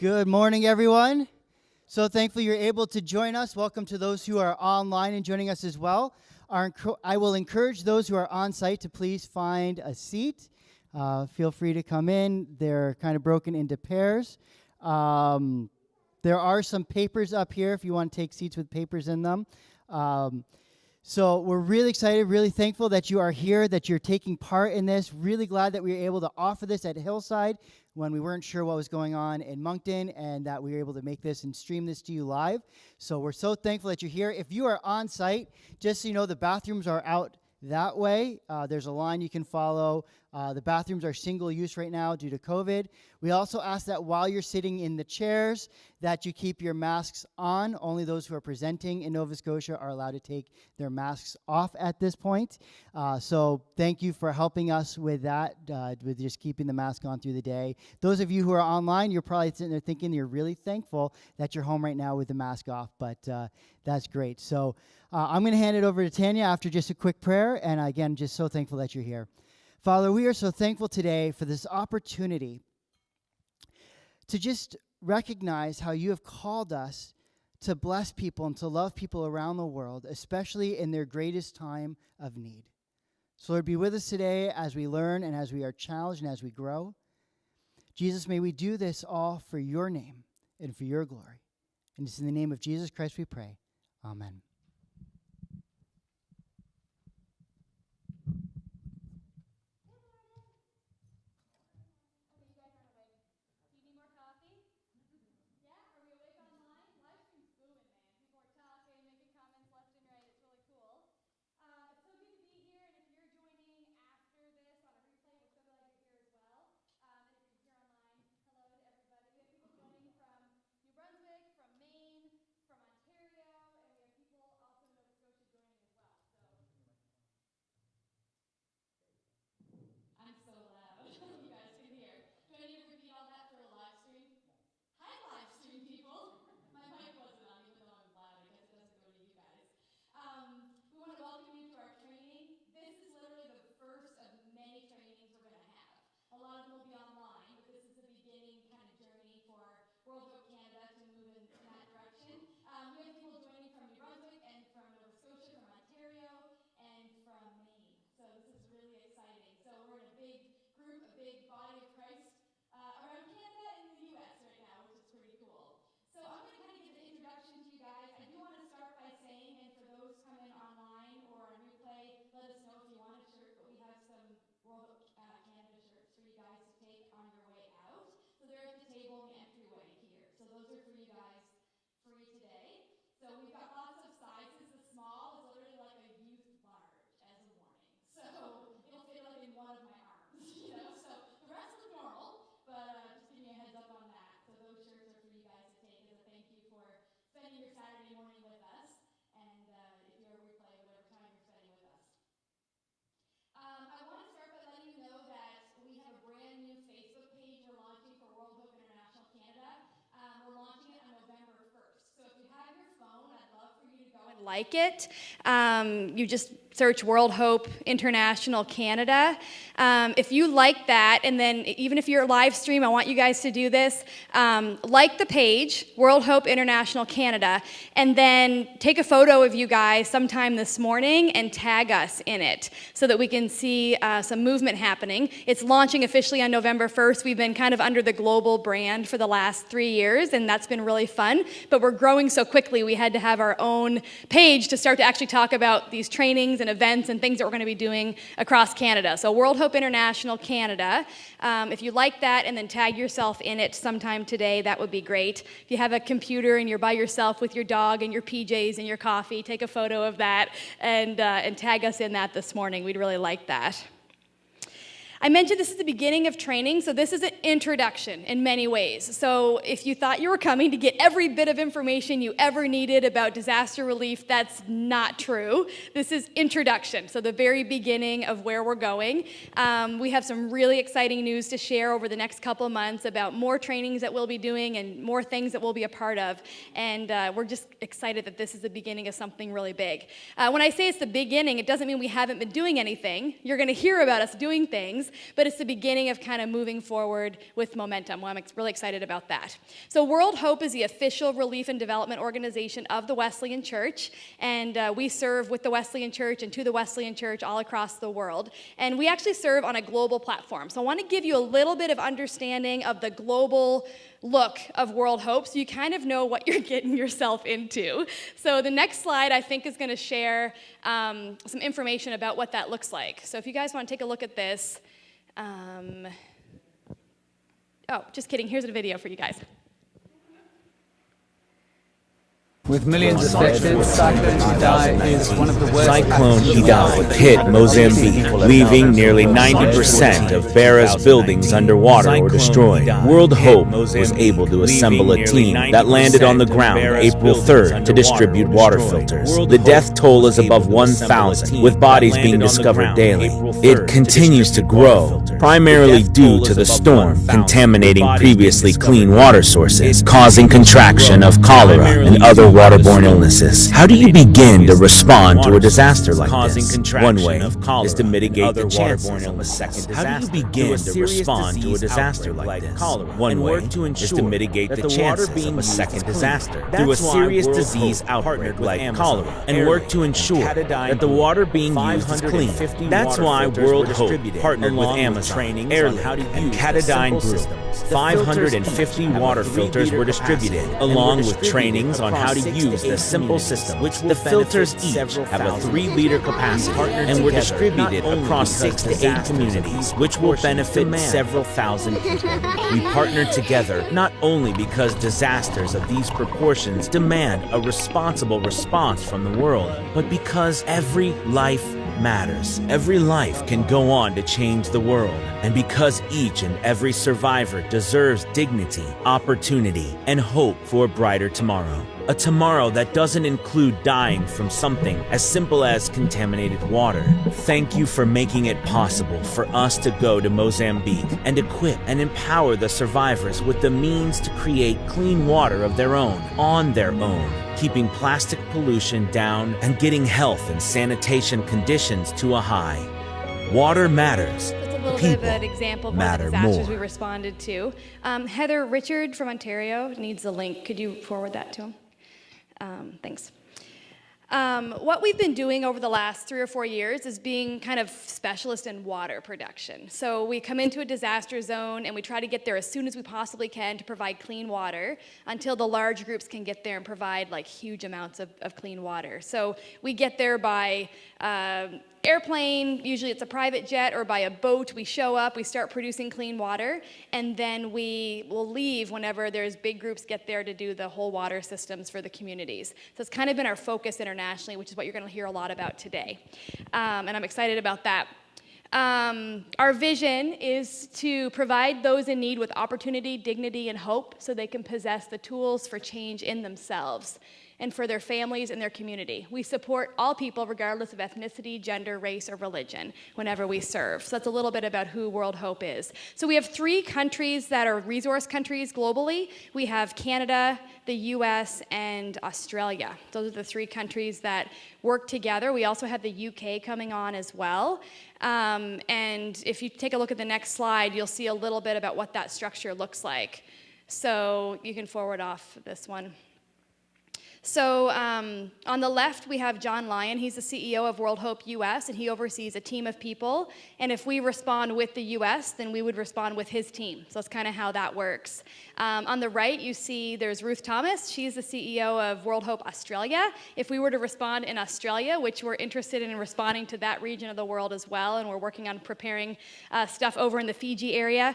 Good morning, everyone. So thankful you're able to join us. Welcome to those who are online and joining us as well. I will encourage those who are on site to please find a seat. Feel free to come in. They're kind of broken into pairs. There are some papers up here if you want to take seats with papers in them. So we're really excited, really thankful that you are here, that you're taking part in this. Really glad that we were able to offer this at Hillside when we weren't sure what was going on in Moncton, and that we were able to make this and stream this to you live. So we're so thankful that you're here. If you are on site, just so you know, the bathrooms are out that way. There's a line you can follow. The bathrooms are single use right now due to COVID. We also ask that while you're sitting in the chairs that you keep your masks on. Only those who are presenting in Nova Scotia are allowed to take their masks off at this point. So thank you for helping us with that, with just keeping the mask on through the day. Those of you who are online, you're probably sitting there thinking you're really thankful that you're home right now with the mask off, but that's great. So I'm going to hand it over to Tanya after just a quick prayer, and again, just so thankful that you're here. Father, we are so thankful today for this opportunity to just recognize how you have called us to bless people and to love people around the world, especially in their greatest time of need. So Lord, be with us today as we learn and as we are challenged and as we grow. Jesus, may we do this all for your name and for your glory. And it's in the name of Jesus Christ we pray. Amen. Like it. You just search World Hope International Canada. If you like that, and then even if you're live stream, I want you guys to do this. Like the page, World Hope International Canada, and then take a photo of you guys sometime this morning and tag us in it so that we can see some movement happening. It's launching officially on November 1st. We've been kind of under the global brand for the last 3 years, and that's been really fun, but we're growing so quickly we had to have our own page to start to actually talk about these trainings and events and things that we're going to be doing across Canada. So World Hope International Canada. If you like that and then tag yourself in it sometime today, that would be great. If you have a computer and you're by yourself with your dog and your PJs and your coffee, take a photo of that and tag us in that this morning. We'd really like that. I mentioned this is the beginning of training, so this is an introduction in many ways. So if you thought you were coming to get every bit of information you ever needed about disaster relief, that's not true. This is introduction, so the very beginning of where we're going. We have some really exciting news to share over the next couple of months about more trainings that we'll be doing and more things that we'll be a part of. And we're just excited that this is the beginning of something really big. When I say it's the beginning, it doesn't mean we haven't been doing anything. You're going to hear about us doing things. but it's the beginning of kind of moving forward with momentum. Well, I'm really excited about that. So World Hope is the official relief and development organization of the Wesleyan Church, and we serve with the Wesleyan Church and to the Wesleyan Church all across the world. And we actually serve on a global platform. So I want to give you a little bit of understanding of the global look of World Hope so you kind of know what you're getting yourself into. So the next slide I think is going to share some information about what that looks like. So if you guys want to take a look at this, oh, just kidding, here's a video for you guys. With millions affected, Cyclone Idai is one of the worst. Cyclone Idai hit Mozambique, leaving nearly 90% of Beira's buildings underwater or destroyed. World Hope was able to assemble a team that landed on the ground April 3rd to distribute water filters. The death toll is above 1,000, with bodies being discovered daily. It continues to grow, primarily due to the storm contaminating previously clean water sources, causing contraction of cholera and other waterborne illnesses. How do you begin to respond to a disaster like this? One way is to mitigate the chances of a second disaster. How do you begin to respond to a disaster like this? One way is to mitigate the chances of a second disaster through a serious disease outbreak like cholera, and work to ensure that the water being used is clean. That's why World Hope partnered with Amazon, Airlink, and Katadyn Group. 550 water filters were distributed, along with trainings on how to use the simple system. The filters each have a 3-liter capacity and were distributed across 6 to 8 communities, which will benefit several thousand people. We partnered together not only because disasters of these proportions demand a responsible response from the world, but because every life matters. Every life can go on to change the world, and because each and every survivor deserves dignity, opportunity, and hope for a brighter tomorrow. A tomorrow that doesn't include dying from something as simple as contaminated water. Thank you for making it possible for us to go to Mozambique and equip and empower the survivors with the means to create clean water of their own, on their own, keeping plastic pollution down and getting health and sanitation conditions to a high. Water matters. That's a little bit of an example of one of the disasters we responded to. Heather Richard from Ontario needs the link. Could you forward that to him? Thanks. What we've been doing over the last 3 or 4 years is being kind of specialist in water production. So we come into a disaster zone and we try to get there as soon as we possibly can to provide clean water until the large groups can get there and provide like huge amounts of clean water. So we get there by airplane, usually it's a private jet, or by a boat. We show up, we start producing clean water, and then we will leave whenever there's big groups get there to do the whole water systems for the communities. So it's kind of been our focus internationally, which is what you're going to hear a lot about today. And I'm excited about that. Our vision is to provide those in need with opportunity, dignity, and hope so they can possess the tools for change in themselves and for their families and their community. We support all people regardless of ethnicity, gender, race, or religion whenever we serve. So that's a little bit about who World Hope is. So we have 3 countries that are resource countries globally. We have Canada, the US, and Australia. Those are the 3 countries that work together. We also have the UK coming on as well. And if you take a look at the next slide, you'll see a little bit about what that structure looks like. So you can forward off this one. So on the left, we have John Lyon. He's the CEO of World Hope US, and he oversees a team of people. And if we respond with the US, then we would respond with his team. So that's kind of how that works. On the right, you see there's Ruth Thomas. She's the CEO of World Hope Australia. If we were to respond in Australia, which we're interested in responding to that region of the world as well, and we're working on preparing stuff over in the Fiji area,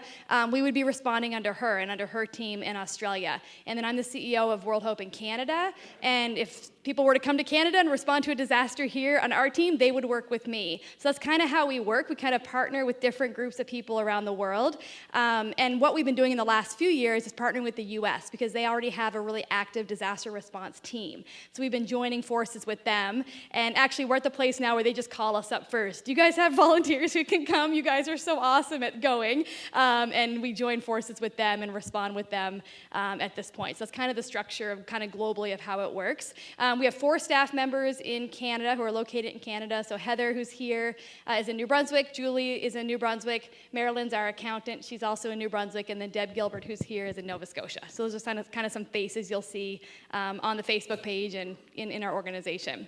we would be responding under her and under her team in Australia. And then I'm the CEO of World Hope in Canada. And if people were to come to Canada and respond to a disaster here on our team, they would work with me. So that's kind of how we work. We kind of partner with different groups of people around the world. And what we've been doing in the last few years is partnering with the US because they already have a really active disaster response team. So we've been joining forces with them. And actually, we're at the place now where they just call us up first. Do you guys have volunteers who can come? You guys are so awesome at going. And we join forces with them and respond with them at this point. So that's kind of the structure of kind of globally of how it works. We have 4 staff members in Canada who are located in Canada. So Heather, who's here, is in New Brunswick. Julie is in New Brunswick. Marilyn's our accountant. She's also in New Brunswick. And then Deb Gilbert, who's here, is in Nova Scotia. So those are kind of some faces you'll see on the Facebook page and in our organization.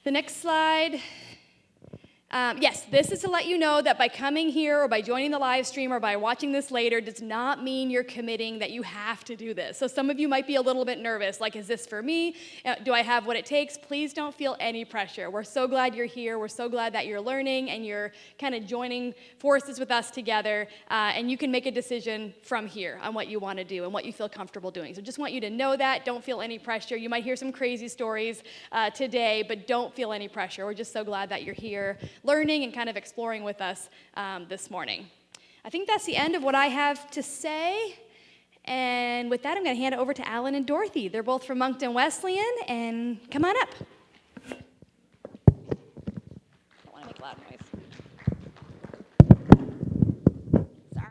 The next slide. Yes, this is to let you know that by coming here or by joining the live stream or by watching this later does not mean you're committing that you have to do this. So some of you might be a little bit nervous, like, is this for me? Do I have what it takes? Please don't feel any pressure. We're so glad you're here. We're so glad that you're learning and you're kind of joining forces with us together. And you can make a decision from here on what you want to do and what you feel comfortable doing. So just want you to know that. Don't feel any pressure. You might hear some crazy stories today, but don't feel any pressure. We're just so glad that you're here, learning and kind of exploring with us this morning. I think that's the end of what I have to say. And with that, I'm going to hand it over to Alan and Dorothy. They're both from Moncton Wesleyan, and come on up. I don't want to make loud noise. Sorry.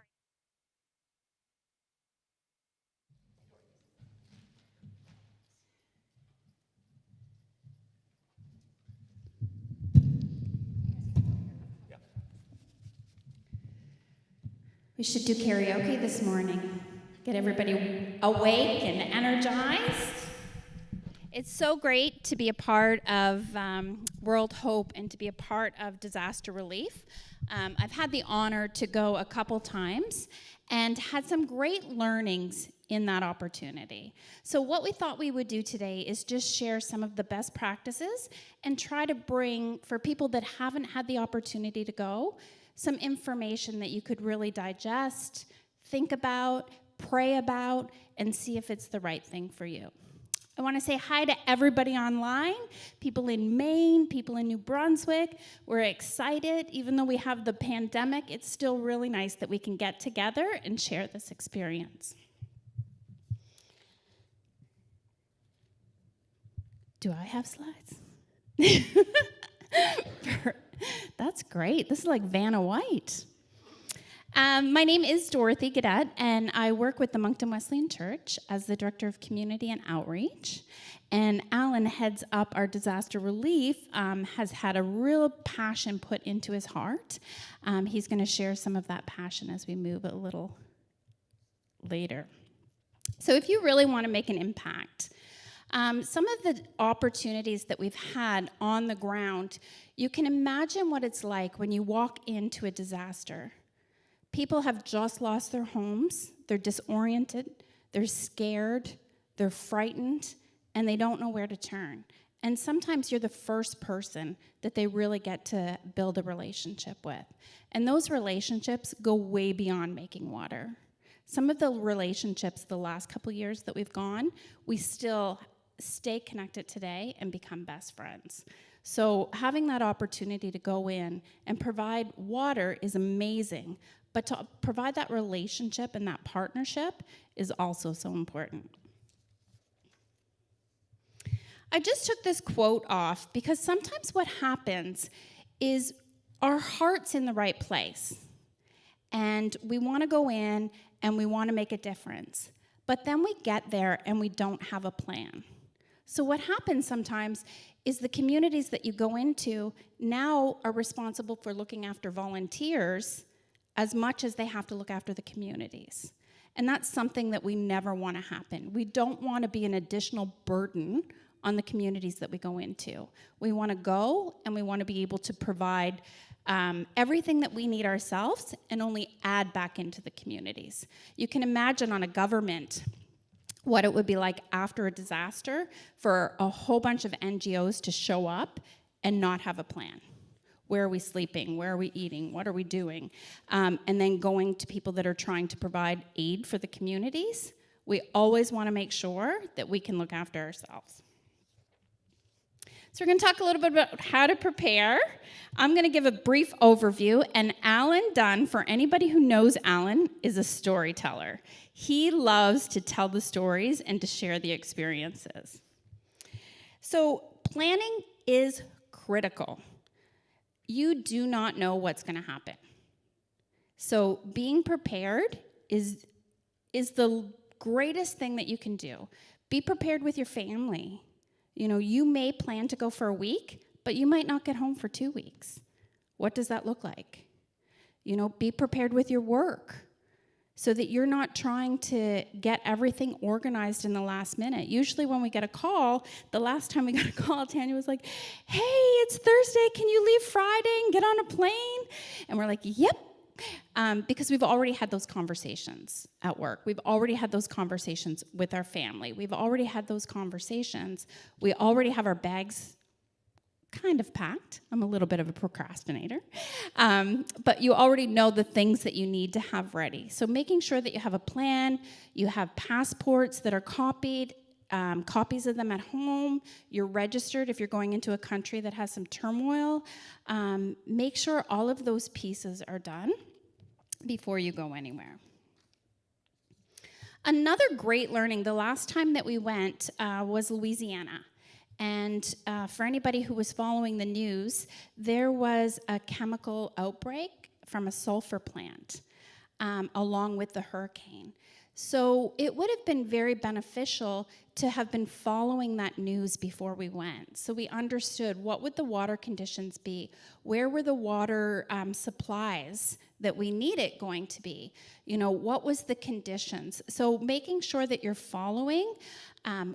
We should do karaoke this morning. Get everybody awake and energized. It's so great to be a part of World Hope and to be a part of disaster relief. I've had the honor to go a couple times and had some great learnings in that opportunity. So what we thought we would do today is just share some of the best practices and try to bring, for people that haven't had the opportunity to go, some information that you could really digest, think about, pray about, and see if it's the right thing for you. I want to say hi to everybody online, people in Maine, people in New Brunswick. We're excited. Even though we have the pandemic, it's still really nice that we can get together and share this experience. Do I have slides? That's great. This is like Vanna White. My name is Dorothy Gaudette, and I work with the Moncton Wesleyan Church as the Director of Community and Outreach. And Alan heads up our disaster relief, has had a real passion put into his heart. He's going to share some of that passion as we move a little later. So if you really want to make an impact, some of the opportunities that we've had on the ground, you can imagine what it's like when you walk into a disaster. People have just lost their homes, they're disoriented, they're scared, they're frightened, and they don't know where to turn. And sometimes you're the first person that they really get to build a relationship with. And those relationships go way beyond making water. Some of the relationships the last couple years that we've gone, we still stay connected today and become best friends. So having that opportunity to go in and provide water is amazing, but to provide that relationship and that partnership is also so important. I just took this quote off because sometimes what happens is our heart's in the right place and we want to go in and we want to make a difference, but then we get there and we don't have a plan. So what happens sometimes is the communities that you go into now are responsible for looking after volunteers as much as they have to look after the communities. And that's something that we never want to happen. We don't want to be an additional burden on the communities that we go into. We want to go and we want to be able to provide everything that we need ourselves and only add back into the communities. You can imagine on a government what it would be like after a disaster for a whole bunch of NGOs to show up and not have a plan. Where are we sleeping? Where are we eating? What are we doing? And then going to people that are trying to provide aid for the communities. We always want to make sure that we can look after ourselves. So we're going to talk a little bit about how to prepare. I'm going to give a brief overview, and Alan Dunn, for anybody who knows Alan, is a storyteller. He loves to tell the stories and to share the experiences. So planning is critical. You do not know what's going to happen. So being prepared is the greatest thing that you can do. Be prepared with your family. You know, you may plan to go for a week, but you might not get home for 2 weeks. What does that look like? You know, be prepared with your work so that you're not trying to get everything organized in the last minute. Usually when we get a call, the last time we got a call, Tanya was like, hey, it's Thursday, can you leave Friday and get on a plane? And we're like, yep. Because we've already had those conversations at work. We've already had those conversations with our family. We've already had those conversations. We already have our bags kind of packed. I'm a little bit of a procrastinator. But you already know the things that you need to have ready. So making sure that you have a plan, you have passports that are copied, copies of them at home, you're registered if you're going into a country that has some turmoil. Make sure all of those pieces are done before you go anywhere. Another great learning, the last time that we went was Louisiana. And for anybody who was following the news, there was a chemical outbreak from a sulfur plant along with the hurricane. So it would have been very beneficial to have been following that news before we went. So we understood what would the water conditions be, where were the water supplies that we needed going to be, you know, what was the conditions. So making sure that you're following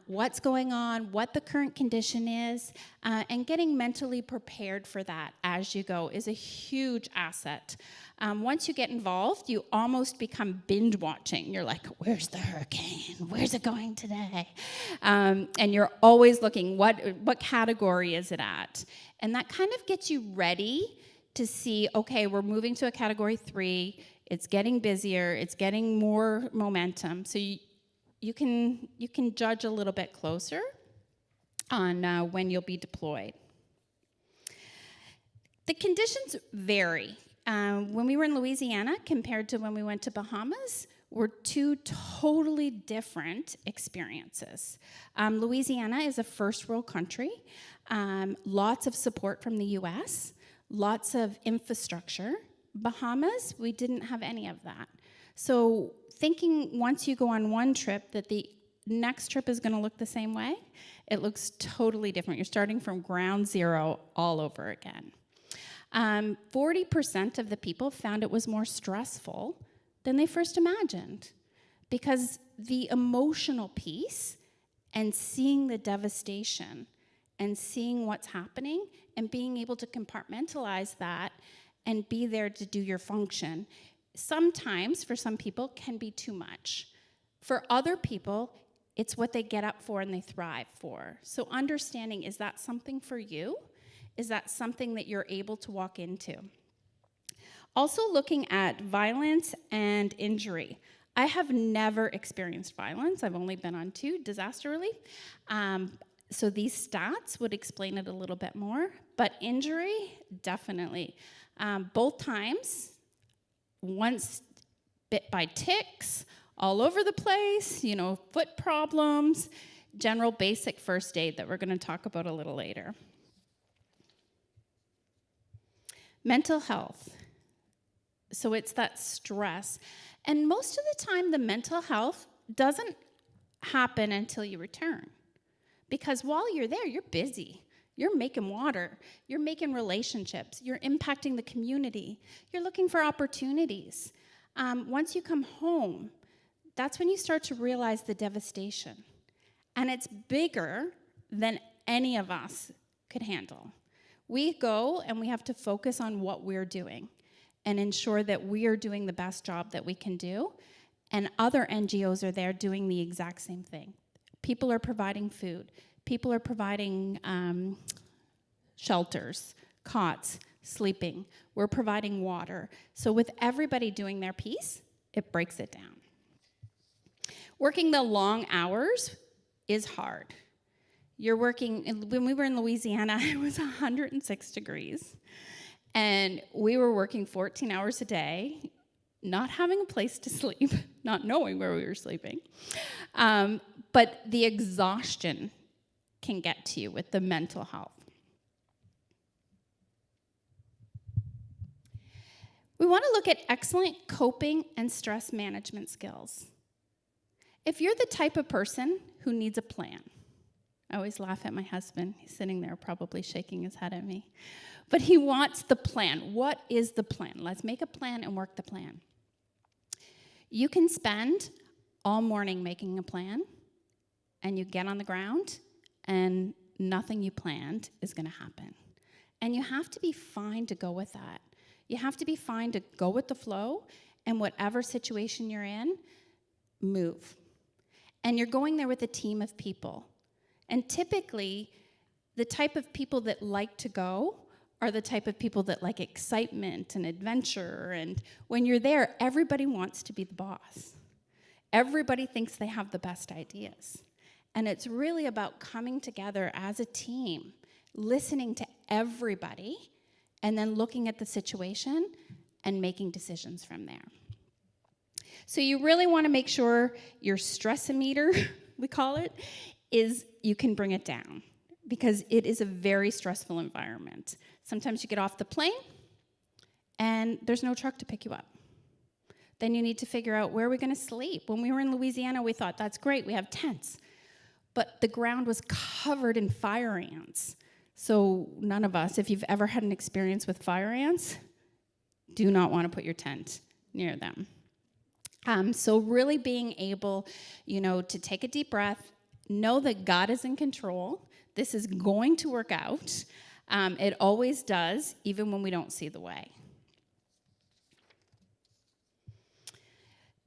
what's going on, what the current condition is, and getting mentally prepared for that as you go is a huge asset. Once you get involved, you almost become binge watching. You're like, where's the hurricane? Where's it going today? And you're always looking, what category is it at? And that kind of gets you ready to see, okay, we're moving to a category 3. It's getting busier. It's getting more momentum. So you can judge a little bit closer on when you'll be deployed. The conditions vary. When we were in Louisiana compared to when we went to Bahamas, were 2 totally different experiences. Louisiana is a first world country, lots of support from the US, lots of infrastructure. Bahamas, we didn't have any of that. So thinking once you go on one trip that the next trip is gonna look the same way, it looks totally different. You're starting from ground zero all over again. 40% of the people found it was more stressful than they first imagined because the emotional piece and seeing the devastation and seeing what's happening and being able to compartmentalize that and be there to do your function, sometimes for some people can be too much. For other people, it's what they get up for and they thrive for. So understanding, is that something for you? Is that something that you're able to walk into? Also looking at violence and injury. I have never experienced violence. I've only been on 2, disaster relief. So these stats would explain it a little bit more, but injury, definitely. Both times, once bit by ticks, all over the place, you know, foot problems, general basic first aid that we're gonna talk about a little later. Mental health. So it's that stress. And most of the time, the mental health doesn't happen until you return. Because while you're there, you're busy. You're making water. You're making relationships. You're impacting the community. You're looking for opportunities. Once you come home, that's when you start to realize the devastation. And it's bigger than any of us could handle. We go and we have to focus on what we're doing and ensure that we are doing the best job that we can do. And other NGOs are there doing the exact same thing. People are providing food. People are providing shelters, cots, sleeping. We're providing water. So with everybody doing their piece, it breaks it down. Working the long hours is hard. You're working, when we were in Louisiana, it was 106 degrees. And we were working 14 hours a day, not having a place to sleep, not knowing where we were sleeping. But the exhaustion can get to you with the mental health. We want to look at excellent coping and stress management skills. If you're the type of person who needs a plan. I always laugh at my husband. He's sitting there probably shaking his head at me. But he wants the plan. What is the plan? Let's make a plan and work the plan. You can spend all morning making a plan, and you get on the ground, and nothing you planned is going to happen. And you have to be fine to go with that. You have to be fine to go with the flow, and whatever situation you're in, move. And you're going there with a team of people. And typically, the type of people that like to go are the type of people that like excitement and adventure. And when you're there, everybody wants to be the boss. Everybody thinks they have the best ideas. And it's really about coming together as a team, listening to everybody, and then looking at the situation and making decisions from there. So you really want to make sure your stress-o-meter, we call it, is you can bring it down, because it is a very stressful environment. Sometimes you get off the plane and there's no truck to pick you up. Then you need to figure out, where are we going to sleep? When we were in Louisiana, we thought, that's great, we have tents. But the ground was covered in fire ants. So none of us, if you've ever had an experience with fire ants, do not want to put your tent near them. So really being able, to take a deep breath, know that God is in control. This is going to work out. It always does, even when we don't see the way.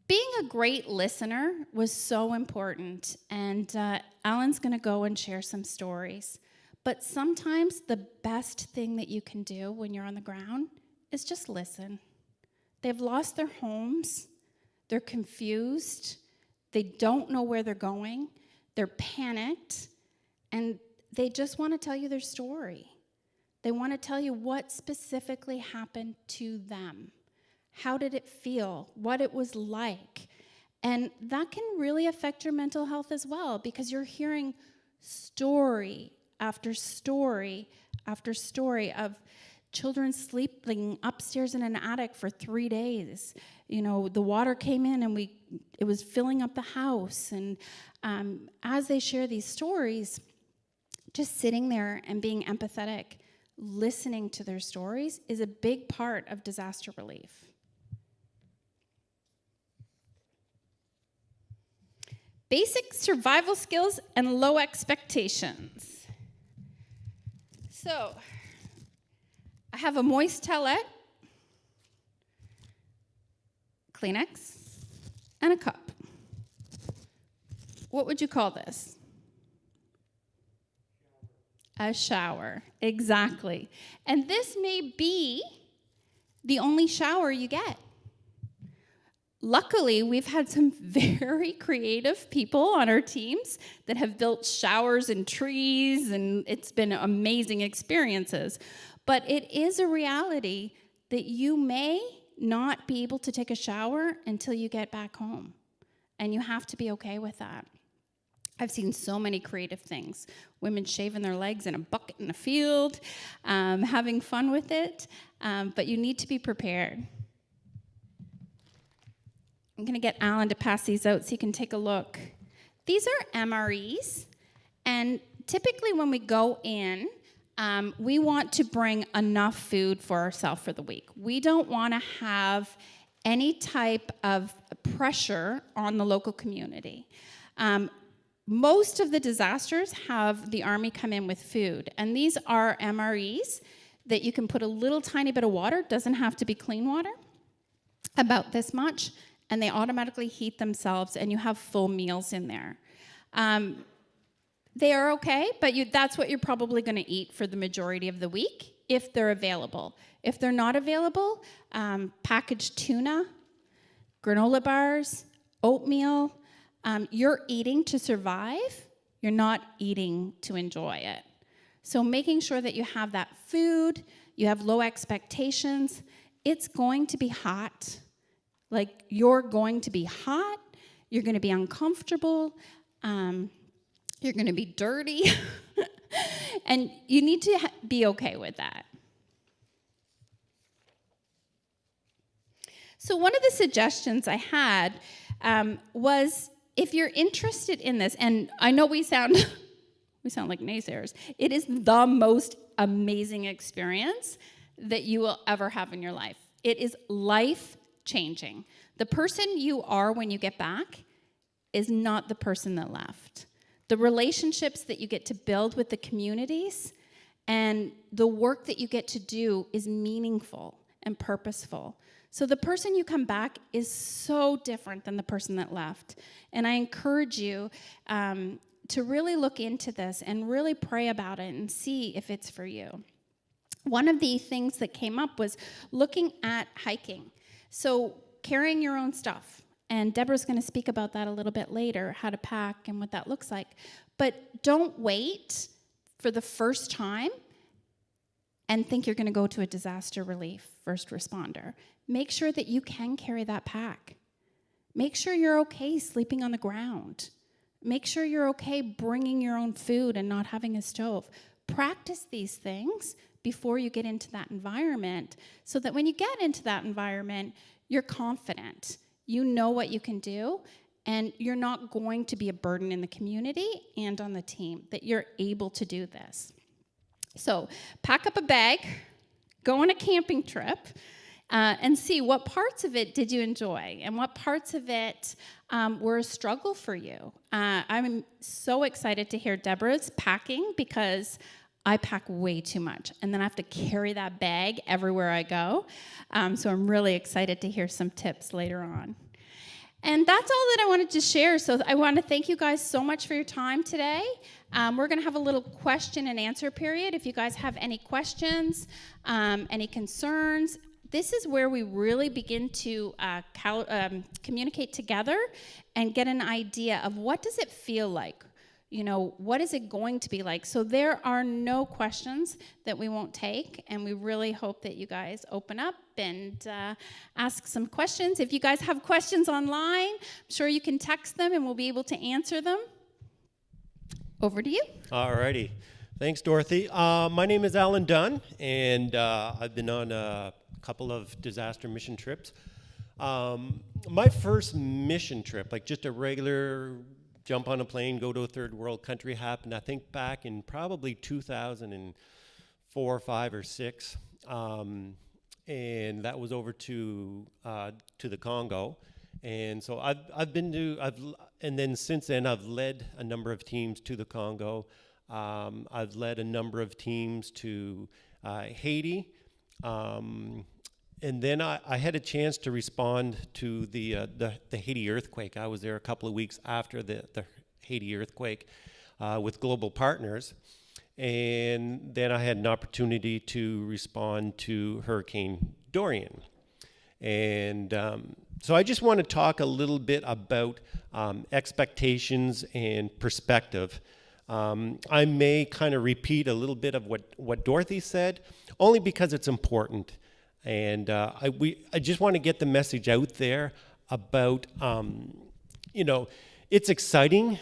Being a great listener was so important, and Alan's going to go and share some stories. But sometimes the best thing that you can do when you're on the ground is just listen. They've lost their homes. They're confused. They don't know where they're going. They're panicked, and they just want to tell you their story. They want to tell you what specifically happened to them. How did it feel? What it was like? And that can really affect your mental health as well, because you're hearing story after story after story of children sleeping upstairs in an attic for 3 days. The water came in and it was filling up the house. And as they share these stories, just sitting there and being empathetic, listening to their stories is a big part of disaster relief. Basic survival skills and low expectations. So, I have a moist towelette, Kleenex, and a cup. What would you call this? A shower, exactly. And this may be the only shower you get. Luckily, we've had some very creative people on our teams that have built showers in trees, and it's been amazing experiences. But it is a reality that you may not be able to take a shower until you get back home, and you have to be okay with that. I've seen so many creative things. Women shaving their legs in a bucket in a field, having fun with it, but you need to be prepared. I'm going to get Alan to pass these out so you can take a look. These are MREs, and typically when we go in, we want to bring enough food for ourselves for the week. We don't want to have any type of pressure on the local community. Most of the disasters have the Army come in with food, and these are MREs that you can put a little tiny bit of water, doesn't have to be clean water, about this much, and they automatically heat themselves, and you have full meals in there. They are okay, but that's what you're probably going to eat for the majority of the week if they're available. If they're not available, packaged tuna, granola bars, oatmeal. You're eating to survive. You're not eating to enjoy it. So making sure that you have that food, you have low expectations. It's going to be hot. Like, you're going to be hot, you're going to be uncomfortable, you're going to be dirty, and you need to be okay with that. So one of the suggestions I had was, if you're interested in this, and I know we sound like naysayers, it is the most amazing experience that you will ever have in your life. It is life-changing. The person you are when you get back is not the person that left. The relationships that you get to build with the communities and the work that you get to do is meaningful and purposeful. So the person you come back is so different than the person that left. And I encourage you to really look into this and really pray about it and see if it's for you. One of the things that came up was looking at hiking. So carrying your own stuff. And Deborah's going to speak about that a little bit later, how to pack and what that looks like. But don't wait for the first time and think you're going to go to a disaster relief first responder. Make sure that you can carry that pack. Make sure you're okay sleeping on the ground. Make sure you're okay bringing your own food and not having a stove. Practice these things before you get into that environment so that when you get into that environment, you're confident. You know what you can do, and you're not going to be a burden in the community and on the team, that you're able to do this. So pack up a bag, go on a camping trip, and see what parts of it did you enjoy and what parts of it were a struggle for you. I'm so excited to hear Deborah's packing because I pack way too much, and then I have to carry that bag everywhere I go. So I'm really excited to hear some tips later on. And that's all that I wanted to share. So I want to thank you guys so much for your time today. We're going to have a little question and answer period. If you guys have any questions, any concerns, this is where we really begin to communicate together and get an idea of what does it feel like. You know, what is it going to be like? So there are no questions that we won't take, and we really hope that you guys open up and ask some questions. If you guys have questions online, I'm sure you can text them, and we'll be able to answer them. Over to you. All righty. Thanks, Dorothy. My name is Alan Dunn, and I've been on a couple of disaster mission trips. My first mission trip, like just a regular jump on a plane, go to a third world country, happened, I think, back in probably 2004, 5, or 6. And that was over to the Congo. And so and then since then, I've led a number of teams to the Congo. I've led a number of teams to Haiti. And then I had a chance to respond to the Haiti earthquake. I was there a couple of weeks after the Haiti earthquake with Global Partners. And then I had an opportunity to respond to Hurricane Dorian. And so I just want to talk a little bit about expectations and perspective. I may kind of repeat a little bit of what Dorothy said, only because it's important. And I just want to get the message out there about, it's exciting,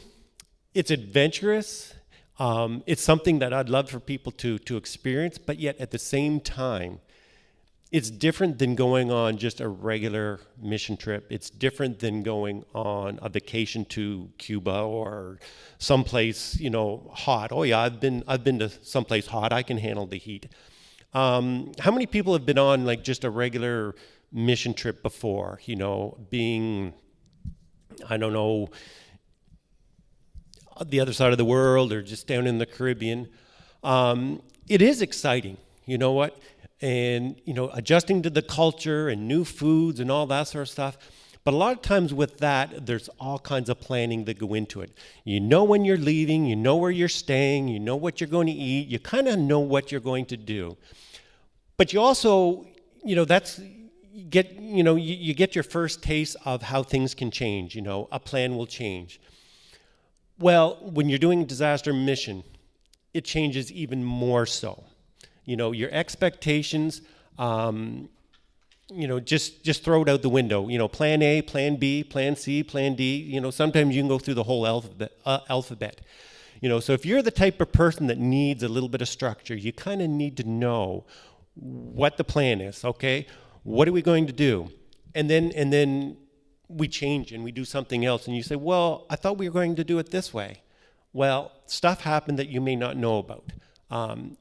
it's adventurous, it's something that I'd love for people to experience, but yet at the same time, it's different than going on just a regular mission trip. It's different than going on a vacation to Cuba or someplace, hot. Oh yeah, I've been to someplace hot. I can handle the heat. How many people have been on like just a regular mission trip before, being, I don't know, the other side of the world or just down in the Caribbean? It is exciting, you know what? And, adjusting to the culture and new foods and all that sort of stuff. But a lot of times with that, there's all kinds of planning that go into it. You know when you're leaving, you know where you're staying, you know what you're going to eat, you kind of know what you're going to do. But you also, you get your first taste of how things can change, a plan will change. Well, when you're doing a disaster mission, it changes even more so. Your expectations, just throw it out the window. Plan A, Plan B, Plan C, Plan D. Sometimes you can go through the whole alphabet. So if you're the type of person that needs a little bit of structure, you kind of need to know what the plan is. Okay, what are we going to do? And then we change and we do something else, and you say, well, I thought we were going to do it this way. Well, stuff happened that you may not know about.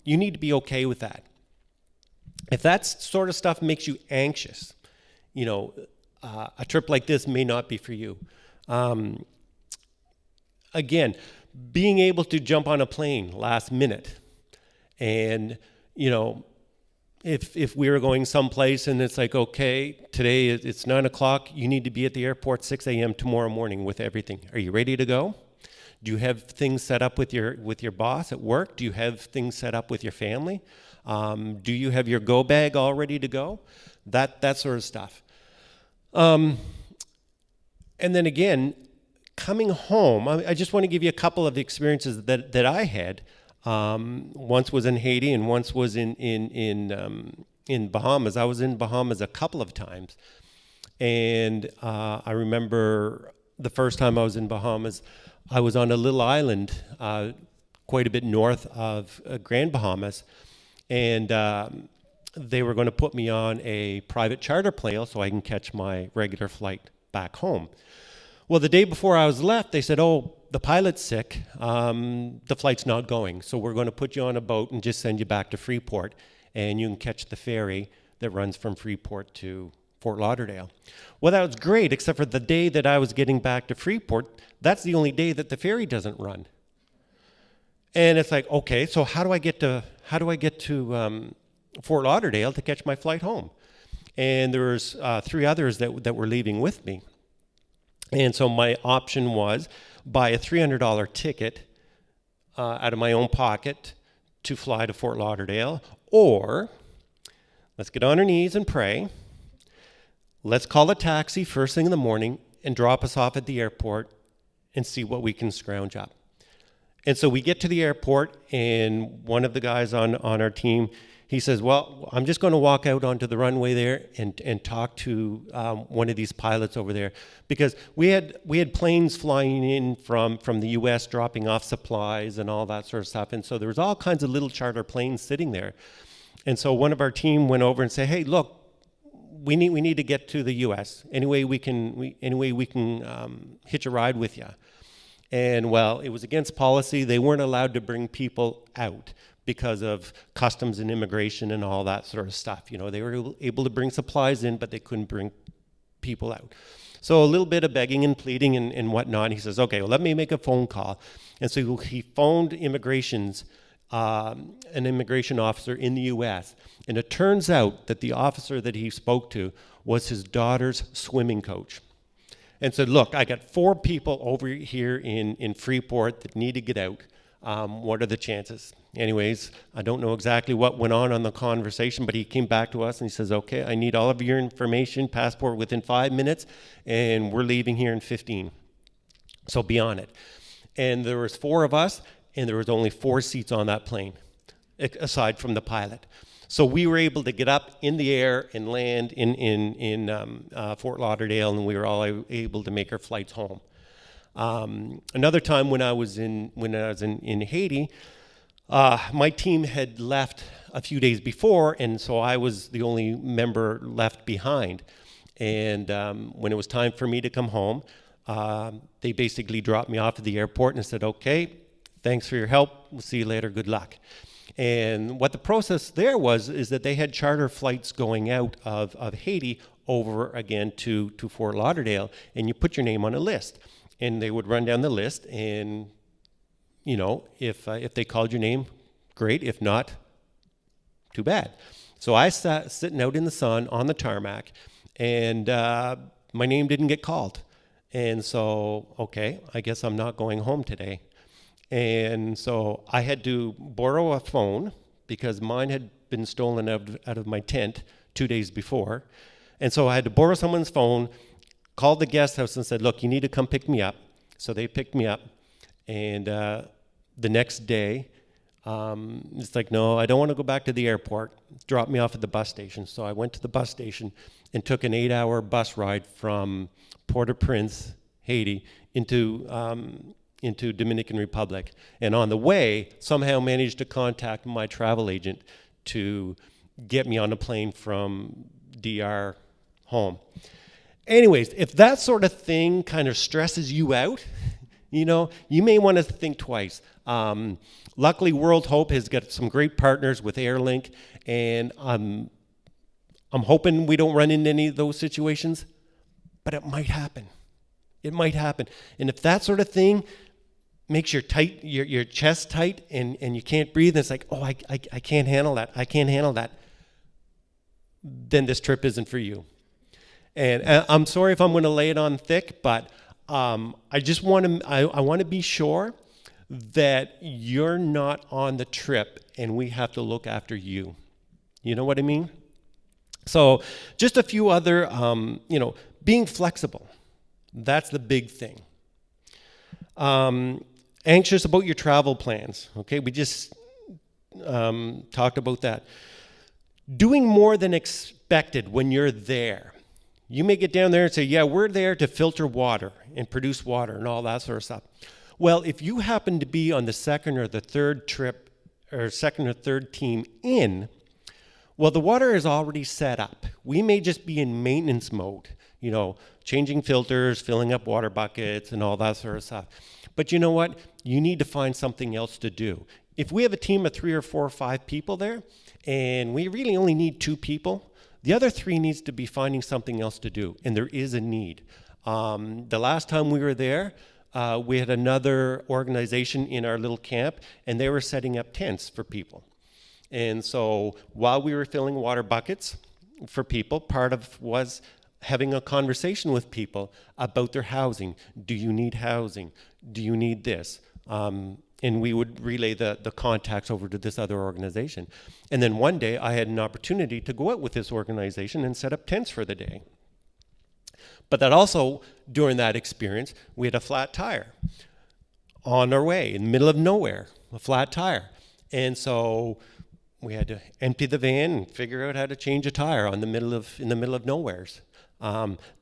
You need to be okay with that. If that sort of stuff makes you anxious, a trip like this may not be for you. Again, being able to jump on a plane last minute, and if we were going someplace and it's like, okay, today it's 9 o'clock, you need to be at the airport 6 a.m. tomorrow morning with everything. Are you ready to go? Do you have things set up with your boss at work? Do you have things set up with your family? Do you have your go bag all ready to go? That sort of stuff. And then again, coming home, I just want to give you a couple of experiences that I had. Once was in Haiti and once was in Bahamas. I was in Bahamas a couple of times. And I remember the first time I was in Bahamas, I was on a little island quite a bit north of Grand Bahamas. And they were going to put me on a private charter plane so I can catch my regular flight back home. Well, the day before I was left, they said, oh, the pilot's sick. The flight's not going. So we're going to put you on a boat and just send you back to Freeport. And you can catch the ferry that runs from Freeport to Fort Lauderdale. Well, that was great, except for the day that I was getting back to Freeport. That's the only day that the ferry doesn't run. And it's like, okay, so how do I get to Fort Lauderdale to catch my flight home? And there was 3 others that were leaving with me. And so my option was buy a $300 ticket out of my own pocket to fly to Fort Lauderdale, or let's get on our knees and pray. Let's call a taxi first thing in the morning and drop us off at the airport and see what we can scrounge up. And so we get to the airport, and one of the guys on our team, he says, well, I'm just going to walk out onto the runway there and talk to one of these pilots over there, because we had planes flying in from the U.S. dropping off supplies and all that sort of stuff, and so there was all kinds of little charter planes sitting there. And so one of our team went over and said, hey, look, we need to get to the U.S. Any way we can hitch a ride with you. And well, it was against policy. They weren't allowed to bring people out because of customs and immigration and all that sort of stuff. They were able to bring supplies in, but they couldn't bring people out. So a little bit of begging and pleading and whatnot. He says, okay, well, let me make a phone call. And so he phoned an immigration officer in the U.S. And it turns out that the officer that he spoke to was his daughter's swimming coach. And said, look, I got 4 people over here in Freeport that need to get out. What are the chances? Anyways, I don't know exactly what went on the conversation, but he came back to us and he says, okay, I need all of your information, passport within 5 minutes, and we're leaving here in 15. So be on it. And there was 4 of us, and there was only 4 seats on that plane, aside from the pilot. So we were able to get up in the air and land in Fort Lauderdale, and we were all able to make our flights home. Another time when I was in Haiti, my team had left a few days before, and so I was the only member left behind. And when it was time for me to come home, they basically dropped me off at the airport and said, okay, thanks for your help. We'll see you later. Good luck. And what the process there is that they had charter flights going out of Haiti over again to Fort Lauderdale, and you put your name on a list. And they would run down the list, and if they called your name, great. If not, too bad. So I sat sitting out in the sun on the tarmac, and my name didn't get called. And so, okay, I guess I'm not going home today. And so I had to borrow a phone because mine had been stolen out of my tent 2 days before. And so I had to borrow someone's phone, called the guest house and said, look, you need to come pick me up. So they picked me up. And the next day, it's like, no, I don't want to go back to the airport. Drop me off at the bus station. So I went to the bus station and took an 8-hour bus ride from Port-au-Prince, Haiti, into Dominican Republic. And on the way, somehow managed to contact my travel agent to get me on a plane from DR home. anyways, if that sort of thing kind of stresses you out, you may want to think twice. Luckily, World Hope has got some great partners with Airlink, and I'm hoping we don't run into any of those situations, but it might happen. It might happen. And if that sort of thing makes your chest tight and you can't breathe, and it's like, oh, I can't handle that. I can't handle that. Then this trip isn't for you. And I'm sorry if I'm going to lay it on thick, but I just want to be sure that you're not on the trip and we have to look after you. You know what I mean? So just a few other, being flexible. That's the big thing. Anxious about your travel plans. Okay, we just talked about that. Doing more than expected when you're there. You may get down there and say, yeah, we're there to filter water and produce water and all that sort of stuff. Well, if you happen to be on the second or the third trip or second or third team in, well, the water is already set up. We may just be in maintenance mode, changing filters, filling up water buckets and all that sort of stuff. But you know what? You need to find something else to do. If we have a team of 3 or 4 or 5 people there, and we really only need 2 people, the other 3 needs to be finding something else to do, and there is a need. The last time we were there, we had another organization in our little camp, and they were setting up tents for people. And so while we were filling water buckets for people, part of was having a conversation with people about their housing. Do you need housing? Do you need this? And we would relay the contacts over to this other organization. And then one day I had an opportunity to go out with this organization and set up tents for the day. But that also, during that experience, we had a flat tire on our way in the middle of nowhere, a flat tire. And so we had to empty the van and figure out how to change a tire in the middle of nowheres.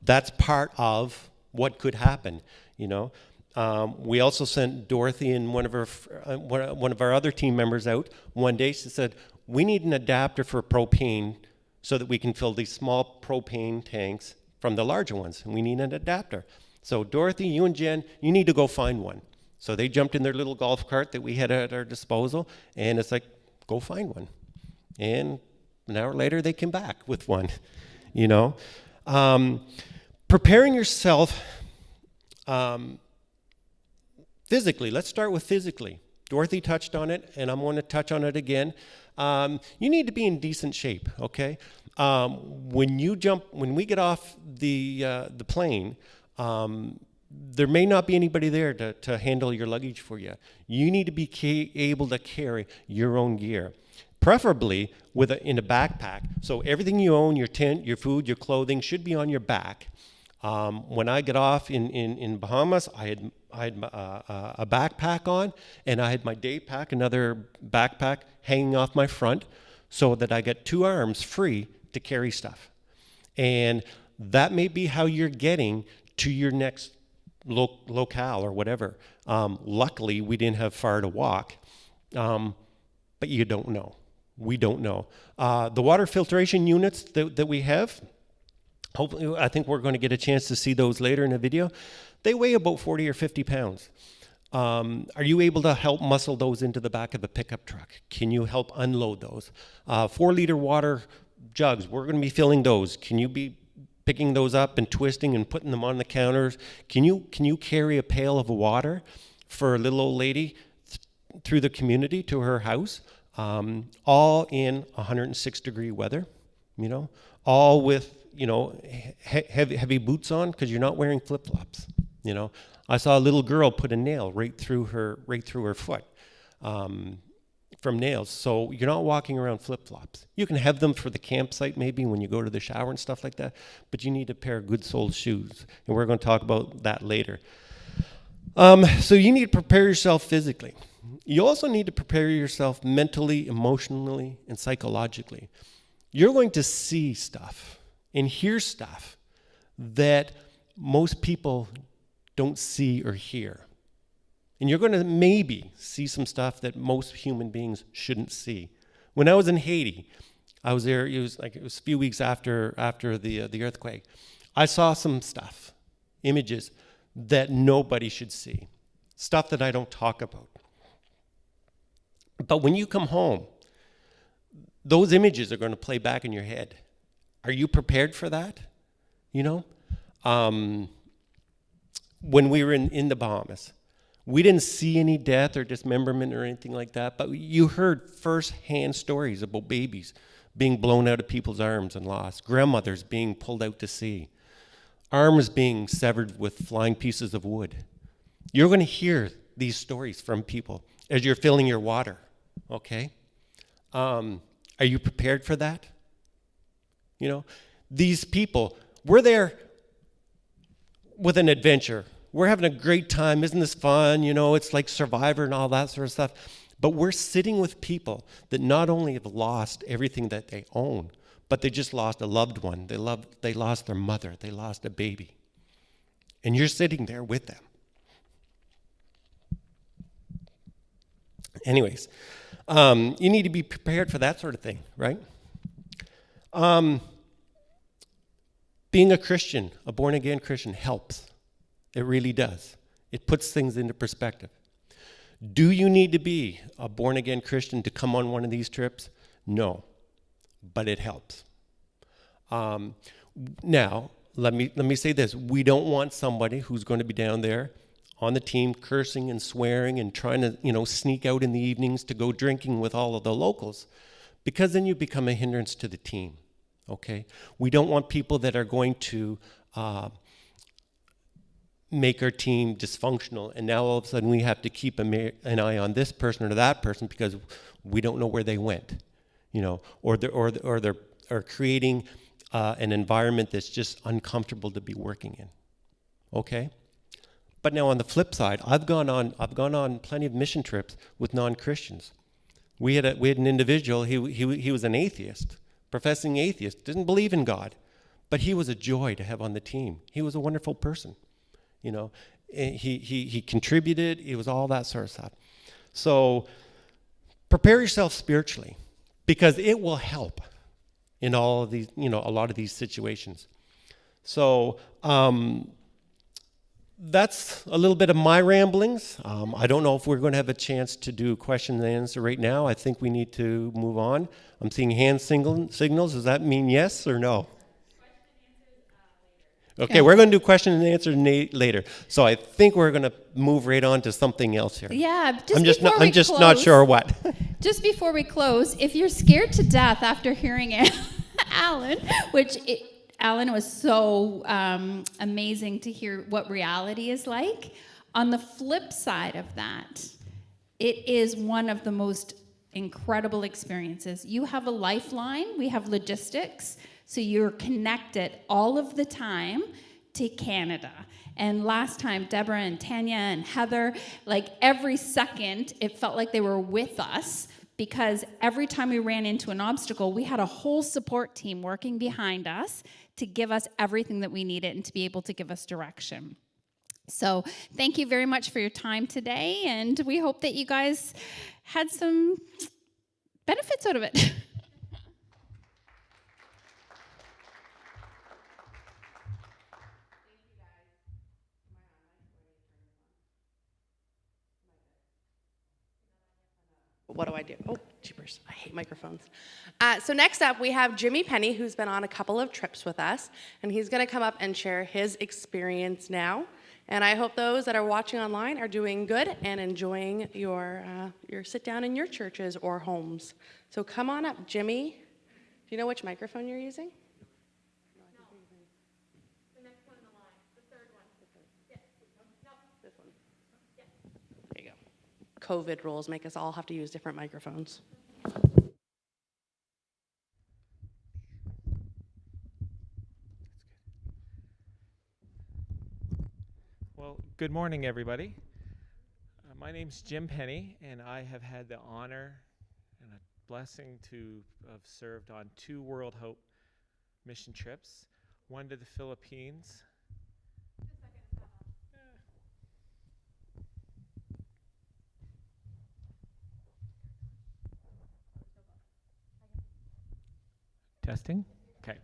That's part of what could happen, We also sent Dorothy and one of our other team members out one day. She said, we need an adapter for propane so that we can fill these small propane tanks from the larger ones, and we need an adapter. So Dorothy, you and Jen, you need to go find one. So they jumped in their little golf cart that we had at our disposal, and it's like, go find one. And an hour later, they came back with one, Preparing yourself physically. Let's start with physically. Dorothy touched on it, and I'm going to touch on it again. You need to be in decent shape, okay? When we get off the plane, there may not be anybody there to handle your luggage for you. You need to be able to carry your own gear, preferably in a backpack. So everything you own, your tent, your food, your clothing, should be on your back. When I get off in Bahamas, I had a backpack on, and I had my day pack, another backpack hanging off my front, so that I get 2 arms free to carry stuff. And that may be how you're getting to your next locale or whatever. Luckily, we didn't have far to walk, but you don't know. We don't know. The water filtration units that we have, hopefully, I think we're going to get a chance to see those later in the video. They weigh about 40 or 50 pounds. Are you able to help muscle those into the back of the pickup truck? Can you help unload those? 4-liter water jugs, we're going to be filling those. Can you be picking those up and twisting and putting them on the counters? Can you carry a pail of water for a little old lady through the community to her house? All in 106-degree weather, all with heavy boots on, because you're not wearing flip-flops. I saw a little girl put a nail right through her foot from nails. So you're not walking around flip-flops. You can have them for the campsite maybe when you go to the shower and stuff like that, but you need a pair of good-soled shoes, and we're going to talk about that later. So you need to prepare yourself physically. You also need to prepare yourself mentally, emotionally, and psychologically. You're going to see stuff and hear stuff that most people don't see or hear. And you're going to maybe see some stuff that most human beings shouldn't see. When I was in Haiti, I was there, it was a few weeks after the earthquake. I saw some stuff, images that nobody should see, stuff that I don't talk about. But when you come home, those images are going to play back in your head. Are you prepared for that? You know? When we were in the Bahamas, we didn't see any death or dismemberment or anything like that, but you heard first-hand stories about babies being blown out of people's arms and lost, grandmothers being pulled out to sea, arms being severed with flying pieces of wood. You're going to hear these stories from people as you're filling your water, okay? Are you prepared for that? You know, these people, we're there with an adventure. We're having a great time. Isn't this fun? You know, it's like Survivor and all that sort of stuff. But we're sitting with people that not only have lost everything that they own, but they just lost a loved one. They lost their mother. They lost a baby. And you're sitting there with them. Anyways, you need to be prepared for that sort of thing, right? Being a Christian, a born-again Christian, helps. It really does. It puts things into perspective. Do you need to be a born-again Christian to come on one of these trips? No, but it helps. Now, let me say this. We don't want somebody who's going to be down there on the team cursing and swearing and trying to, you know, sneak out in the evenings to go drinking with all of the locals, because then you become a hindrance to the team, okay? We don't want people that are going to make our team dysfunctional, and now all of a sudden we have to keep an eye on this person or that person because we don't know where they went, you know, or they're creating an environment that's just uncomfortable to be working in, okay? But now on the flip side, I've gone on plenty of mission trips with non-Christians. We had an individual. He was an atheist, professing atheist, didn't believe in God, but he was a joy to have on the team. He was a wonderful person, you know. He contributed. It was all that sort of stuff. So prepare yourself spiritually, because it will help in all of these, you know, a lot of these situations. So. That's a little bit of my ramblings. I don't know if we're going to have a chance to do question and answer right now. I think we need to move on. I'm seeing hand signals. Does that mean yes or no? Okay, we're going to do question and answer later. So I think we're going to move right on to something else here. Yeah, I'm just not sure what. Just before we close, if you're scared to death after hearing Alan, Alan was so amazing to hear what reality is like. On the flip side of that, it is one of the most incredible experiences. You have a lifeline. We have logistics. So you're connected all of the time to Canada. And last time, Deborah and Tanya and Heather, like every second, it felt like they were with us, because every time we ran into an obstacle, we had a whole support team working behind us to give us everything that we needed and to be able to give us direction. So thank you very much for your time today, and we hope that you guys had some benefits out of it. What do I do? Oh, jeepers, I hate microphones. So next up, we have Jimmy Penny, who's been on a couple of trips with us, and he's gonna come up and share his experience now. And I hope those that are watching online are doing good and enjoying your sit down in your churches or homes. So come on up, Jimmy. Do you know which microphone you're using? COVID rules make us all have to use different microphones. Well, good morning, everybody. My name's Jim Penny, and I have had the honor and a blessing to have served on 2 World Hope mission trips, one to the Philippines. Testing? Okay.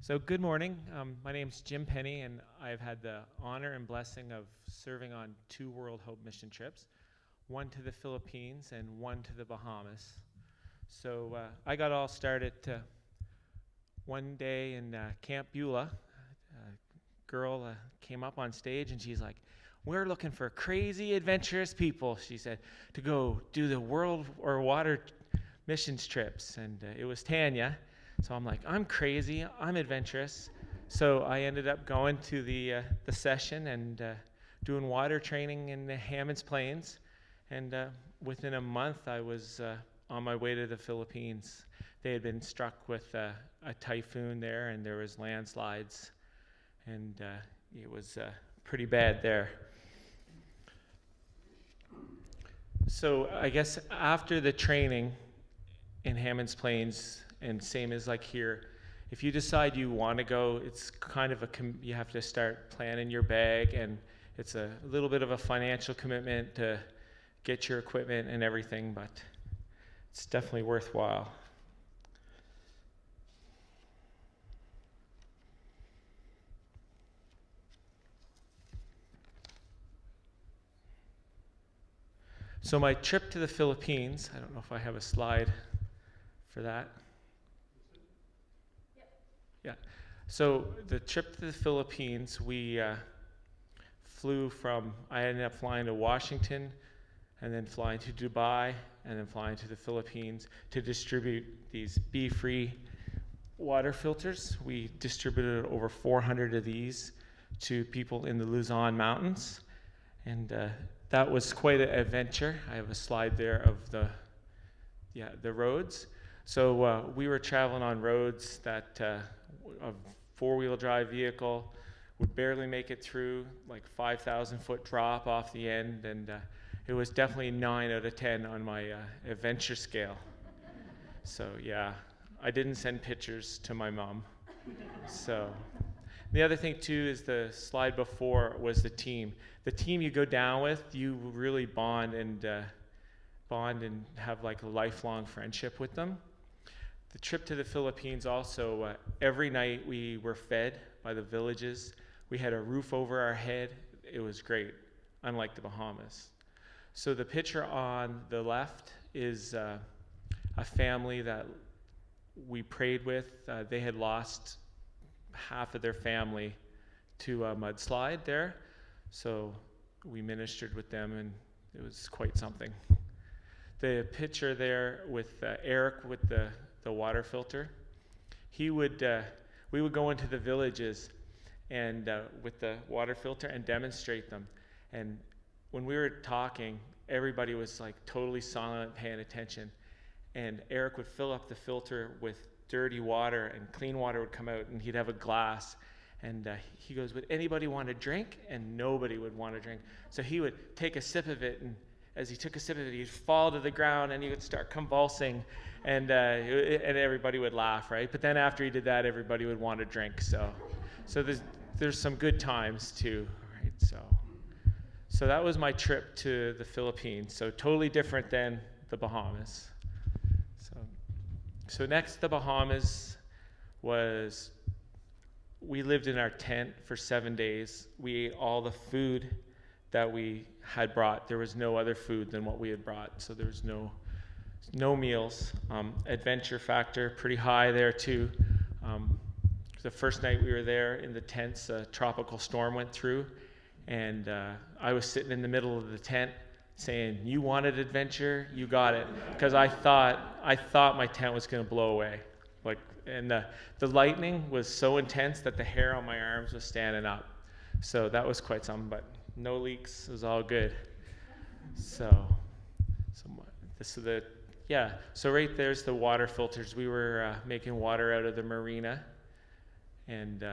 So good morning. My name's Jim Penny, and I've had the honor and blessing of serving on 2 World Hope mission trips, one to the Philippines and one to the Bahamas. So I got all started one day in Camp Beulah. A girl came up on stage and she's like, "We're looking for crazy, adventurous people," she said, "to go do the world or water missions trips." And it was Tanya. So I'm like, I'm crazy, I'm adventurous. So I ended up going to the session and doing water training in the Hammonds Plains. And within a month, I was on my way to the Philippines. They had been struck with a typhoon there, and there was landslides. And it was pretty bad there. So I guess after the training in Hammonds Plains, and same as like here, if you decide you want to go, it's kind of you have to start planning your bag, and it's a little bit of a financial commitment to get your equipment and everything, but it's definitely worthwhile. So my trip to the Philippines, I don't know if I have a slide for that. Yeah. So the trip to the Philippines, we I ended up flying to Washington, and then flying to Dubai, and then flying to the Philippines to distribute these Be-Free water filters. We distributed over 400 of these to people in the Luzon Mountains, and that was quite an adventure. I have a slide there of the roads. So we were traveling on roads that a four-wheel drive vehicle would barely make it through, like 5,000-foot drop off the end, and it was definitely 9 out of 10 on my adventure scale. So yeah, I didn't send pictures to my mom. So the other thing too is the slide before was the team. The team you go down with, you really bond and have like a lifelong friendship with them. The trip to the Philippines also, every night we were fed by the villages. We had a roof over our head. It was great, unlike the Bahamas. So the picture on the left is a family that we prayed with. They had lost half of their family to a mudslide there. So we ministered with them, and it was quite something. The picture there with Eric with the water filter, we would go into the villages and with the water filter and demonstrate them. And when we were talking, everybody was like totally silent, paying attention. And Eric would fill up the filter with dirty water, and clean water would come out, and he'd have a glass. And he goes, "Would anybody want a drink?" And nobody would want a drink. So he would take a sip of it, and as he took a sip of it, he'd fall to the ground, and he would start convulsing, and everybody would laugh, right? But then after he did that, everybody would want a drink. So there's some good times too, right? So that was my trip to the Philippines. So totally different than the Bahamas. So next, the Bahamas was, we lived in our tent for 7 days. We ate all the food that we had brought. There was no other food than what we had brought, so there was no meals. Adventure factor pretty high there too. The first night we were there in the tents, a tropical storm went through, and I was sitting in the middle of the tent saying, "You wanted adventure, you got it," because I thought my tent was going to blow away. And the lightning was so intense that the hair on my arms was standing up. So that was quite something, but no leaks. It was all good. So right there's the water filters. We were making water out of the marina, and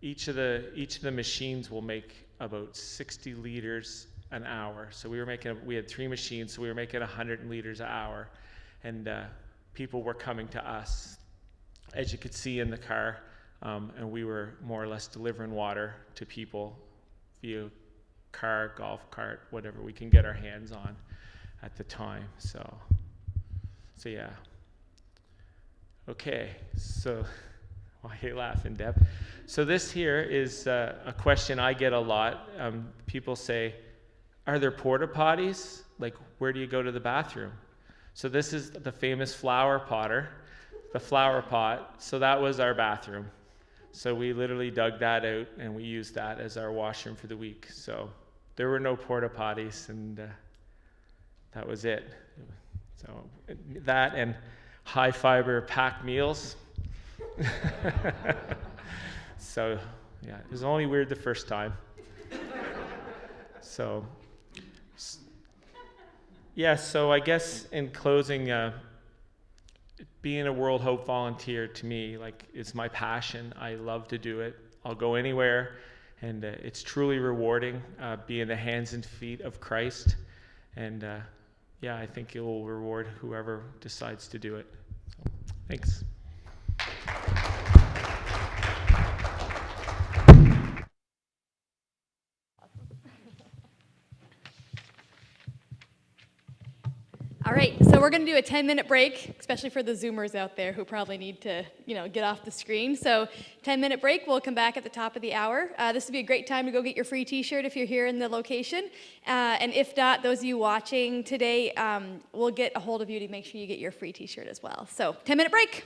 each of the machines will make about 60 liters an hour. So we had 3 machines, so we were making 100 liters an hour, and people were coming to us, as you could see in the car, and we were more or less delivering water to people via car, golf cart, whatever we can get our hands on at the time. So yeah. Okay, so Why are you laughing, Deb? So this here is a question I get a lot. People say, are there porta potties? Like, where do you go to the bathroom? So this is the famous flower potter, the flower pot. So that was our bathroom. So we literally dug that out and we used that as our washroom for the week. So there were no porta potties, and that was it. So that and high fiber packed meals. So yeah, it was only weird the first time. So yeah, so I guess in closing, being a World Hope volunteer to me, like, it's my passion. I love to do it. I'll go anywhere, and it's truly rewarding, being the hands and feet of Christ. And yeah, I think it will reward whoever decides to do it. So, thanks. All right, so we're going to do a 10-minute break, especially for the Zoomers out there who probably need to, get off the screen. So 10-minute break. We'll come back at the top of the hour. This would be a great time to go get your free T-shirt if you're here in the location. And if not, those of you watching today, we'll get a hold of you to make sure you get your free T-shirt as well. So 10-minute break.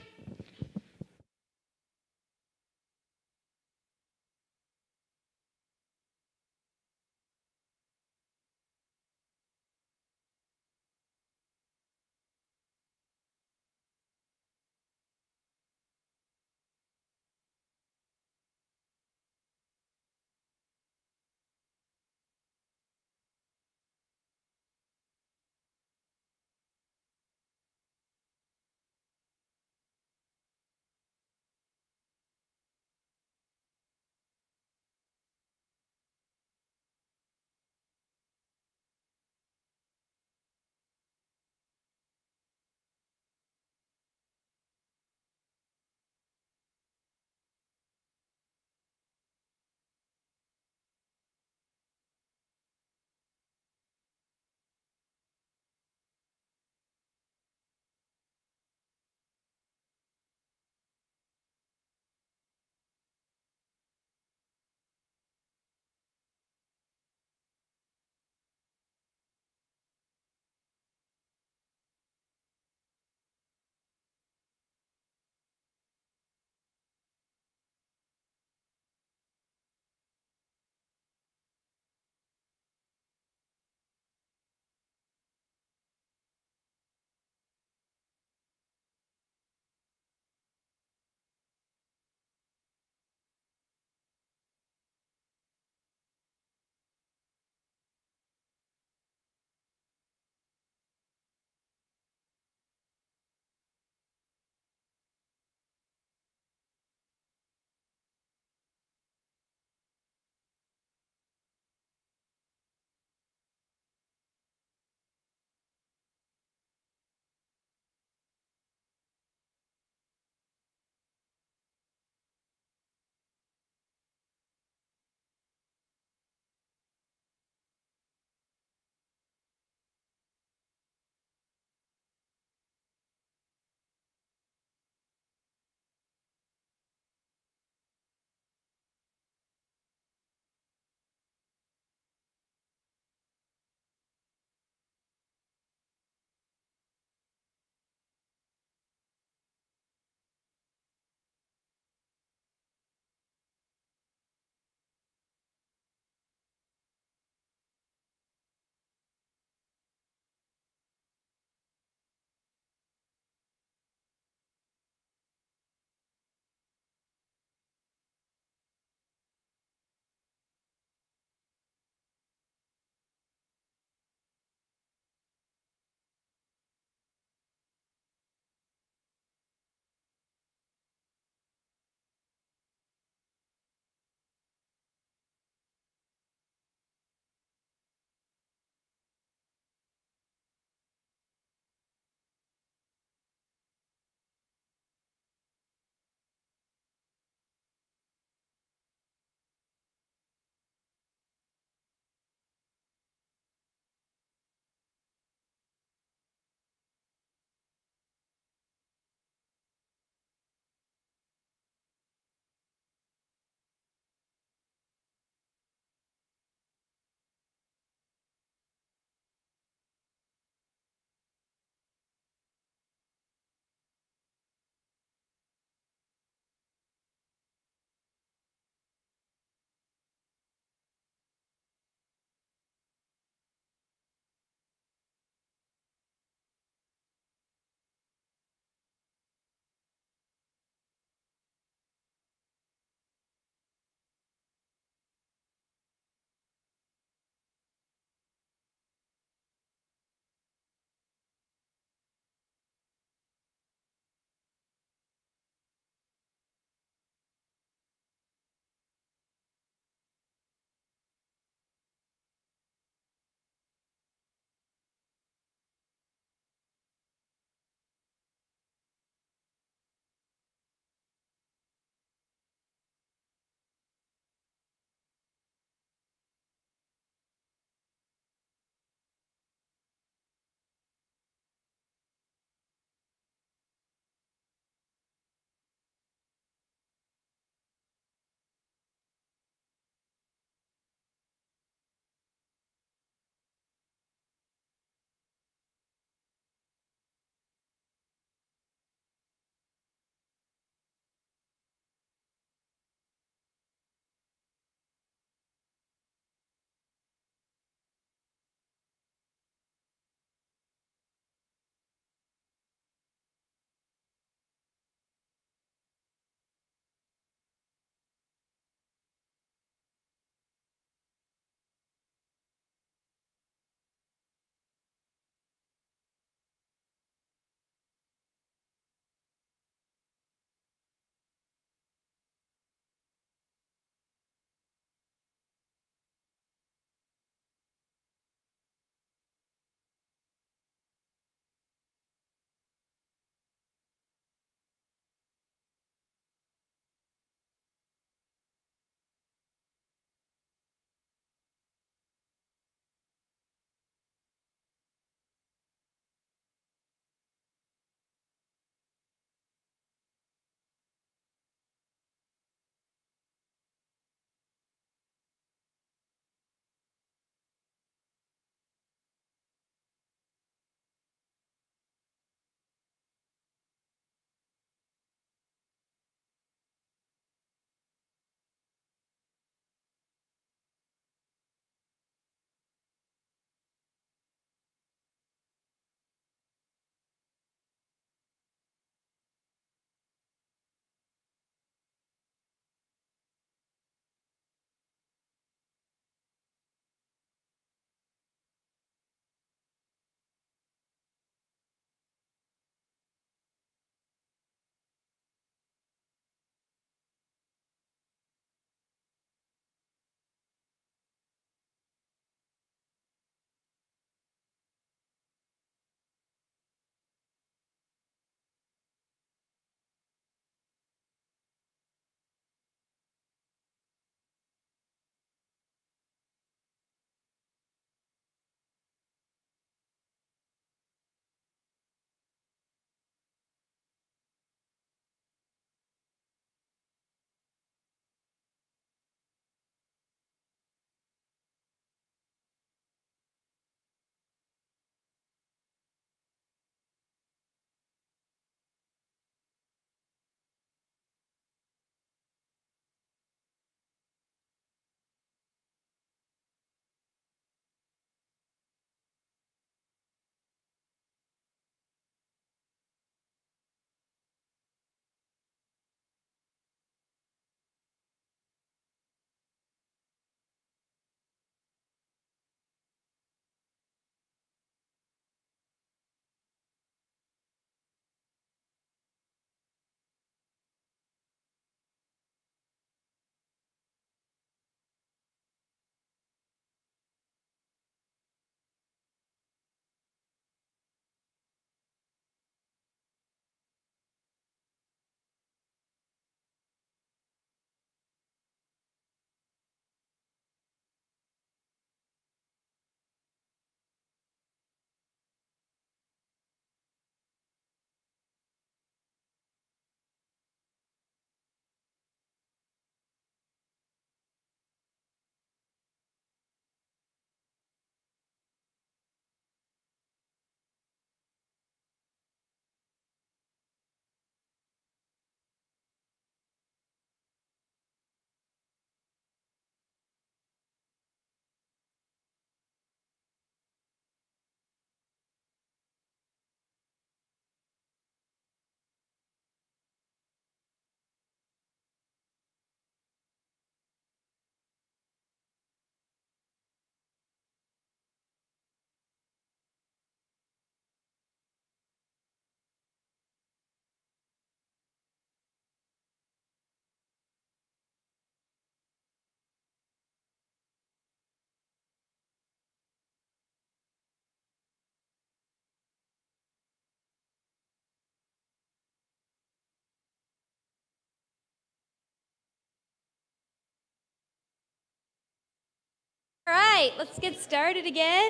All right, let's get started again.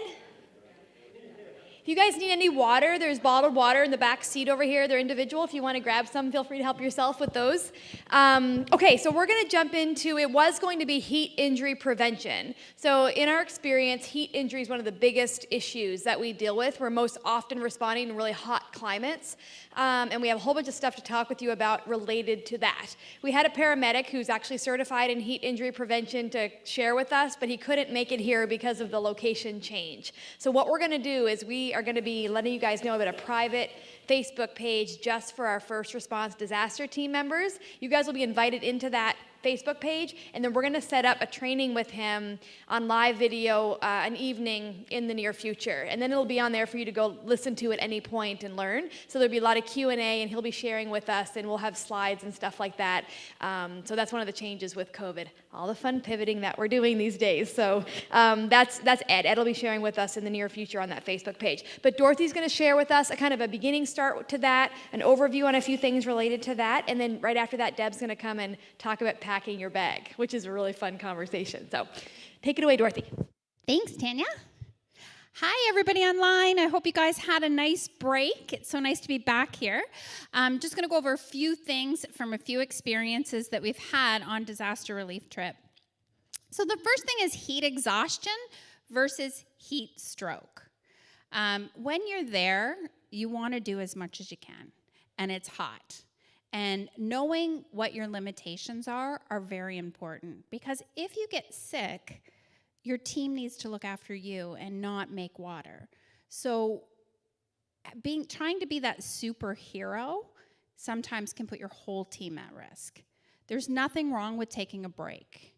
If you guys need any water, there's bottled water in the back seat over here. They're individual. If you want to grab some, feel free to help yourself with those. Okay, so we're going to jump into, it was going to be heat injury prevention. So in our experience, heat injury is one of the biggest issues that we deal with. We're most often responding in really hot climates. And we have a whole bunch of stuff to talk with you about related to that. We had a paramedic who's actually certified in heat injury prevention to share with us, but he couldn't make it here because of the location change. So what we're going to do is we are going to be letting you guys know about a private Facebook page just for our first response disaster team members. You guys will be invited into that Facebook page, and then we're going to set up a training with him on live video an evening in the near future, and then it'll be on there for you to go listen to at any point and learn. So there'll be a lot of Q&A, and he'll be sharing with us, and we'll have slides and stuff like that. So that's one of the changes with COVID, all the fun pivoting that we're doing these days. So that's Ed. Ed will be sharing with us in the near future on that Facebook page. But Dorothy's going to share with us a kind of a beginning start to that, an overview on a few things related to that, and then right after that, Deb's going to come and talk about packing your bag, which is a really fun conversation. So take it away, Dorothy. Thanks, Tanya. Hi, everybody online. I hope you guys had a nice break. It's so nice to be back here. I'm just going to go over a few things from a few experiences that we've had on disaster relief trip. So the first thing is heat exhaustion versus heat stroke. When you're there, you want to do as much as you can, and it's hot. And knowing what your limitations are very important, because if you get sick, your team needs to look after you and not make water. So trying to be that superhero sometimes can put your whole team at risk. There's nothing wrong with taking a break.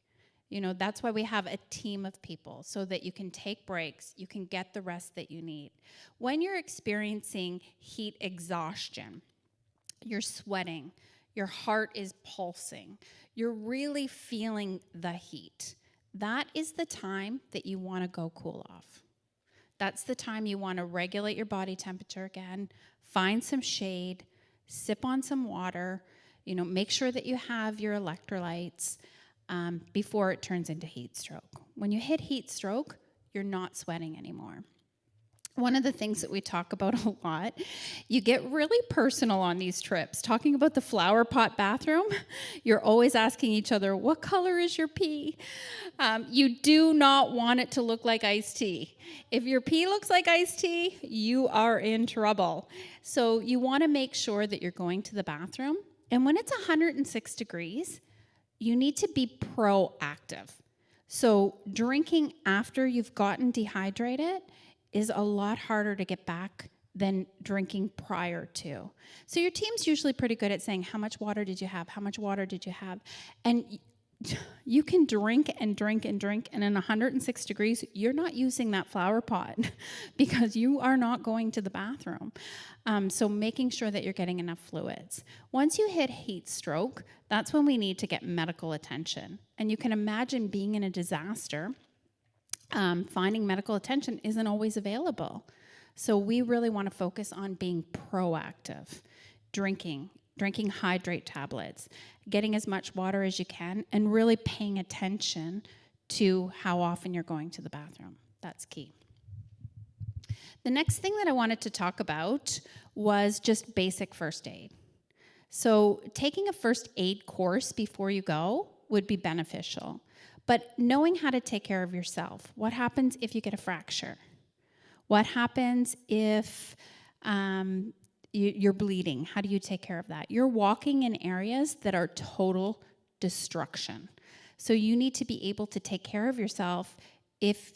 You know, that's why we have a team of people, so that you can take breaks, you can get the rest that you need. When you're experiencing heat exhaustion, you're sweating, your heart is pulsing, you're really feeling the heat. That is the time that you want to go cool off. That's the time you want to regulate your body temperature again, find some shade, sip on some water, you know, make sure that you have your electrolytes before it turns into heat stroke. When you hit heat stroke, you're not sweating anymore. One of the things that we talk about a lot, you get really personal on these trips. Talking about the flower pot bathroom, you're always asking each other, what color is your pee? You do not want it to look like iced tea. If your pee looks like iced tea, you are in trouble. So you want to make sure that you're going to the bathroom. And when it's 106 degrees, you need to be proactive. So drinking after you've gotten dehydrated is a lot harder to get back than drinking prior to. So your team's usually pretty good at saying, how much water did you have? How much water did you have? And you can drink and drink and drink, and in 106 degrees, you're not using that flower pot because you are not going to the bathroom. So making sure that you're getting enough fluids. Once you hit heat stroke, that's when we need to get medical attention. And you can imagine being in a disaster, finding medical attention isn't always available. So we really want to focus on being proactive, drinking hydrate tablets, getting as much water as you can, and really paying attention to how often you're going to the bathroom. That's key. The next thing that I wanted to talk about was just basic first aid. So taking a first aid course before you go would be beneficial. But knowing how to take care of yourself. What happens if you get a fracture? What happens if you're bleeding? How do you take care of that? You're walking in areas that are total destruction. So you need to be able to take care of yourself if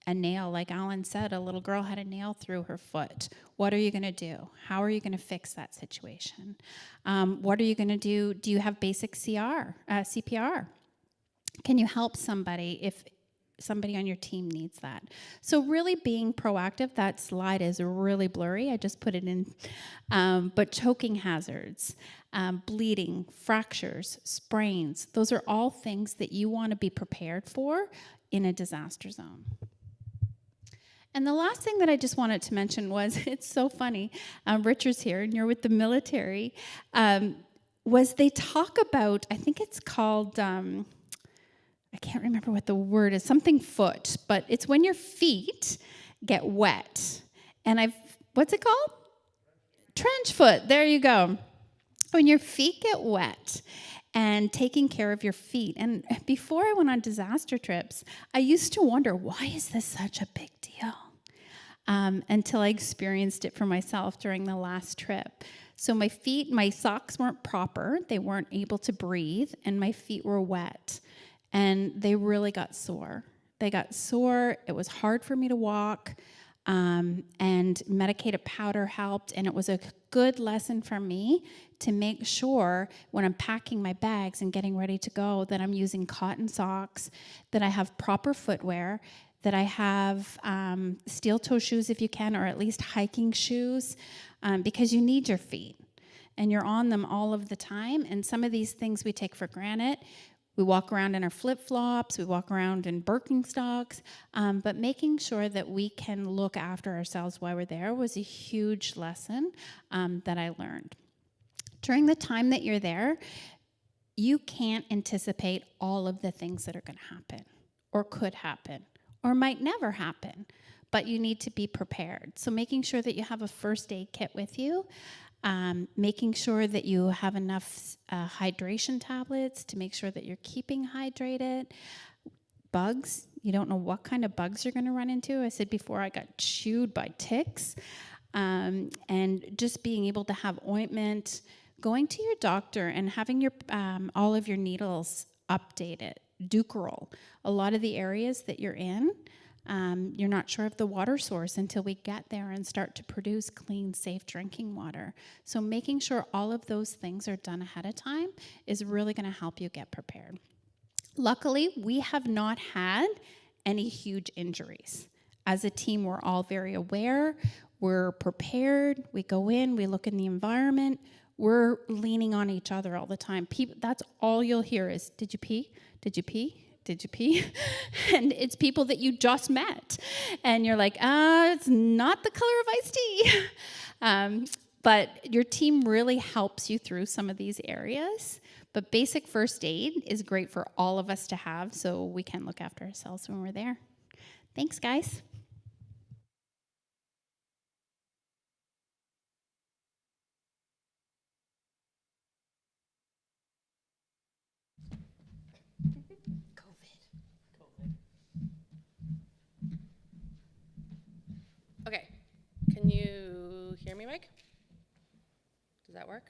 a nail, like Alan said, a little girl had a nail through her foot. What are you going to do? How are you going to fix that situation? What are you going to do? Do you have basic CPR? Can you help somebody if somebody on your team needs that? So really being proactive. That slide is really blurry. I just put it in. But choking hazards, bleeding, fractures, sprains, those are all things that you want to be prepared for in a disaster zone. And the last thing that I just wanted to mention was, it's so funny, Richard's here and you're with the military, was they talk about, I think it's called, I I can't remember what the word is, something foot, but it's when your feet get wet. And what's it called? Trench foot, there you go. When your feet get wet and taking care of your feet. And before I went on disaster trips, I used to wonder, why is this such a big deal? Until I experienced it for myself during the last trip. So my socks weren't proper, they weren't able to breathe, and my feet were wet. And they really got sore. They got sore, it was hard for me to walk, and medicated powder helped, and it was a good lesson for me to make sure when I'm packing my bags and getting ready to go that I'm using cotton socks, that I have proper footwear, that I have steel toe shoes if you can, or at least hiking shoes, because you need your feet, and you're on them all of the time, and some of these things we take for granted. We walk around in our flip-flops, we walk around in Birkenstocks, but making sure that we can look after ourselves while we're there was a huge lesson that I learned. During the time that you're there, you can't anticipate all of the things that are going to happen, or could happen, or might never happen, but you need to be prepared. So making sure that you have a first aid kit with you, making sure that you have enough hydration tablets to make sure that you're keeping hydrated. Bugs, you don't know what kind of bugs you're going to run into. I said before, I got chewed by ticks. And just being able to have ointment, going to your doctor and having your all of your needles updated. Ducrol. A lot of the areas that you're in, you're not sure of the water source until we get there and start to produce clean, safe drinking water. So making sure all of those things are done ahead of time is really going to help you get prepared. Luckily, we have not had any huge injuries. As a team, we're all very aware. We're prepared. We go in, we look in the environment. We're leaning on each other all the time. That's all you'll hear is, did you pee? Did you pee? Did you pee? And it's people that you just met. And you're like, it's not the color of iced tea. But your team really helps you through some of these areas. But basic first aid is great for all of us to have so we can look after ourselves when we're there. Thanks, guys. Okay, can you hear me, Mike? Does that work?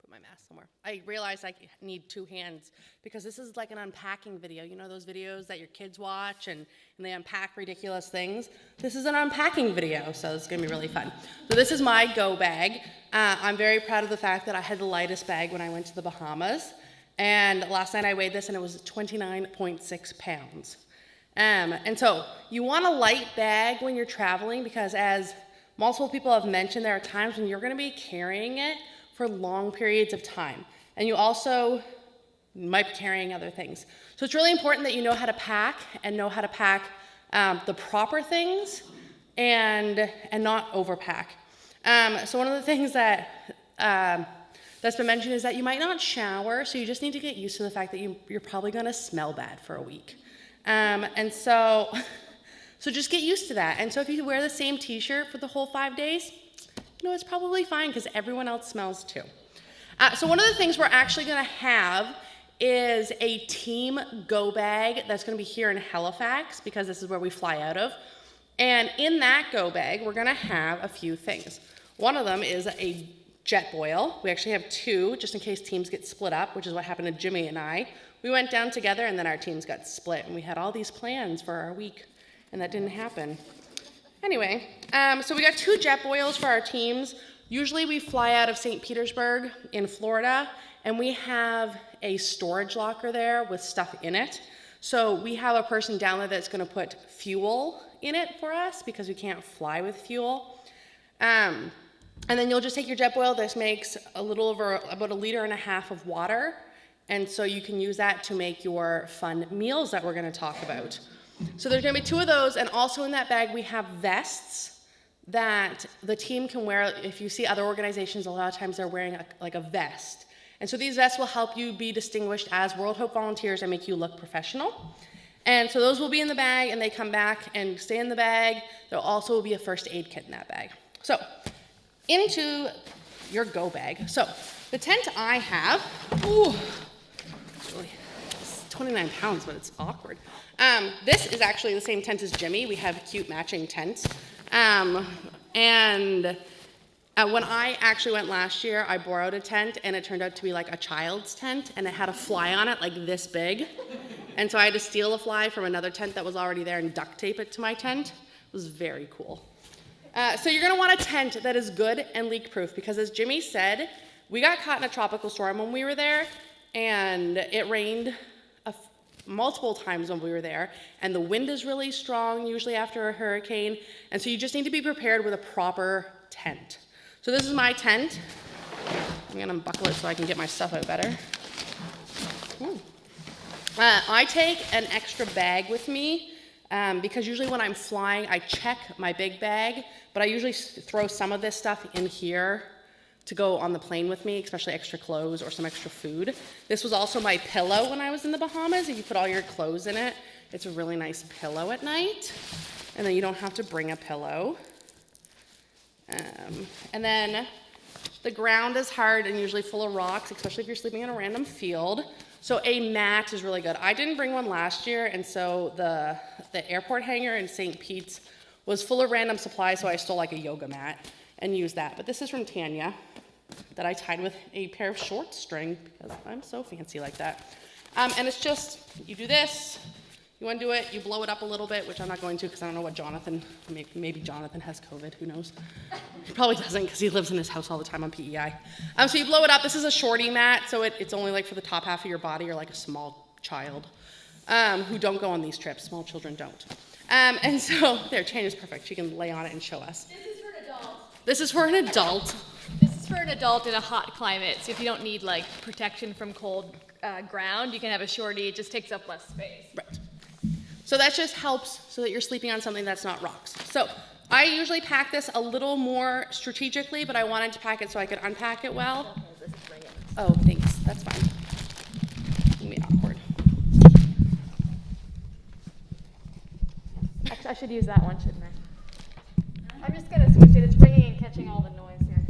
Put my mask somewhere. I realized I need two hands because this is like an unpacking video. You know those videos that your kids watch and they unpack ridiculous things? This is an unpacking video, so it's gonna be really fun. So this is my go bag. I'm very proud of the fact that I had the lightest bag when I went to the Bahamas. And last night I weighed this and it was 29.6 pounds. And so you want a light bag when you're traveling because as multiple people have mentioned, there are times when you're going to be carrying it for long periods of time. And you also might be carrying other things. So it's really important that you know how to pack and know how to pack the proper things and not overpack. So one of the things that that's been mentioned is that you might not shower, so you just need to get used to the fact that you're probably going to smell bad for a week. And so just get used to that. And so if you wear the same t-shirt for the whole 5 days, you know, it's probably fine because everyone else smells too. So one of the things we're actually going to have is a team go bag that's going to be here in Halifax because this is where we fly out of. And in that go bag, we're going to have a few things. One of them is a Jetboil. We actually have two just in case teams get split up, which is what happened to Jimmy and I. We went down together and then our teams got split and we had all these plans for our week and that didn't happen. Anyway, so we got two Jetboils for our teams. Usually we fly out of St. Petersburg in Florida and we have a storage locker there with stuff in it. So we have a person down there that's going to put fuel in it for us because we can't fly with fuel. And then you'll just take your Jetboil. This makes a little over about 1.5 liters of water. And so you can use that to make your fun meals that we're going to talk about. So there's going to be two of those. And also in that bag, we have vests that the team can wear. If you see other organizations, a lot of times they're wearing like a vest. And so these vests will help you be distinguished as World Hope volunteers and make you look professional. And so those will be in the bag, and they come back and stay in the bag. There also will be a first aid kit in that bag. So into your go bag. So the tent I have, it's 29 pounds, but it's awkward. This is actually the same tent as Jimmy. We have cute matching tents. When I actually went last year, I borrowed a tent, and it turned out to be like a child's tent, and it had a fly on it like this big. And so I had to steal a fly from another tent that was already there and duct tape it to my tent. It was very cool. So you're gonna want a tent that is good and leak-proof, because as Jimmy said, we got caught in a tropical storm when we were there, and it rained multiple times when we were there, and the wind is really strong, usually after a hurricane, and so you just need to be prepared with a proper tent. So this is my tent. I'm gonna unbuckle it so I can get my stuff out better. I take an extra bag with me because usually when I'm flying, I check my big bag, but I usually throw some of this stuff in here to go on the plane with me, especially extra clothes or some extra food. This was also my pillow when I was in the Bahamas. If you put all your clothes in it, it's a really nice pillow at night. And then you don't have to bring a pillow. And then the ground is hard and usually full of rocks, especially if you're sleeping in a random field. So a mat is really good. I didn't bring one last year, and so the airport hangar in St. Pete's was full of random supplies, so I stole like a yoga mat and used that. But this is from Tanya that I tied with a pair of short string because I'm so fancy like that. And it's just, you do this, you want to do it, you blow it up a little bit, which I'm not going to because I don't know what Jonathan, maybe Jonathan has COVID, who knows? He probably doesn't because he lives in his house all the time on PEI. So you blow it up. This is a shorty mat, so it's only like for the top half of your body or like a small child who don't go on these trips. Small children don't. And so, there, Chan is perfect. She can lay on it and show us. This is for an adult. This is for an adult. This is for an adult in a hot climate, so if you don't need like protection from cold ground, you can have a shorty. It just takes up less space. Right. So that just helps so that you're sleeping on something that's not rocks. So I usually pack this a little more strategically, but I wanted to pack it so I could unpack it well. Oh, thanks. That's fine. It's gonna be awkward. Actually, I should use that one, shouldn't I? I'm just gonna switch it. It's ringing and catching all the noise here.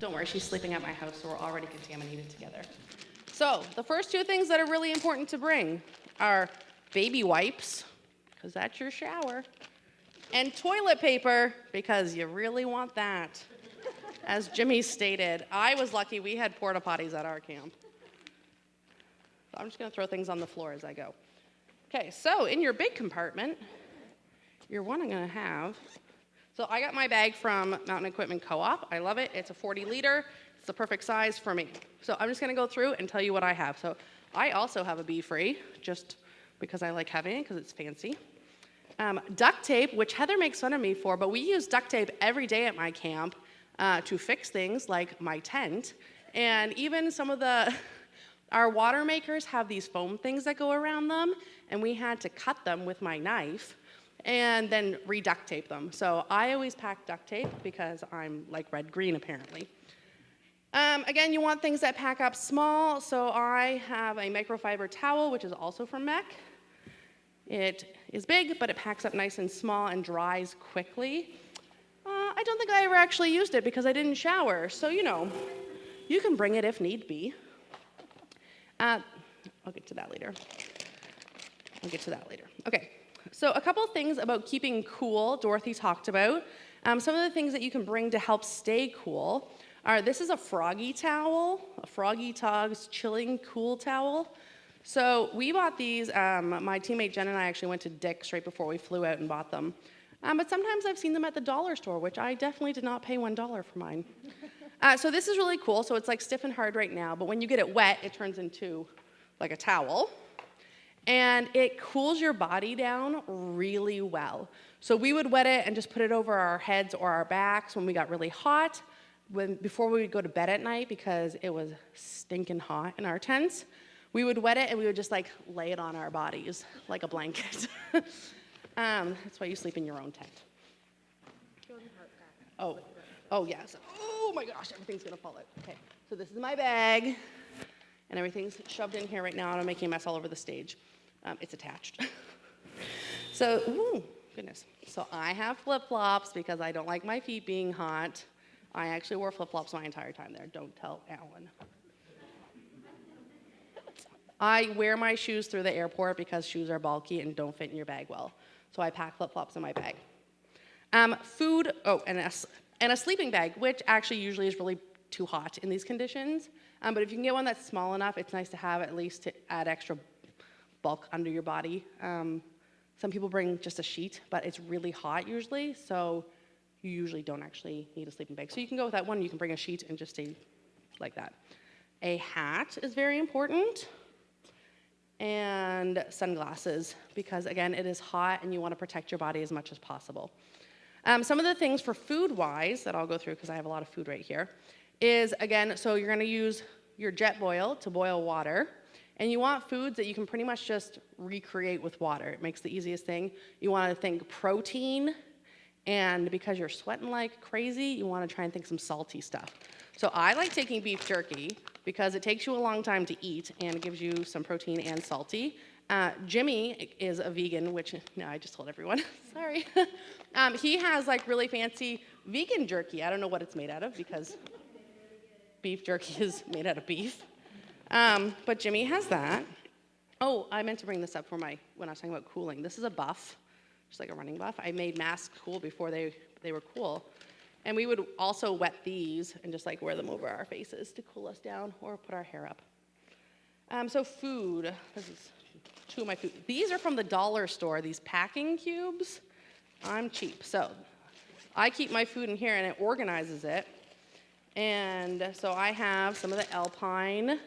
Don't worry, she's sleeping at my house, so we're already contaminated together. So the first two things that are really important to bring are baby wipes, because that's your shower, and toilet paper, because you really want that. As Jimmy stated, I was lucky we had porta potties at our camp. So I'm just gonna throw things on the floor as I go. Okay, so in your big compartment, you're gonna have, so I got my bag from Mountain Equipment Co-op. I love it. It's a 40-liter. It's the perfect size for me. So I'm just going to go through and tell you what I have. So I also have a Be-Free, just because I like having it, because it's fancy. Duct tape, which Heather makes fun of me for, but we use duct tape every day at my camp to fix things like my tent. And even some of our water makers have these foam things that go around them, and we had to cut them with my knife and then re-duct tape them. So I always pack duct tape because I'm like red-green apparently. Again, you want things that pack up small, so I have a microfiber towel, which is also from MEC. It is big, but it packs up nice and small and dries quickly. I don't think I ever actually used it because I didn't shower, so you know, you can bring it if need be. I'll get to that later. Okay. So a couple of things about keeping cool, Dorothy talked about. Some of the things that you can bring to help stay cool are, this is a Froggy towel, a Froggy Togs chilling cool towel. So we bought these, my teammate Jen and I actually went to Dick's right before we flew out and bought them. But sometimes I've seen them at the dollar store, which I definitely did not pay $1 for mine. So this is really cool. So it's like stiff and hard right now, but when you get it wet, it turns into like a towel. And it cools your body down really well. So we would wet it and just put it over our heads or our backs when we got really hot, before we would go to bed at night because it was stinking hot in our tents. We would wet it and we would just like lay it on our bodies like a blanket. That's why you sleep in your own tent. Oh yes. Oh my gosh, everything's gonna fall out. Okay, so this is my bag, and everything's shoved in here right now, and I'm making a mess all over the stage. It's attached. So, ooh, goodness. So I have flip-flops because I don't like my feet being hot. I actually wore flip-flops my entire time there. Don't tell Alan. I wear my shoes through the airport because shoes are bulky and don't fit in your bag well. So I pack flip-flops in my bag. Food, and a sleeping bag, which actually usually is really too hot in these conditions. But if you can get one that's small enough, it's nice to have at least to add extra bulk under your body. Some people bring just a sheet, but it's really hot usually, so you usually don't actually need a sleeping bag. So you can go with that one, you can bring a sheet and just stay like that. A hat is very important, and sunglasses, because again, it is hot and you want to protect your body as much as possible. Some of the things for food-wise that I'll go through, because I have a lot of food right here, is again, so you're going to use your jet boil to boil water, and you want foods that you can pretty much just recreate with water. It makes the easiest thing. You want to think protein, and because you're sweating like crazy, you want to try and think some salty stuff. So I like taking beef jerky because it takes you a long time to eat, and it gives you some protein and salty. Jimmy is a vegan, which, no, I just told everyone, sorry. He has like really fancy vegan jerky. I don't know what it's made out of because beef jerky is made out of beef. But Jimmy has that. Oh, I meant to bring this up for when I was talking about cooling. This is a buff, just like a running buff. I made masks cool before they were cool. And we would also wet these and just like wear them over our faces to cool us down or put our hair up. So food, this is two of my food. These are from the dollar store, these packing cubes. I'm cheap, so I keep my food in here and it organizes it. And so I have some of the Alpine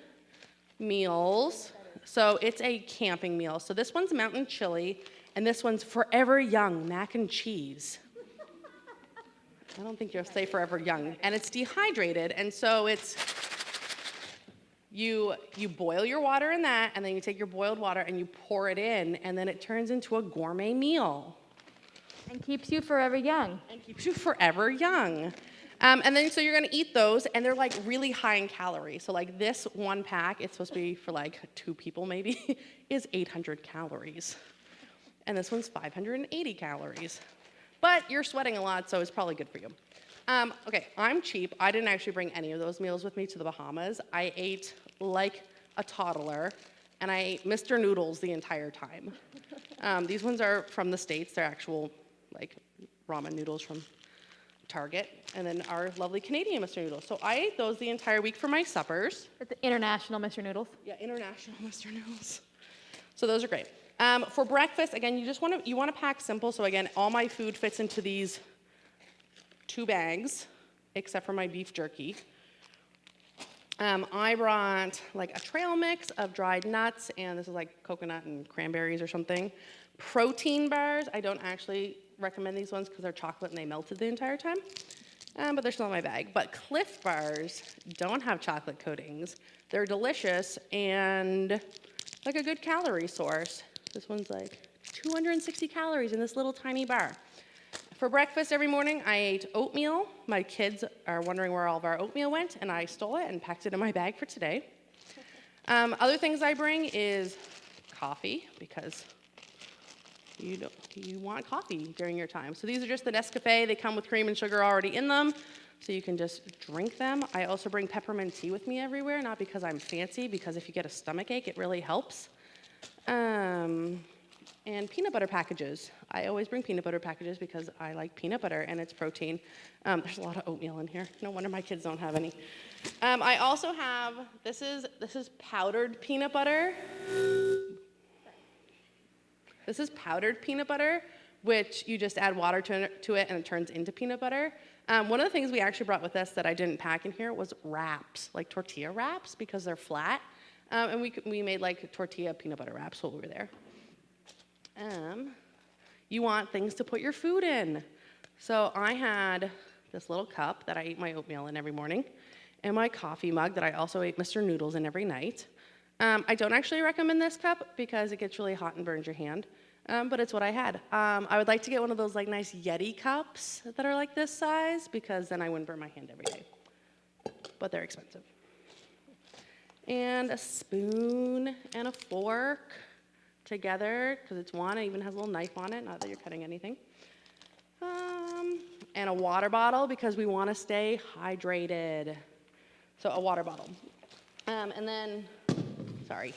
meals. So it's a camping meal. So this one's mountain chili, and this one's Forever Young mac and cheese. I don't think you'll say Forever Young. And it's dehydrated, and so it's, you boil your water in that, and then you take your boiled water and you pour it in, and then it turns into a gourmet meal. And keeps you forever young. And keeps you forever young. And then, so you're gonna eat those, and they're like really high in calories. So like this one pack, it's supposed to be for like 2 people maybe, is 800 calories. And this one's 580 calories. But you're sweating a lot, so it's probably good for you. Okay, I'm cheap. I didn't actually bring any of those meals with me to the Bahamas. I ate like a toddler, and I ate Mr. Noodles the entire time. These ones are from the States. They're actual like ramen noodles from Target, and then our lovely Canadian Mr. Noodles. So I ate those the entire week for my suppers. It's the international Mr. Noodles. Yeah, international Mr. Noodles. So those are great. For breakfast, again, you want to pack simple. So again, all my food fits into these 2 bags, except for my beef jerky. I brought like a trail mix of dried nuts, and this is like coconut and cranberries or something. Protein bars, I don't actually recommend these ones because they're chocolate and they melted the entire time, but they're still in my bag. But Cliff Bars don't have chocolate coatings. They're delicious and like a good calorie source. This one's like 260 calories in this little tiny bar. For breakfast every morning, I ate oatmeal. My kids are wondering where all of our oatmeal went, and I stole it and packed it in my bag for today. Other things I bring is coffee, because you want coffee during your time. So these are just the Nescafe. They come with cream and sugar already in them, so you can just drink them. I also bring peppermint tea with me everywhere, not because I'm fancy, because if you get a stomachache, it really helps. And peanut butter packages. I always bring peanut butter packages because I like peanut butter and it's protein. There's a lot of oatmeal in here. No wonder my kids don't have any. I also have, this is powdered peanut butter. This is powdered peanut butter, which you just add water to it and it turns into peanut butter. One of the things we actually brought with us that I didn't pack in here was wraps, like tortilla wraps, because they're flat. And we made like tortilla peanut butter wraps while we were there. You want things to put your food in. So I had this little cup that I ate my oatmeal in every morning, and my coffee mug that I also ate Mr. Noodles in every night. I don't actually recommend this cup because it gets really hot and burns your hand. but it's what I had. I would like to get one of those like nice Yeti cups that are like this size, because then I wouldn't burn my hand every day. But they're expensive. And a spoon and a fork together, because it's one. It even has a little knife on it, not that you're cutting anything. And a water bottle, because we want to stay hydrated. So a water bottle. And then, sorry,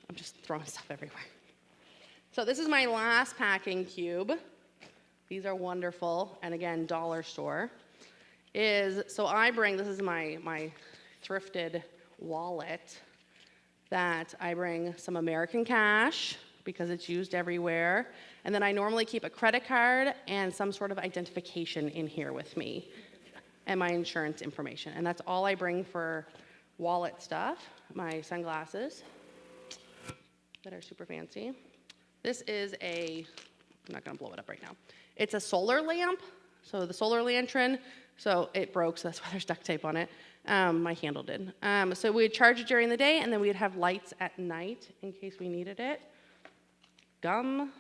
I'm just throwing stuff everywhere. So this is my last packing cube. These are wonderful, and again, dollar store. So I bring, this is my thrifted wallet, that I bring some American cash, because it's used everywhere. And then I normally keep a credit card and some sort of identification in here with me, and my insurance information. And that's all I bring for wallet stuff. My sunglasses that are super fancy. This is I'm not gonna blow it up right now. It's a solar lamp, so the solar lantern, so it broke, so that's why there's duct tape on it. My handle did. So we'd charge it during the day, and then we'd have lights at night in case we needed it. Gum,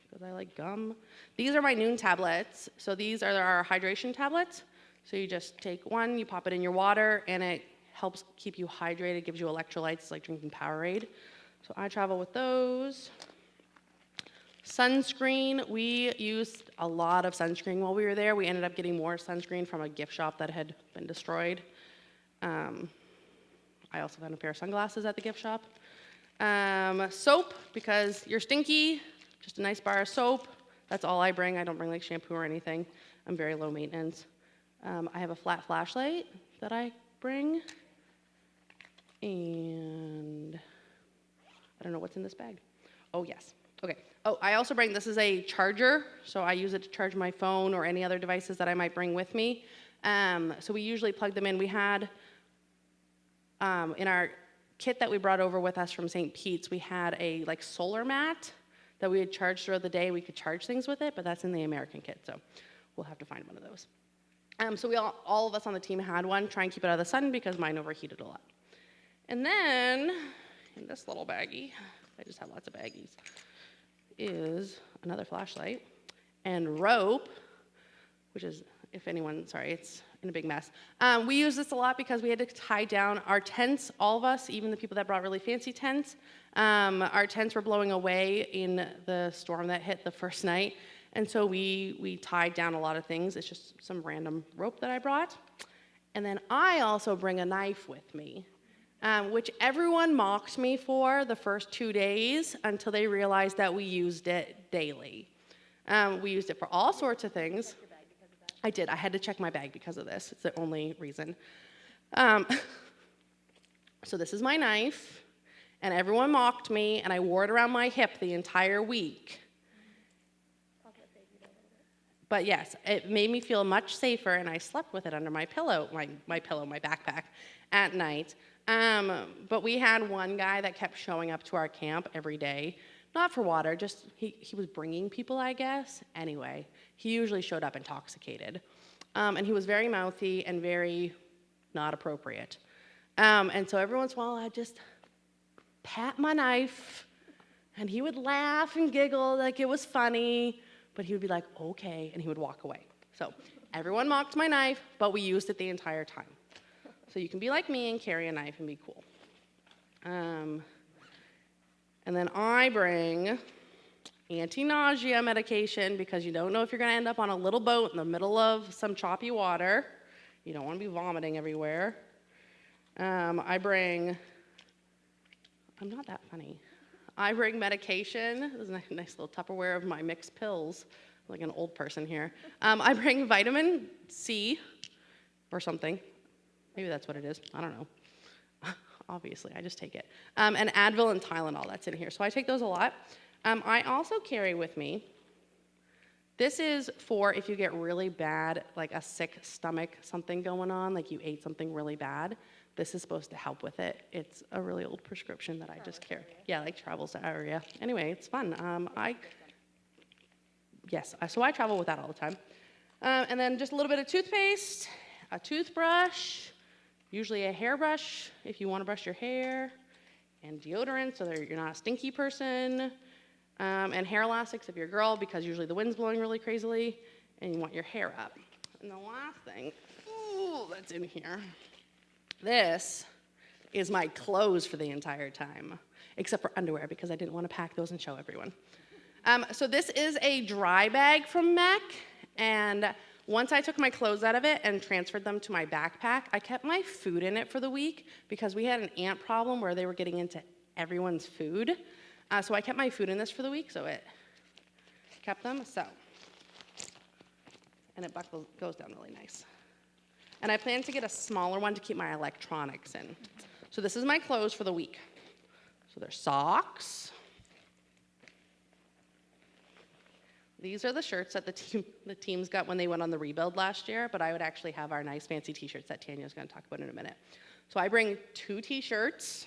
because I like gum. These are my Noon tablets. So these are our hydration tablets. So you just take one, you pop it in your water, and it helps keep you hydrated, gives you electrolytes. It's like drinking Powerade. So I travel with those. Sunscreen, we used a lot of sunscreen while we were there. We ended up getting more sunscreen from a gift shop that had been destroyed. I also found a pair of sunglasses at the gift shop. Soap, because you're stinky, just a nice bar of soap. That's all I bring. I don't bring like shampoo or anything. I'm very low maintenance. I have a flat flashlight that I bring. And I don't know what's in this bag. Oh, yes. Okay. Oh, I also bring, this is a charger, so I use it to charge my phone or any other devices that I might bring with me. So we usually plug them in. We had, in our kit that we brought over with us from St. Pete's, we had a like solar mat that we would charge throughout the day. We could charge things with it, but that's in the American kit, so we'll have to find one of those. So we all of us on the team had one, try and keep it out of the sun because mine overheated a lot. And then, in this little baggie, I just have lots of baggies, is another flashlight and rope, which is, if anyone, sorry, it's in a big mess. We use this a lot because we had to tie down our tents, all of us, even the people that brought really fancy tents. Our tents were blowing away in the storm that hit the first night, and so we tied down a lot of things. It's just some random rope that I brought. And then I also bring a knife with me, which everyone mocked me for the first 2 days until they realized that we used it daily. We used it for all sorts of things. I did. I had to check my bag because of this. It's the only reason. So this is my knife, and everyone mocked me, and I wore it around my hip the entire week. But yes, it made me feel much safer, and I slept with it under my pillow, my backpack, at night. But we had one guy that kept showing up to our camp every day, not for water, just he was bringing people, I guess. Anyway, he usually showed up intoxicated. And he was very mouthy and very not appropriate. And so every once in a while, I'd just pat my knife, and he would laugh and giggle like it was funny, but he would be like, okay, and he would walk away. So everyone mocked my knife, but we used it the entire time. So you can be like me and carry a knife and be cool. And then I bring anti-nausea medication because you don't know if you're going to end up on a little boat in the middle of some choppy water. You don't want to be vomiting everywhere. I'm not that funny. I bring medication. This is a nice little Tupperware of my mixed pills, like an old person here. I bring vitamin C or something. Maybe that's what it is. I don't know. Obviously, I just take it. And Advil and Tylenol, that's in here. So I take those a lot. I also carry with me, this is for if you get really bad, like a sick stomach, something going on, like you ate something really bad. This is supposed to help with it. It's a really old prescription that I just carry. Yeah, like travel diarrhea. Anyway, it's fun. So I travel with that all the time. And then just a little bit of toothpaste, a toothbrush, usually a hairbrush if you want to brush your hair, and deodorant so that you're not a stinky person. And hair elastics if you're a girl, because usually the wind's blowing really crazily and you want your hair up. And the last thing, that's in here. This is my clothes for the entire time, except for underwear, because I didn't want to pack those and show everyone. So this is a dry bag from MEC, and once I took my clothes out of it and transferred them to my backpack, I kept my food in it for the week because we had an ant problem where they were getting into everyone's food. So I kept my food in this for the week, so it kept them, and it goes down really nice. And I plan to get a smaller one to keep my electronics in. So this is my clothes for the week. So there's socks. These are the shirts that the teams got when they went on the rebuild last year, but I would actually have our nice fancy t-shirts that Tanya's gonna talk about in a minute. So I bring 2 t-shirts,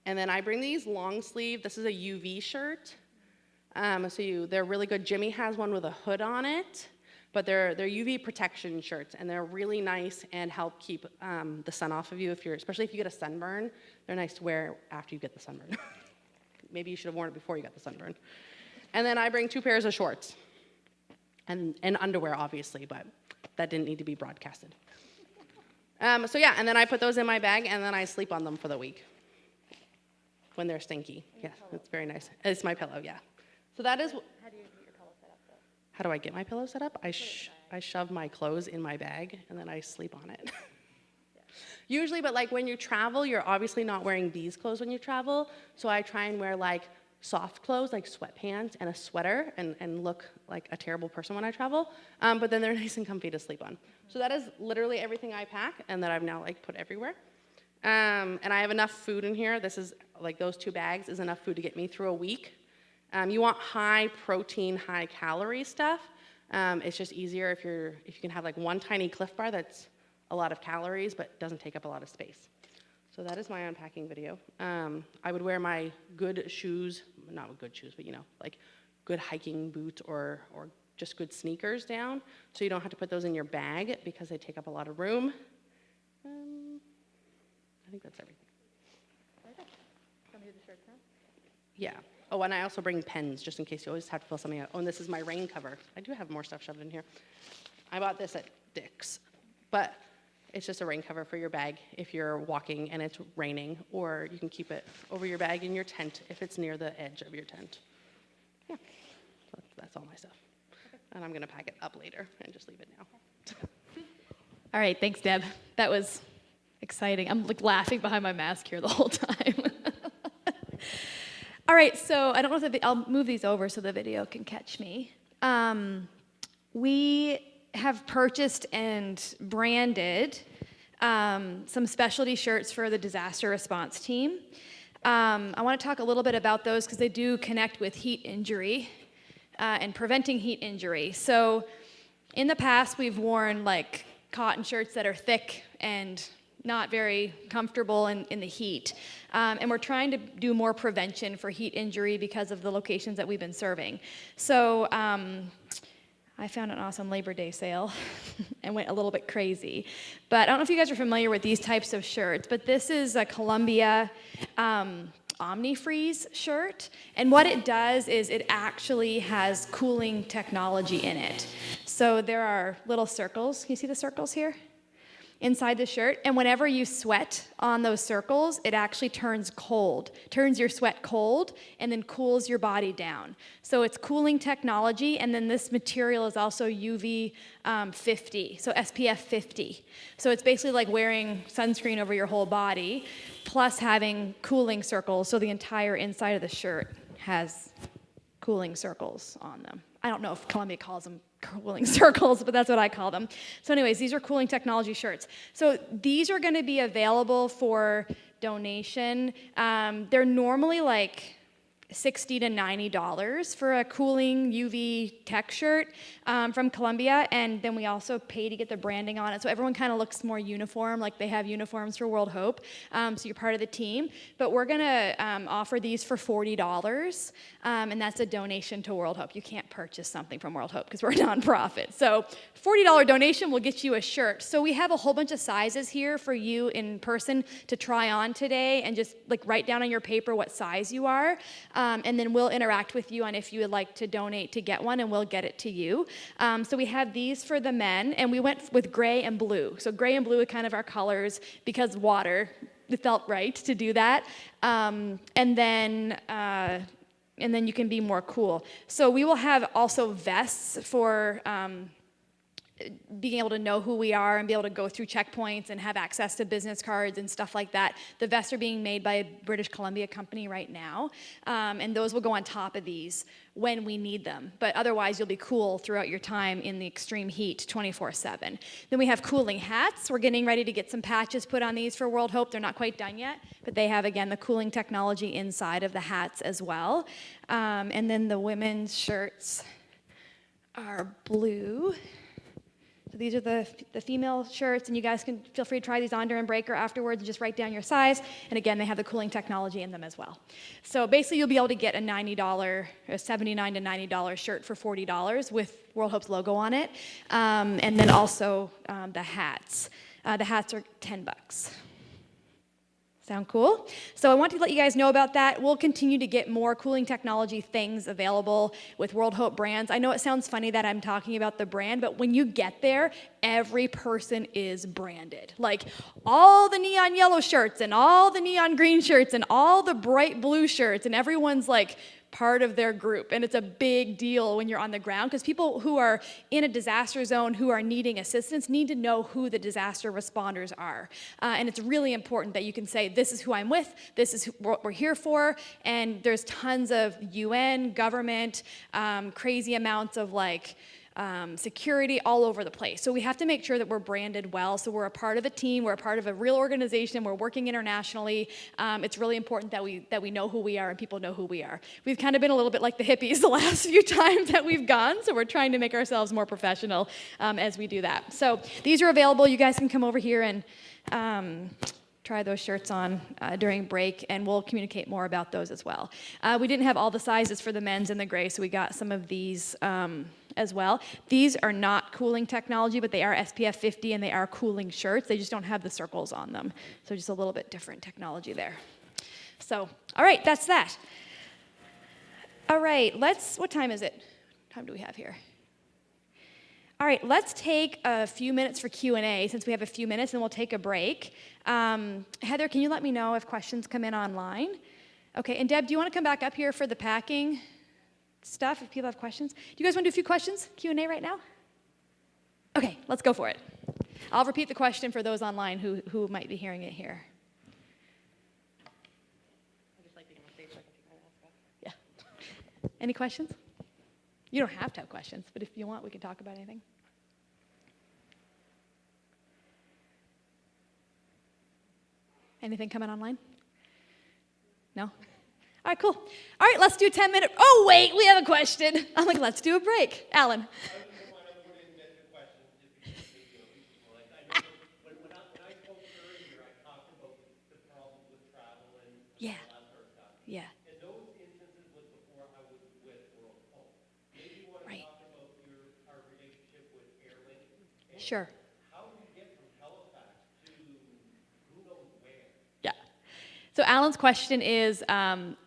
and then I bring these long sleeve. This is a UV shirt. They're really good. Jimmy has one with a hood on it, but they're UV protection shirts, and they're really nice and help keep the sun off of you, especially if you get a sunburn. They're nice to wear after you get the sunburn. Maybe you should have worn it before you got the sunburn. And then I bring 2 pairs of shorts, and underwear, obviously, but that didn't need to be broadcasted. And then I put those in my bag, and then I sleep on them for the week when they're stinky. Yeah, it's very nice. It's my pillow, yeah. So that is. How do you get your pillow set up, though? How do I get my pillow set up? I shove my clothes in my bag, and then I sleep on it. Usually, but like when you travel, you're obviously not wearing these clothes when you travel, so I try and wear like soft clothes, like sweatpants and a sweater, and look like a terrible person when I travel, but then they're nice and comfy to sleep on. So that is literally everything I pack, and that I've now like put everywhere. And I have enough food in here. This is, like those 2 bags is enough food to get me through a week. You want high protein, high calorie stuff. It's just easier if you can have like one tiny Cliff Bar that's a lot of calories, but doesn't take up a lot of space. So that is my unpacking video. I would wear my good shoes, not with good shoes, but like good hiking boots or just good sneakers down, so you don't have to put those in your bag because they take up a lot of room. I think that's everything. Come do the shirts now. Yeah. Oh, and I also bring pens, just in case you always have to fill something out. Oh, and this is my rain cover. I do have more stuff shoved in here. I bought this at Dick's, but it's just a rain cover for your bag if you're walking and it's raining, or you can keep it over your bag in your tent if it's near the edge of your tent. Yeah, so that's all my stuff. Okay. And I'm gonna pack it up later and just leave it now. All right, thanks, Deb. That was exciting. I'm like laughing behind my mask here the whole time. All right, so I don't know if I'll move these over so the video can catch me. We have purchased and branded some specialty shirts for the disaster response team. I want to talk a little bit about those because they do connect with heat injury and preventing heat injury. So in the past, we've worn like cotton shirts that are thick and not very comfortable in the heat. And we're trying to do more prevention for heat injury because of the locations that we've been serving. So I found an awesome Labor Day sale and went a little bit crazy. But I don't know if you guys are familiar with these types of shirts, but this is a Columbia OmniFreeze shirt. And what it does is it actually has cooling technology in it. So there are little circles. Can you see the circles here? Inside the shirt, and whenever you sweat on those circles, it actually turns your sweat cold, and then cools your body down. So it's cooling technology, and then this material is also UV 50, so SPF 50. So it's basically like wearing sunscreen over your whole body, plus having cooling circles, so the entire inside of the shirt has cooling circles on them. I don't know if Columbia calls them cooling circles, but that's what I call them. So anyways, these are cooling technology shirts. So these are going to be available for donation. They're normally like $60 to $90 for a cooling UV tech shirt from Columbia, and then we also pay to get the branding on it, so everyone kind of looks more uniform, like they have uniforms for World Hope, so you're part of the team. But we're going to offer these for $40, and that's a donation to World Hope. You can't purchase something from World Hope because we're a nonprofit. So $40 donation will get you a shirt. So we have a whole bunch of sizes here for you in person to try on today, and just like write down on your paper what size you are. and then we'll interact with you on if you would like to donate to get one, and we'll get it to you. So we have these for the men, and we went with gray and blue. So gray and blue are kind of our colors because water, it felt right to do that. And then you can be more cool. So we will have also vests for being able to know who we are and be able to go through checkpoints and have access to business cards and stuff like that. The vests are being made by a British Columbia company right now, and those will go on top of these when we need them. But otherwise, you'll be cool throughout your time in the extreme heat 24/7. Then we have cooling hats. We're getting ready to get some patches put on these for World Hope. They're not quite done yet, but they have, again, the cooling technology inside of the hats as well. And then the women's shirts are blue. So these are the female shirts, and you guys can feel free to try these on during break or afterwards and just write down your size. And again, they have the cooling technology in them as well. So basically, you'll be able to get a $90, a $79 to $90 shirt for $40 with World Hope's logo on it. And then also the hats. The hats are $10. Sound cool? So I want to let you guys know about that. We'll continue to get more cooling technology things available with World Hope brands. I know it sounds funny that I'm talking about the brand, but when you get there, every person is branded. Like all the neon yellow shirts and all the neon green shirts and all the bright blue shirts, and everyone's like part of their group. And it's a big deal when you're on the ground, because people who are in a disaster zone who are needing assistance need to know who the disaster responders are. And it's really important that you can say, this is who I'm with, this is what we're here for. And there's tons of UN, government, crazy amounts of security all over the place. So we have to make sure that we're branded well. So we're a part of a team, we're a part of a real organization, we're working internationally. It's really important that we know who we are and people know who we are. We've kind of been a little bit like the hippies the last few times that we've gone, so we're trying to make ourselves more professional as we do that. So these are available. You guys can come over here and try those shirts on during break, and we'll communicate more about those as well. We didn't have all the sizes for the men's in the gray, so we got some of these as well. These are not cooling technology, but they are SPF 50 and they are cooling shirts. They just don't have the circles on them. So just a little bit different technology there. So, all right, that's that. All right, what time is it? What time do we have here? All right, let's take a few minutes for Q&A since we have a few minutes, and we'll take a break. Heather, can you let me know if questions come in online? Okay, and Deb, do you want to come back up here for the packing stuff if people have questions? Do you guys want to do a few questions, Q&A right now? Okay, let's go for it. I'll repeat the question for those online who might be hearing it here. Yeah. Any questions? You don't have to have questions, but if you want, we can talk about anything. Anything coming online? No? All right, cool. All right, let's do a 10-minute. Oh, wait, we have a question. I'm like, let's do a break. Alan. Yeah. Yeah. Right. Sure. How do you get from Halifax to who knows where? Yeah. So Alan's question is,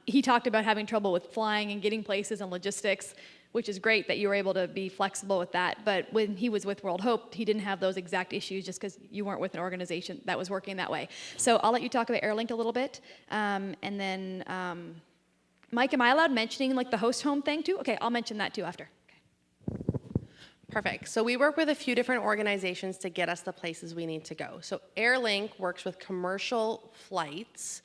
he talked about having trouble with flying and getting places and logistics, which is great that you were able to be flexible with that. But when he was with World Hope, he didn't have those exact issues just because you weren't with an organization that was working that way. So I'll let you talk about Airlink a little bit. And then, Mike, am I allowed mentioning like the host home thing too? Okay, I'll mention that too after. Perfect. So we work with a few different organizations to get us the places we need to go. So Airlink works with commercial flights,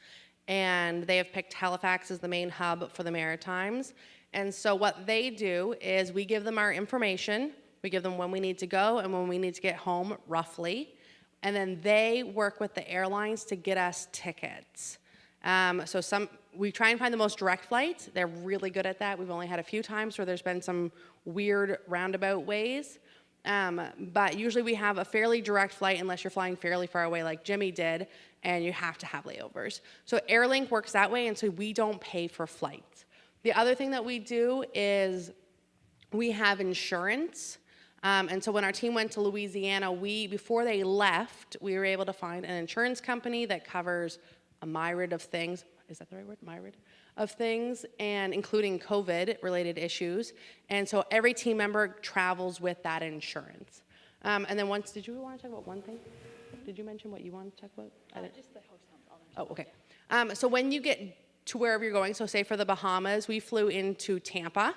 and they have picked Halifax as the main hub for the Maritimes. And so what they do is we give them our information, we give them when we need to go and when we need to get home, roughly, and then they work with the airlines to get us tickets. We try and find the most direct flights. They're really good at that. We've only had a few times where there's been some weird roundabout ways. But usually we have a fairly direct flight unless you're flying fairly far away like Jimmy did, and you have to have layovers. So Airlink works that way, and so we don't pay for flights. The other thing that we do is we have insurance. And so when our team went to Louisiana, before they left, we were able to find an insurance company that covers a myriad of things. is that the right word? Myriad of things, and including COVID-related issues. And so every team member travels with that insurance. And then once, did you want to talk about one thing? Did you mention what you wanted to talk about? Just the host homes. Oh, okay. So when you get to wherever you're going, so say for the Bahamas, we flew into Tampa,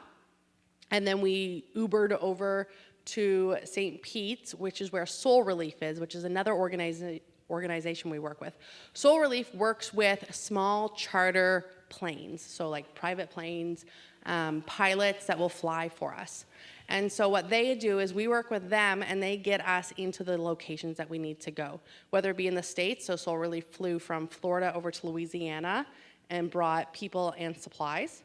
and then we Ubered over to St. Pete's, which is where Soul Relief is, which is another organization we work with. Soul Relief works with small charter planes, so like private planes, pilots that will fly for us. And so what they do is we work with them, and they get us into the locations that we need to go, whether it be in the States. So Soul Relief flew from Florida over to Louisiana and brought people and supplies,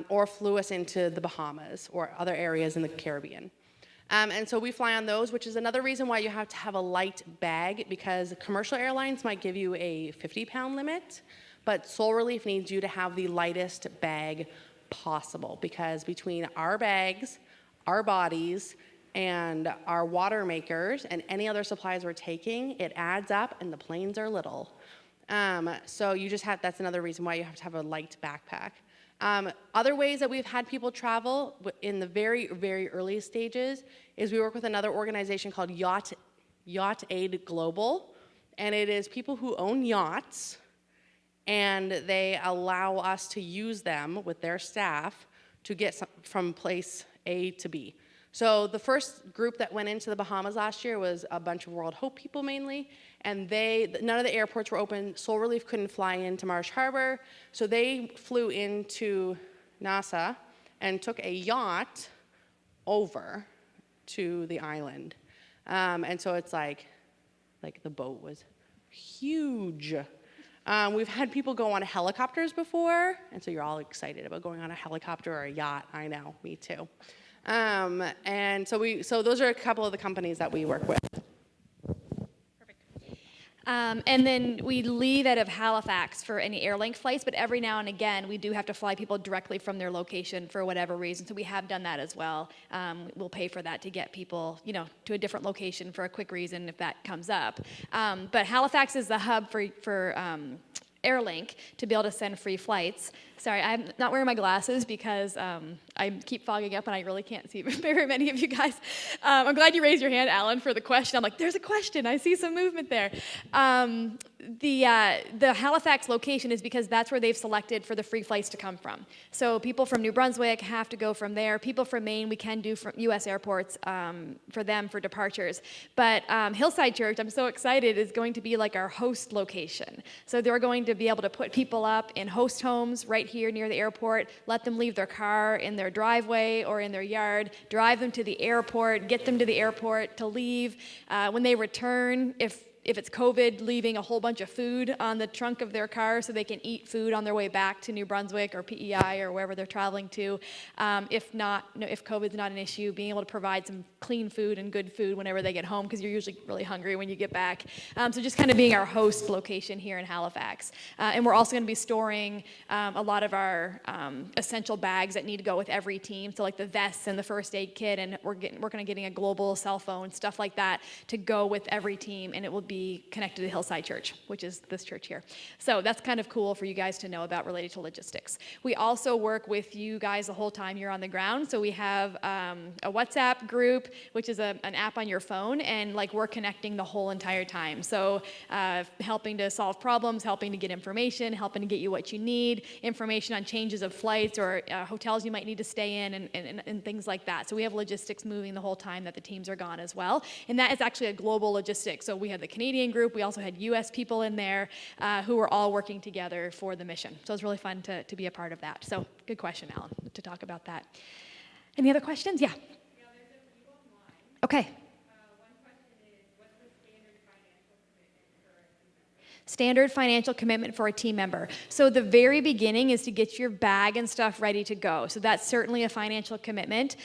or flew us into the Bahamas or other areas in the Caribbean. And so we fly on those, which is another reason why you have to have a light bag, because commercial airlines might give you a 50-pound limit, but Soul Relief needs you to have the lightest bag possible, because between our bags, our bodies, and our water makers and any other supplies we're taking, it adds up, and the planes are little. So you just have, that's another reason why you have to have a light backpack. Other ways that we've had people travel in the very, very early stages is we work with another organization called Yacht Aid Global, and it is people who own yachts, and they allow us to use them with their staff to get from place A to B. So the first group that went into the Bahamas last year was a bunch of World Hope people mainly, and none of the airports were open. Soul Relief couldn't fly into Marsh Harbor, so they flew into Nassau and took a yacht over to the island. And so it's like the boat was huge. We've had people go on helicopters before, and so you're all excited about going on a helicopter or a yacht. I know, me too. And so those are a couple of the companies that we work with. And then we leave out of Halifax for any Airlink flights, but every now and again, we do have to fly people directly from their location for whatever reason. So we have done that as well. We'll pay for that to get people, to a different location for a quick reason if that comes up. But Halifax is the hub for Airlink to be able to send free flights. Sorry, I'm not wearing my glasses because I keep fogging up and I really can't see very many of you guys. I'm glad you raised your hand, Alan, for the question. I'm like, there's a question. I see some movement there. The Halifax location is because that's where they've selected for the free flights to come from. So people from New Brunswick have to go from there. People from Maine, we can do from U.S. airports for them for departures. But Hillside Church, I'm so excited, is going to be like our host location. So they're going to be able to put people up in host homes right here near the airport, let them leave their car in their driveway or in their yard, drive them to the airport, get them to the airport to leave. When they return, if it's COVID, leaving a whole bunch of food on the trunk of their car so they can eat food on their way back to New Brunswick or PEI or wherever they're traveling to. If COVID's not an issue, being able to provide some clean food and good food whenever they get home, because you're usually really hungry when you get back. So just kind of being our host location here in Halifax. And we're also going to be storing a lot of our essential bags that need to go with every team. So like the vests and the first aid kit, and we're working on getting a global cell phone, stuff like that, to go with every team, and it will be connected to Hillside Church, which is this church here. So that's kind of cool for you guys to know about related to logistics. We also work with you guys the whole time you're on the ground. So we have a WhatsApp group, which is an app on your phone, and we're connecting the whole entire time. So helping to solve problems, helping to get information, helping to get you what you need, information on changes of flights or hotels you might need to stay in, and things like that. So we have logistics moving the whole time that the teams are gone as well. And that is actually a global logistics. So we have the Canadian group. We also had U.S. people in there who were all working together for the mission. So it was really fun to be a part of that. So good question, Alan, to talk about that. Any other questions? Yeah. There's a few online. Okay. One question is, what's the standard financial commitment for a team member? Standard financial commitment for a team member. So the very beginning is to get your bag and stuff ready to go. So that's certainly a financial commitment.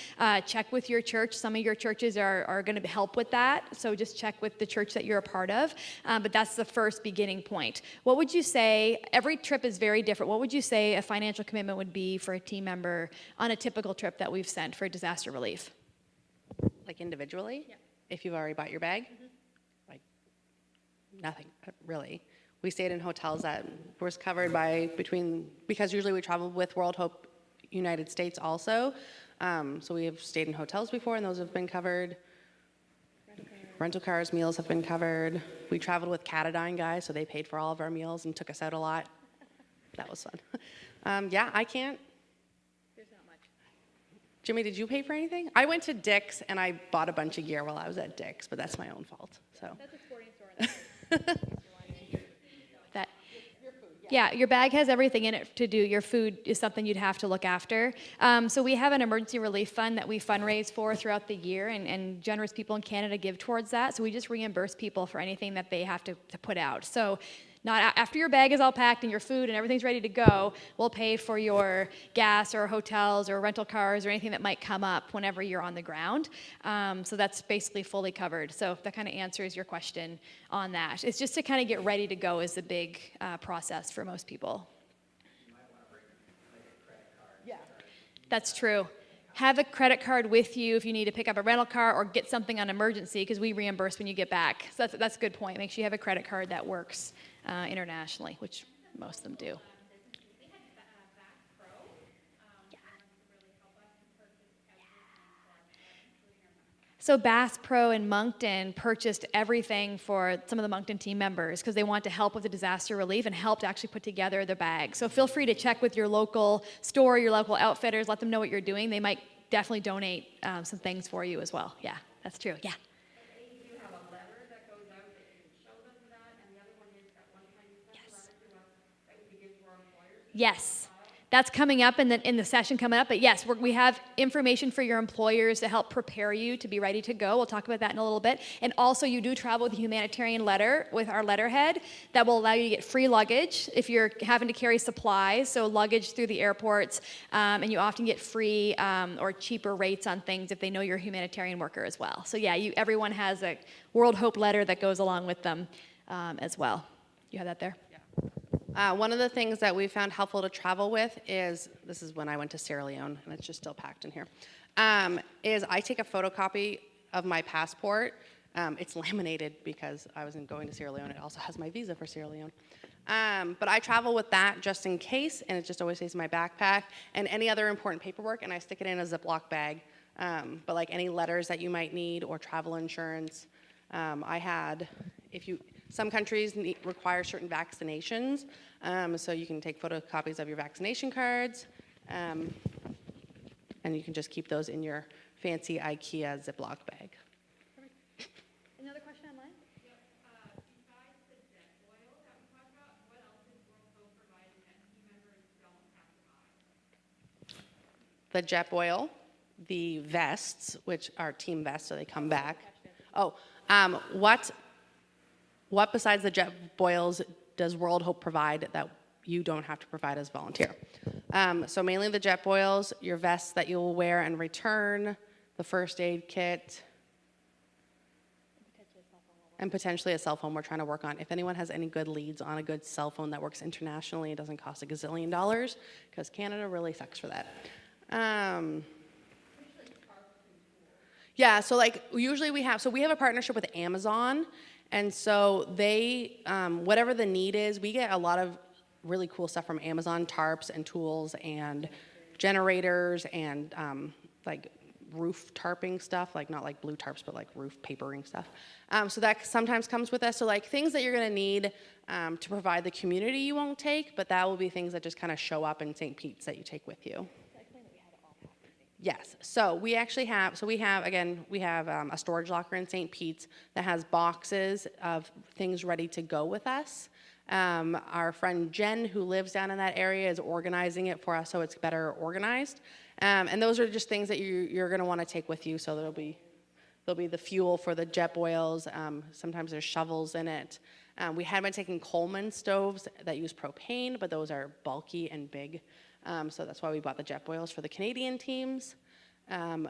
Check with your church. Some of your churches are going to help with that. So just check with the church that you're a part of. But that's the first beginning point. What would you say, every trip is very different. What would you say a financial commitment would be for a team member on a typical trip that we've sent for disaster relief? Like individually? Yeah. If you've already bought your bag? Mm-hmm. Like nothing, really. We stayed in hotels that was covered by because usually we travel with World Hope United States also. So we have stayed in hotels before, and those have been covered. Rental cars, meals have been covered. We traveled with Catadyne guys, so they paid for all of our meals and took us out a lot. That was fun. Yeah, I can't. There's not much. Jimmy, did you pay for anything? I went to Dick's and I bought a bunch of gear while I was at Dick's, but that's my own fault. So. That's a sporting store. That, yeah, your bag has everything in it to do. Your food is something you'd have to look after. So we have an emergency relief fund that we fundraise for throughout the year, and generous people in Canada give towards that. So we just reimburse people for anything that they have to put out. So not after your bag is all packed and your food and everything's ready to go, we'll pay for your gas or hotels or rental cars or anything that might come up whenever you're on the ground. So that's basically fully covered. So that kind of answers your question on that. It's just to kind of get ready to go is the big process for most people. Yeah. That's true. Have a credit card with you if you need to pick up a rental car or get something on emergency, because we reimburse when you get back. So that's a good point. Make sure you have a credit card that works internationally, which most of them do. So Bass Pro in Moncton purchased everything for some of the Moncton team members because they want to help with the disaster relief and help to actually put together the bag. So feel free to check with your local store, your local outfitters, let them know what you're doing. They might definitely donate some things for you as well. Yeah, that's true. Yeah. Yes, that's coming up in the session coming up. But yes, we have information for your employers to help prepare you to be ready to go. We'll talk about that in a little bit. And also, you do travel with a humanitarian letter with our letterhead that will allow you to get free luggage if you're having to carry supplies, so luggage through the airports. And you often get free or cheaper rates on things if they know you're a humanitarian worker as well. So yeah, everyone has a World Hope letter that goes along with them as well. You have that there? One of the things that we found helpful to travel with is, this is when I went to Sierra Leone, and it's just still packed in here, is I take a photocopy of my passport. It's laminated because I wasn't going to Sierra Leone. It also has my visa for Sierra Leone. But I travel with that just in case, and it just always stays in my backpack, and any other important paperwork, and I stick it in a Ziploc bag. But like any letters that you might need or travel insurance, some countries require certain vaccinations, so you can take photocopies of your vaccination cards, and you can just keep those in your fancy IKEA Ziploc bag. Another question online? Besides the jet oil that we talked about, what else did World Hope provide that team members don't have to buy? The jet oil, the vests, which are team vests, so they come back. Oh, what besides the jet boils does World Hope provide that you don't have to provide as a volunteer? So mainly the jet boils, your vests that you'll wear and return, the first aid kit, and potentially a cell phone we're trying to work on. If anyone has any good leads on a good cell phone that works internationally, it doesn't cost $1 gazillion, because Canada really sucks for that. Yeah, so like usually we have a partnership with Amazon, and so they, whatever the need is, we get a lot of really cool stuff from Amazon, tarps and tools and generators and like roof tarping stuff, like not like blue tarps, but like roof papering stuff. So that sometimes comes with us. So like things that you're gonna need to provide the community you won't take, but that will be things that just kind of show up in St. Pete's that you take with you. Yes, so we actually have, we have a storage locker in St. Pete's that has boxes of things ready to go with us. Our friend Jen, who lives down in that area, is organizing it for us so it's better organized. And those are just things that you're gonna wanna take with you, so there'll be the fuel for the jet boils, sometimes there's shovels in it. We had been taking Coleman stoves that use propane, but those are bulky and big. So that's why we bought the jet boils for the Canadian teams.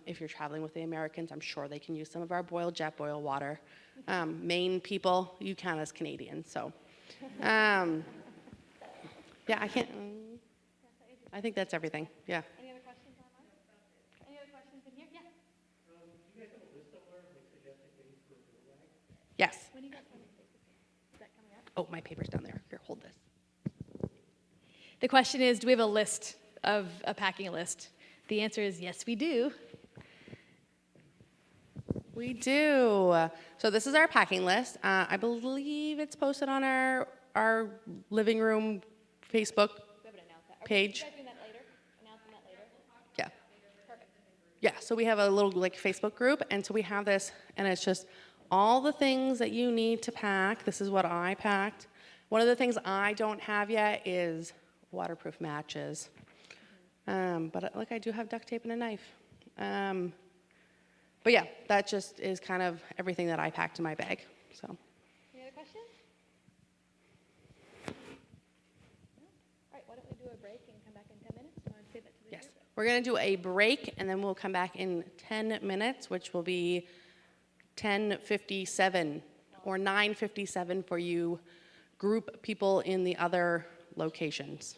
If you're traveling with the Americans, I'm sure they can use some of our jet boil water. Maine people, you count as Canadian, so. Yeah, I think that's everything, yeah. Any other questions online? Any other questions in here? Yeah. Yes. When do you guys want to take the picture? Is that coming up? Oh, my paper's down there. Here, hold this. The question is, do we have a list of a packing list? The answer is yes, we do. We do. So this is our packing list. I believe it's posted on our living room Facebook page. Yeah. Yeah, so we have a little like Facebook group, and so we have this, and it's just all the things that you need to pack. This is what I packed. One of the things I don't have yet is waterproof matches. But like I do have duct tape and a knife. But yeah, that just is kind of everything that I packed in my bag. So. Any other questions? No? All right, why don't we do a break and come back in 10 minutes? You want to say that to the Yes. group? We're going to do a break, and then we'll come back in 10 minutes, which will be 10:57 or 9:57 for you group people in the other locations.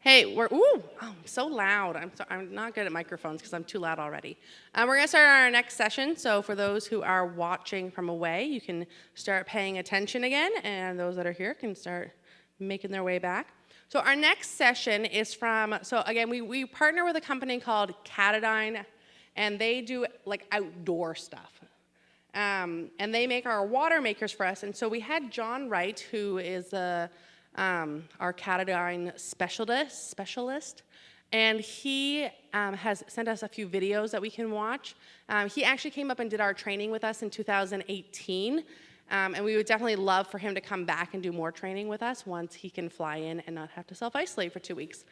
Hey, ooh, I'm so loud. I'm not good at microphones because I'm too loud already. We're going to start our next session. So for those who are watching from away, you can start paying attention again, and those that are here can start making their way back. So our next session is so again, we partner with a company called Katadyn, and they do like outdoor stuff. And they make our water makers for us. And so we had John Wright, who is our Katadyn specialist, and he has sent us a few videos that we can watch. He actually came up and did our training with us in 2018, and we would definitely love for him to come back and do more training with us once he can fly in and not have to self-isolate for 2 weeks.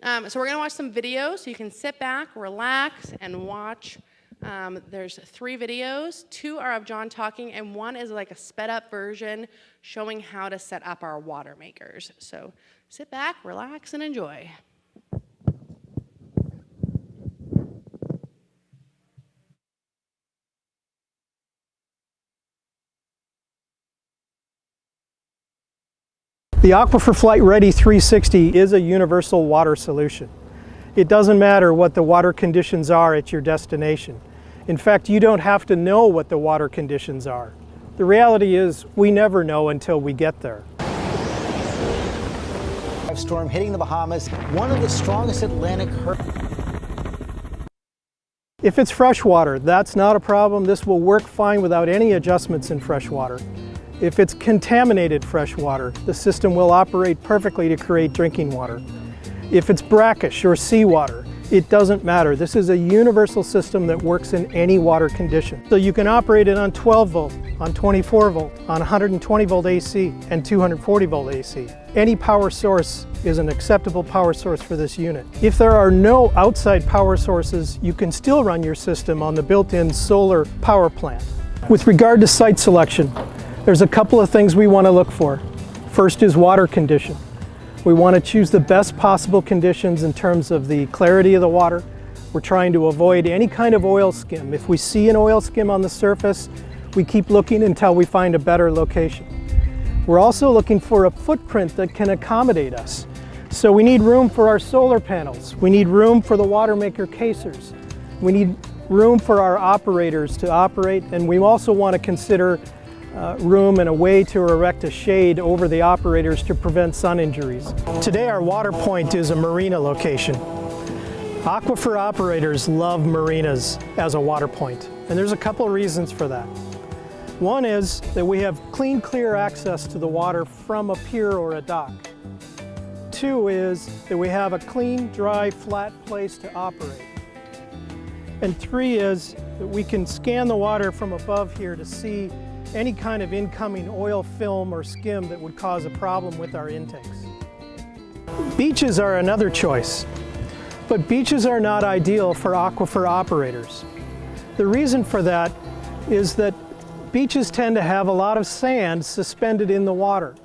So we're going to watch some videos, so you can sit back, relax, and watch. There's 3 videos. 2 are of John talking, and 1 is like a sped up version showing how to set up our water makers. So sit back, relax, and enjoy. The Aquifer Flight Ready 360 is a universal water solution. It doesn't matter what the water conditions are at your destination. In fact, you don't have to know what the water conditions are. The reality is, we never know until we get there. Storm hitting the Bahamas, one of the strongest Atlantic hurricanes. If it's freshwater, that's not a problem. This will work fine without any adjustments in freshwater. If it's contaminated freshwater, the system will operate perfectly to create drinking water. If it's brackish or seawater, it doesn't matter. This is a universal system that works in any water condition. So you can operate it on 12 volt, on 24 volt, on 120 volt AC, and 240 volt AC. Any power source is an acceptable power source for this unit. If there are no outside power sources, you can still run your system on the built-in solar power plant. With regard to site selection, there's a couple of things we want to look for. First is water condition. We want to choose the best possible conditions in terms of the clarity of the water. We're trying to avoid any kind of oil skim. If we see an oil skim on the surface, we keep looking until we find a better location. We're also looking for a footprint that can accommodate us. So we need room for our solar panels. We need room for the water maker casers. We need room for our operators to operate, and we also want to consider room and a way to erect a shade over the operators to prevent sun injuries. Today our water point is a marina location. Aquifer operators love marinas as a water point, and there's a couple reasons for that. One is that we have clean, clear access to the water from a pier or a dock. 2 is that we have a clean, dry, flat place to operate. And 3 is that we can scan the water from above here to see any kind of incoming oil film or skim that would cause a problem with our intakes. Beaches are another choice, but beaches are not ideal for aquifer operators. The reason for that is that beaches tend to have a lot of sand suspended in the water,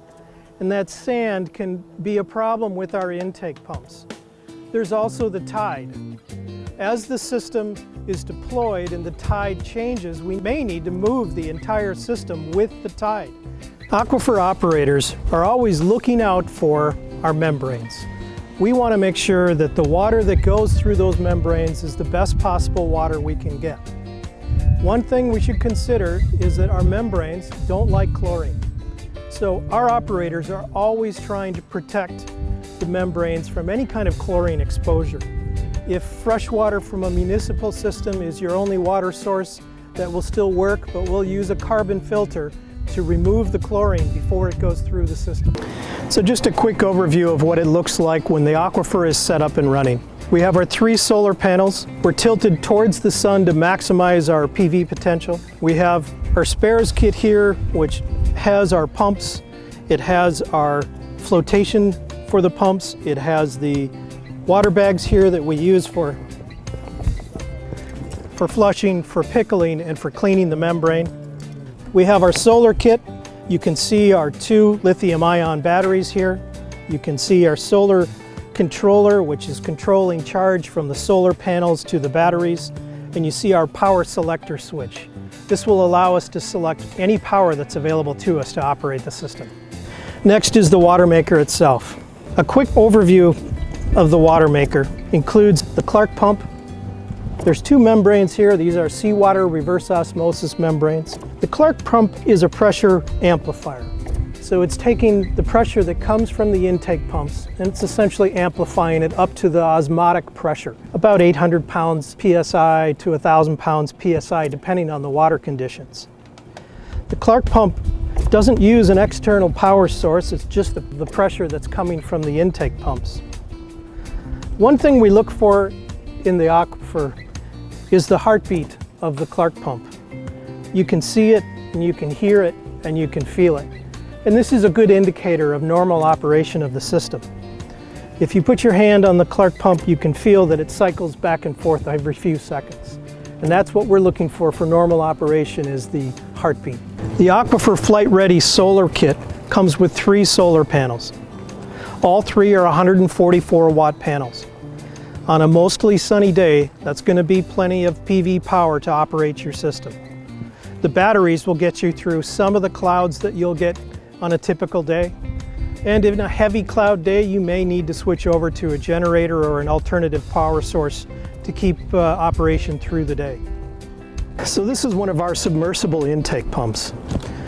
and that sand can be a problem with our intake pumps. There's also the tide. As the system is deployed and the tide changes, we may need to move the entire system with the tide. Aquifer operators are always looking out for our membranes. We want to make sure that the water that goes through those membranes is the best possible water we can get. One thing we should consider is that our membranes don't like chlorine. So our operators are always trying to protect the membranes from any kind of chlorine exposure. If fresh water from a municipal system is your only water source, that will still work, but we'll use a carbon filter to remove the chlorine before it goes through the system. So just a quick overview of what it looks like when the aquifer is set up and running. We have our 3 solar panels. We're tilted towards the sun to maximize our PV potential. We have our spares kit here, which has our pumps. It has our flotation for the pumps. It has the water bags here that we use for flushing, for pickling, and for cleaning the membrane. We have our solar kit. You can see our 2 lithium-ion batteries here. You can see our solar controller, which is controlling charge from the solar panels to the batteries. And you see our power selector switch. This will allow us to select any power that's available to us to operate the system. Next is the water maker itself. A quick overview of the water maker includes the Clark pump. There's two membranes here. These are seawater reverse osmosis membranes. The Clark pump is a pressure amplifier. So it's taking the pressure that comes from the intake pumps and it's essentially amplifying it up to the osmotic pressure, about 800 pounds PSI to 1,000 pounds PSI, depending on the water conditions. The Clark pump doesn't use an external power source, it's just the pressure that's coming from the intake pumps. One thing we look for in the aquifer is the heartbeat of the Clark pump. You can see it, and you can hear it, and you can feel it. And this is a good indicator of normal operation of the system. If you put your hand on the Clark pump, you can feel that it cycles back and forth every few seconds. And that's what we're looking for normal operation, is the heartbeat. The Aquifer Flight Ready solar kit comes with 3 solar panels. All 3 are 144 watt panels. On a mostly sunny day, that's going to be plenty of PV power to operate your system. The batteries will get you through some of the clouds that you'll get on a typical day. And in a heavy cloud day, you may need to switch over to a generator or an alternative power source to keep operation through the day. So this is one of our submersible intake pumps.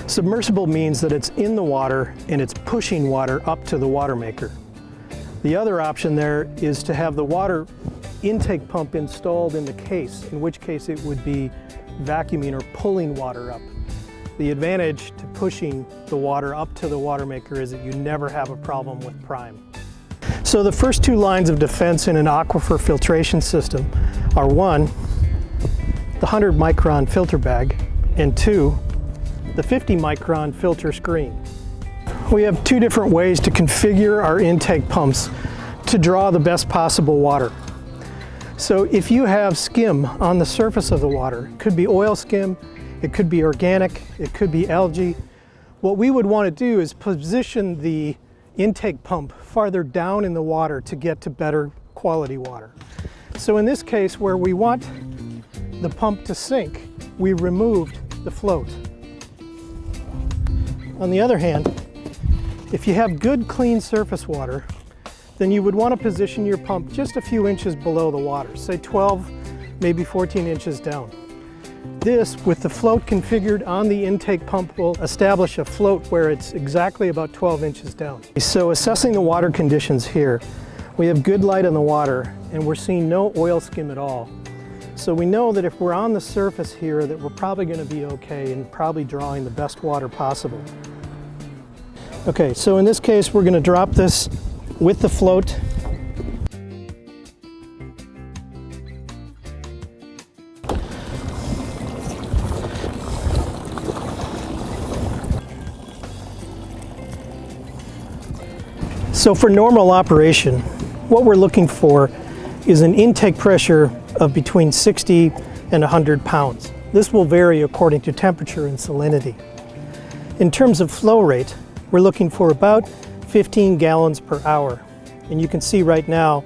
Submersible means that it's in the water and it's pushing water up to the water maker. The other option there is to have the water intake pump installed in the case, in which case it would be vacuuming or pulling water up. The advantage to pushing the water up to the water maker is that you never have a problem with prime. So the first 2 lines of defense in an aquifer filtration system are 1, the 100 micron filter bag, and 2, the 50 micron filter screen. We have 2 different ways to configure our intake pumps to draw the best possible water. So if you have skim on the surface of the water, it could be oil skim, it could be organic, it could be algae. What we would want to do is position the intake pump farther down in the water to get to better quality water. So in this case, where we want the pump to sink, we removed the float. On the other hand, if you have good clean surface water, then you would want to position your pump just a few inches below the water, say 12, maybe 14 inches down. This, with the float configured on the intake pump, will establish a float where it's exactly about 12 inches down. So assessing the water conditions here, we have good light on the water and we're seeing no oil skim at all. So we know that if we're on the surface here that we're probably going to be okay and probably drawing the best water possible. Okay, so in this case we're going to drop this with the float. So for normal operation, what we're looking for is an intake pressure of between 60 and 100 pounds. This will vary according to temperature and salinity. In terms of flow rate, we're looking for about 15 gallons per hour. And you can see right now,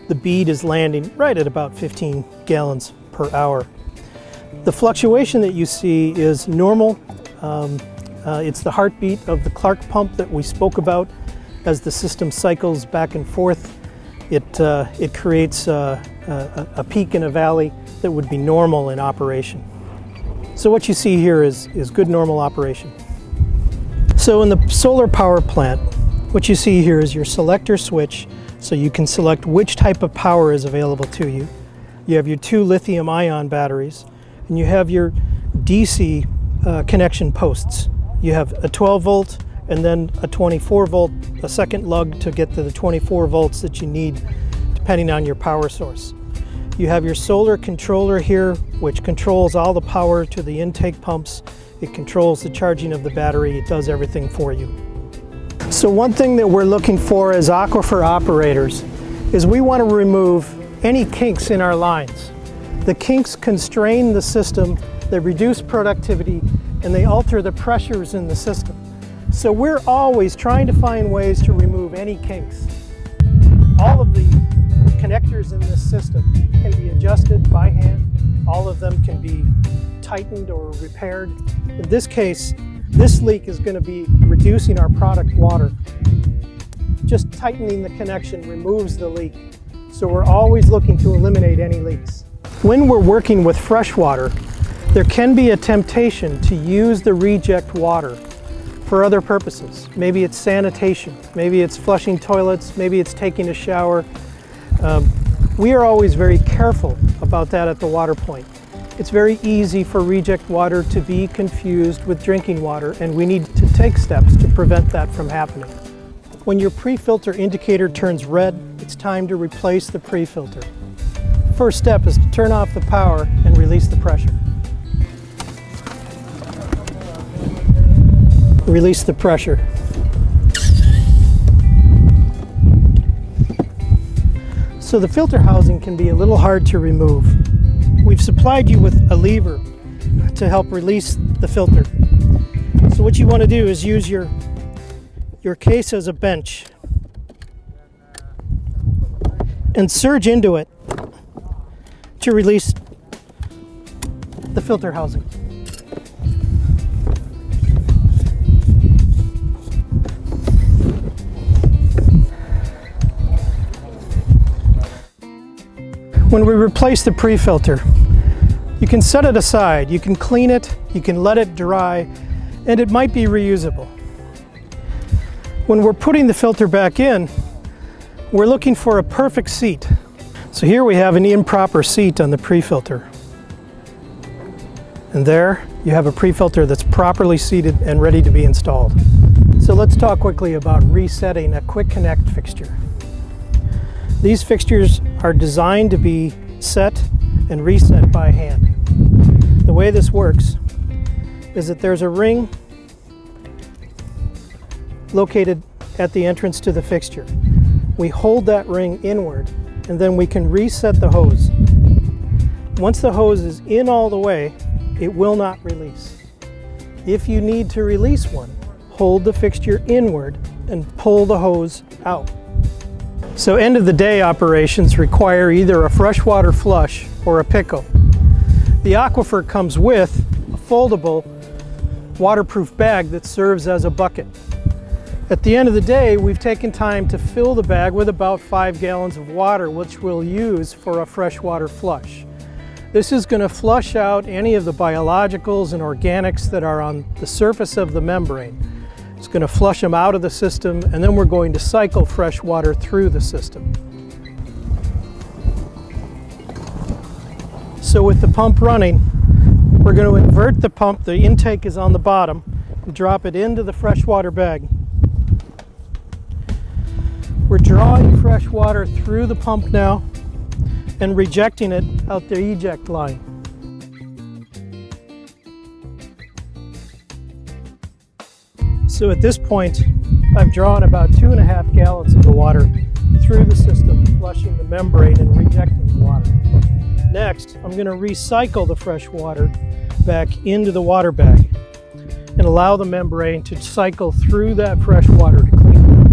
the bead is landing right at about 15 gallons per hour. The fluctuation that you see is normal. It's the heartbeat of the Clark pump that we spoke about. As the system cycles back and forth, it creates a peak and a valley that would be normal in operation. So what you see here is good normal operation. So in the solar power plant, what you see here is your selector switch, so you can select which type of power is available to you. You have your 2 lithium-ion batteries, and you have your DC connection posts. You have a 12 volt and then a 24 volt, a second lug to get to the 24 volts that you need depending on your power source. You have your solar controller here, which controls all the power to the intake pumps. It controls the charging of the battery. It does everything for you. So one thing that we're looking for as aquifer operators is we want to remove any kinks in our lines. The kinks constrain the system, they reduce productivity, and they alter the pressures in the system. So we're always trying to find ways to remove any kinks. All of the connectors in this system can be adjusted by hand. All of them can be tightened or repaired. In this case, this leak is going to be reducing our product water just tightening the connection removes the leak. So we're always looking to eliminate any leaks. When we're working with fresh water, there can be a temptation to use the reject water for other purposes. Maybe it's sanitation, maybe it's flushing toilets, maybe it's taking a shower. We are always very careful about that at the water point. It's very easy for reject water to be confused with drinking water, and we need to take steps to prevent that from happening. When your pre-filter indicator turns red, it's time to replace the pre-filter. First step is to turn off the power and release the pressure. Release the pressure. So the filter housing can be a little hard to remove. We've supplied you with a lever to help release the filter. So what you want to do is use your case as a bench and surge into it to release the filter housing. When we replace the pre-filter, you can set it aside, you can clean it, you can let it dry, and it might be reusable. When we're putting the filter back in, we're looking for a perfect seat. So here we have an improper seat on the pre-filter. And there you have a pre-filter that's properly seated and ready to be installed. So let's talk quickly about resetting a quick connect fixture. These fixtures are designed to be set and reset by hand. The way this works is that there's a ring located at the entrance to the fixture. We hold that ring inward and then we can reset the hose. Once the hose is in all the way, it will not release. If you need to release one, hold the fixture inward and pull the hose out. So end of the day operations require either a freshwater flush or a pickle. The Aquifer comes with a foldable waterproof bag that serves as a bucket. At the end of the day, we've taken time to fill the bag with about 5 gallons of water, which we'll use for a freshwater flush. This is going to flush out any of the biologicals and organics that are on the surface of the membrane. It's going to flush them out of the system, and then we're going to cycle fresh water through the system. So with the pump running, we're going to invert the pump. The intake is on the bottom, and drop it into the freshwater bag. We're drawing fresh water through the pump now and rejecting it out the eject line. So at this point, I've drawn about 2.5 gallons of the water through the system, flushing the membrane and rejecting the water. Next, I'm going to recycle the fresh water back into the water bag and allow the membrane to cycle through that fresh water to clean the membrane.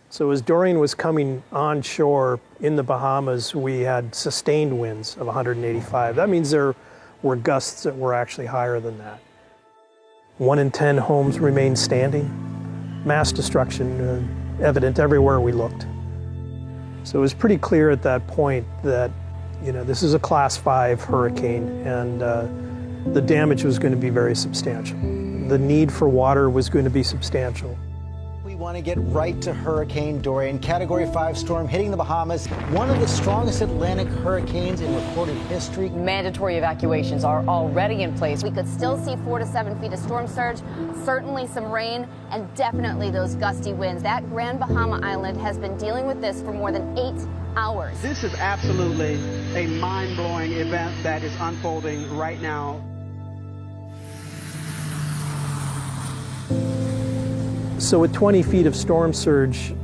So as Dorian was coming onshore in the Bahamas, we had sustained winds of 185. That means there were gusts that were actually higher than that. 1 in 10 homes remained standing. Mass destruction evident everywhere we looked. So it was pretty clear at that point that, this is a Class 5 hurricane, and the damage was going to be very substantial. The need for water was going to be substantial. We want to get right to Hurricane Dorian, Category 5 storm hitting the Bahamas, one of the strongest Atlantic hurricanes in recorded history. Mandatory evacuations are already in place. We could still see 4 to 7 feet of storm surge, certainly some rain, and definitely those gusty winds. That Grand Bahama Island has been dealing with this for more than 8 hours. This is absolutely a mind-blowing event that is unfolding right now. So with 20 feet of storm surge,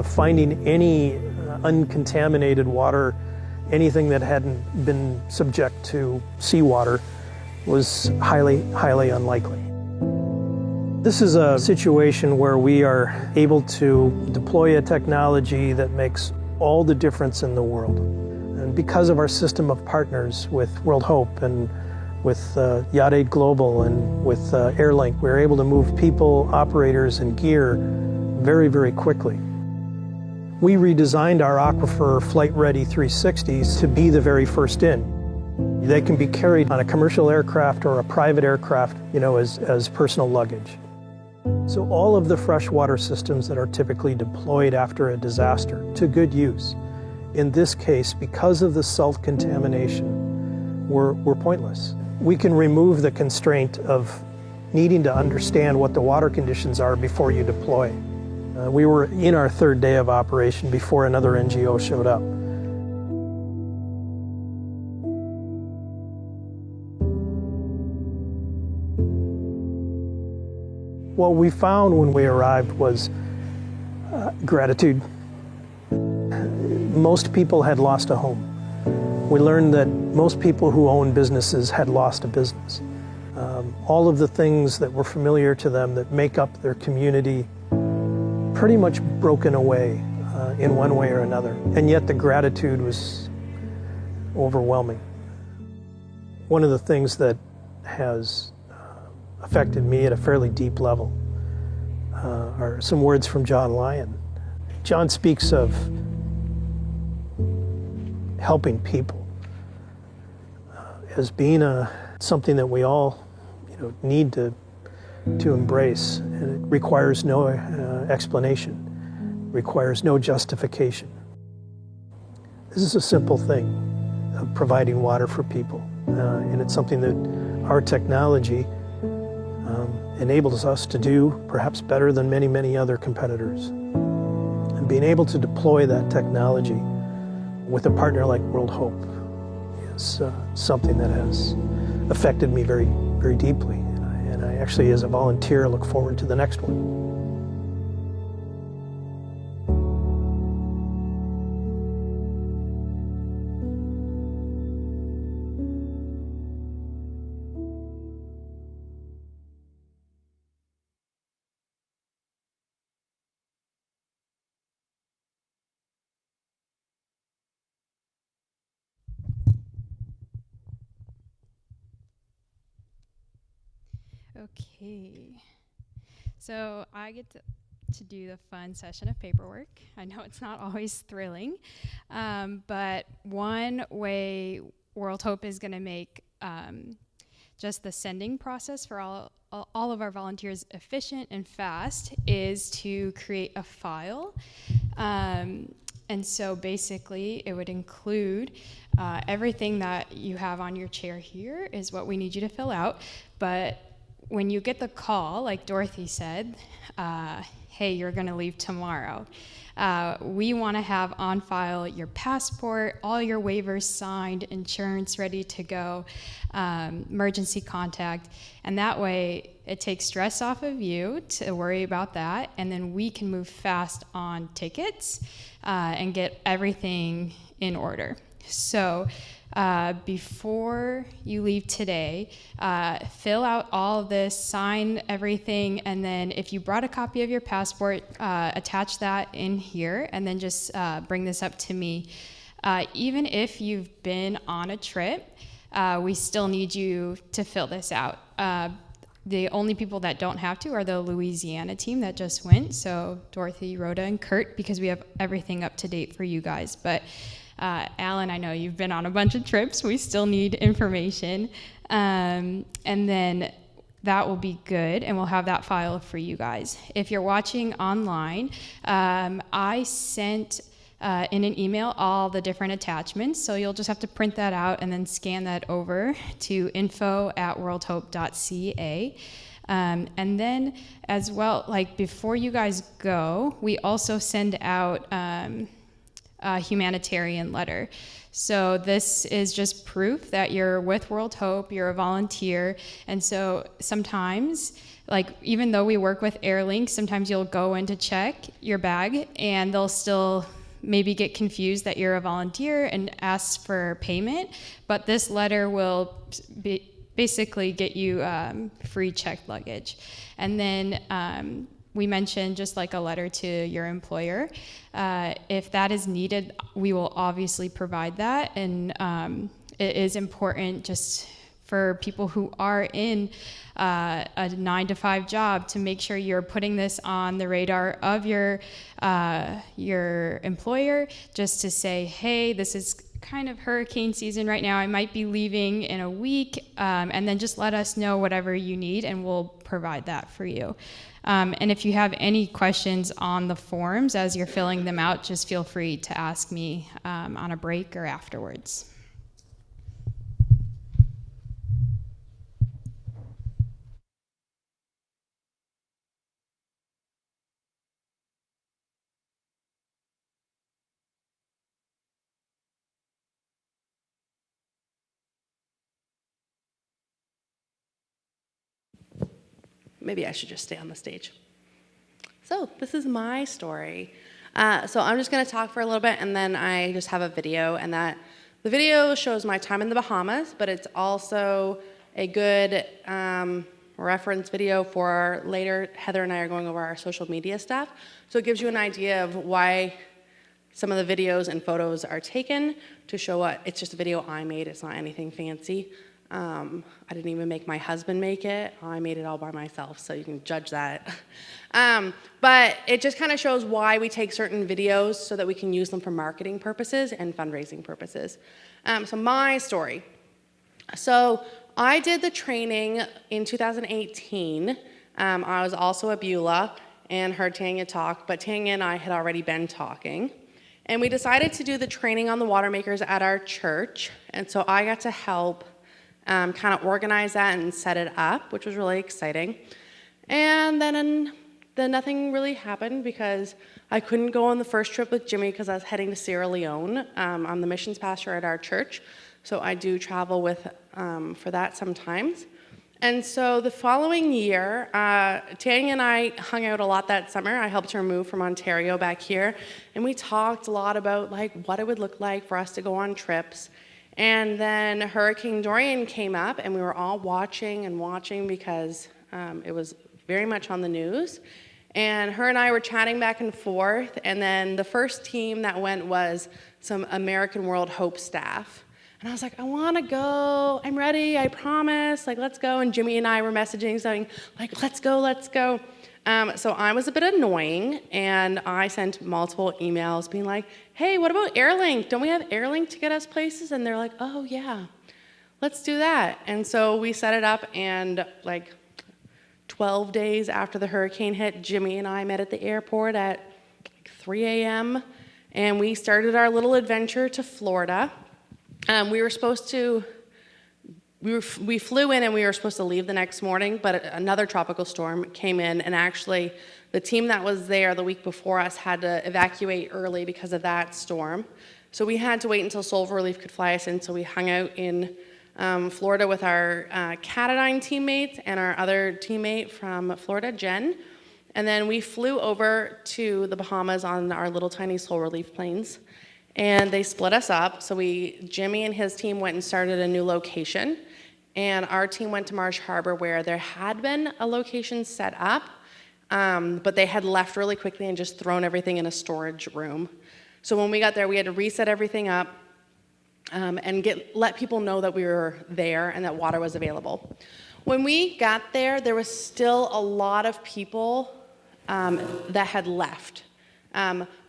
finding any uncontaminated water, anything that hadn't been subject to seawater, was highly, highly unlikely. This is a situation where we are able to deploy a technology that makes all the difference in the world. And because of our system of partners with World Hope and with Yacht Aid Global and with Airlink, we're able to move people, operators, and gear very, very quickly. We redesigned our Aquifer Flight Ready 360s to be the very first in. They can be carried on a commercial aircraft or a private aircraft, as personal luggage. So all of the freshwater systems that are typically deployed after a disaster to good use, in this case, because of the salt contamination, were pointless. We can remove the constraint of needing to understand what the water conditions are before you deploy. We were in our 3rd day of operation before another NGO showed up. What we found when we arrived was gratitude. Most people had lost a home. We learned that most people who own businesses had lost a business. All of the things that were familiar to them that make up their community pretty much broken away in one way or another. And yet the gratitude was overwhelming. One of the things that has affected me at a fairly deep level are some words from John Lyon. John speaks of helping people as being something that we all need to embrace, and it requires no explanation, requires no justification. This is a simple thing of providing water for people, and it's something that our technology enables us to do perhaps better than many, many other competitors. And being able to deploy that technology with a partner like World Hope is something that has affected me very, very deeply. And I actually, as a volunteer, look forward to the next one. Okay, so I get to do the fun session of paperwork. I know it's not always thrilling, but one way World Hope is going to make just the sending process for all of our volunteers efficient and fast is to create a file. And so basically it would include everything that you have on your chair here is what we need you to fill out. But when you get the call, like Dorothy said, hey, you're gonna leave tomorrow, we wanna have on file your passport, all your waivers signed, insurance ready to go, emergency contact, and that way it takes stress off of you to worry about that, and then we can move fast on tickets and get everything in order. So before you leave today, fill out all of this, sign everything, and then if you brought a copy of your passport, attach that in here, and then just bring this up to me. Even if you've been on a trip, we still need you to fill this out. The only people that don't have to are the Louisiana team that just went, so Dorothy, Rhoda, and Kurt, because we have everything up to date for you guys. But Alan, I know you've been on a bunch of trips. We still need information. And then that will be good, and we'll have that file for you guys. If you're watching online, I sent in an email all the different attachments, so you'll just have to print that out and then scan that over to info@worldhope.ca. And then as well, like before you guys go, we also send out a humanitarian letter. So this is just proof that you're with World Hope, you're a volunteer, and so sometimes, like even though we work with Airlink, sometimes you'll go in to check your bag and they'll still maybe get confused that you're a volunteer and ask for payment, but this letter will basically get you free checked luggage. And then we mentioned just like a letter to your employer. If that is needed, we will obviously provide that, and it is important just for people who are in a 9-to-5 job to make sure you're putting this on the radar of your employer, just to say, hey, this is kind of hurricane season right now. I might be leaving in a week, and then just let us know whatever you need, and we'll provide that for you. And if you have any questions on the forms as you're filling them out, just feel free to ask me on a break or afterwards. Maybe I should just stay on the stage. So this is my story. So I'm just going to talk for a little bit, and then I just have a video, and that the video shows my time in the Bahamas, but it's also a good reference video for later. Heather and I are going over our social media stuff, so it gives you an idea of why some of the videos and photos are taken, to show what it's just a video I made. It's not anything fancy. I didn't even make my husband make it. I made it all by myself, so you can judge that. But it just kind of shows why we take certain videos so that we can use them for marketing purposes and fundraising purposes. So my story. So I did the training in 2018. I was also a Beulah and heard Tanya talk, but Tanya and I had already been talking. And we decided to do the training on the water makers at our church, and so I got to help kind of organize that and set it up, which was really exciting. And then nothing really happened because I couldn't go on the first trip with Jimmy because I was heading to Sierra Leone. I'm the missions pastor at our church, so I do travel with for that sometimes. And so the following year, Tanya and I hung out a lot that summer. I helped her move from Ontario back here, and we talked a lot about like what it would look like for us to go on trips. And then Hurricane Dorian came up, and we were all watching because it was very much on the news. And her and I were chatting back and forth, and then the first team that went was some American World Hope staff. And I was like, I want to go. I'm ready. I promise. Like, let's go. And Jimmy and I were messaging, saying, like, let's go, let's go. So I was a bit annoying, and I sent multiple emails being like, hey, what about Airlink? Don't we have Airlink to get us places? And they're like, oh, yeah, let's do that. And so we set it up, and like 12 days after the hurricane hit, Jimmy and I met at the airport at like 3 a.m., and we started our little adventure to Florida. We flew in and we were supposed to leave the next morning, but another tropical storm came in, and actually the team that was there the week before us had to evacuate early because of that storm. So we had to wait until Silver Relief could fly us in, so we hung out in Florida with our Catadyne teammates and our other teammate from Florida, Jen. And then we flew over to the Bahamas on our little tiny Silver Relief planes. And they split us up. So Jimmy and his team went and started a new location. And our team went to Marsh Harbor, where there had been a location set up, but they had left really quickly and just thrown everything in a storage room. So when we got there, we had to reset everything up and let people know that we were there and that water was available. When we got there, there was still a lot of people that had left.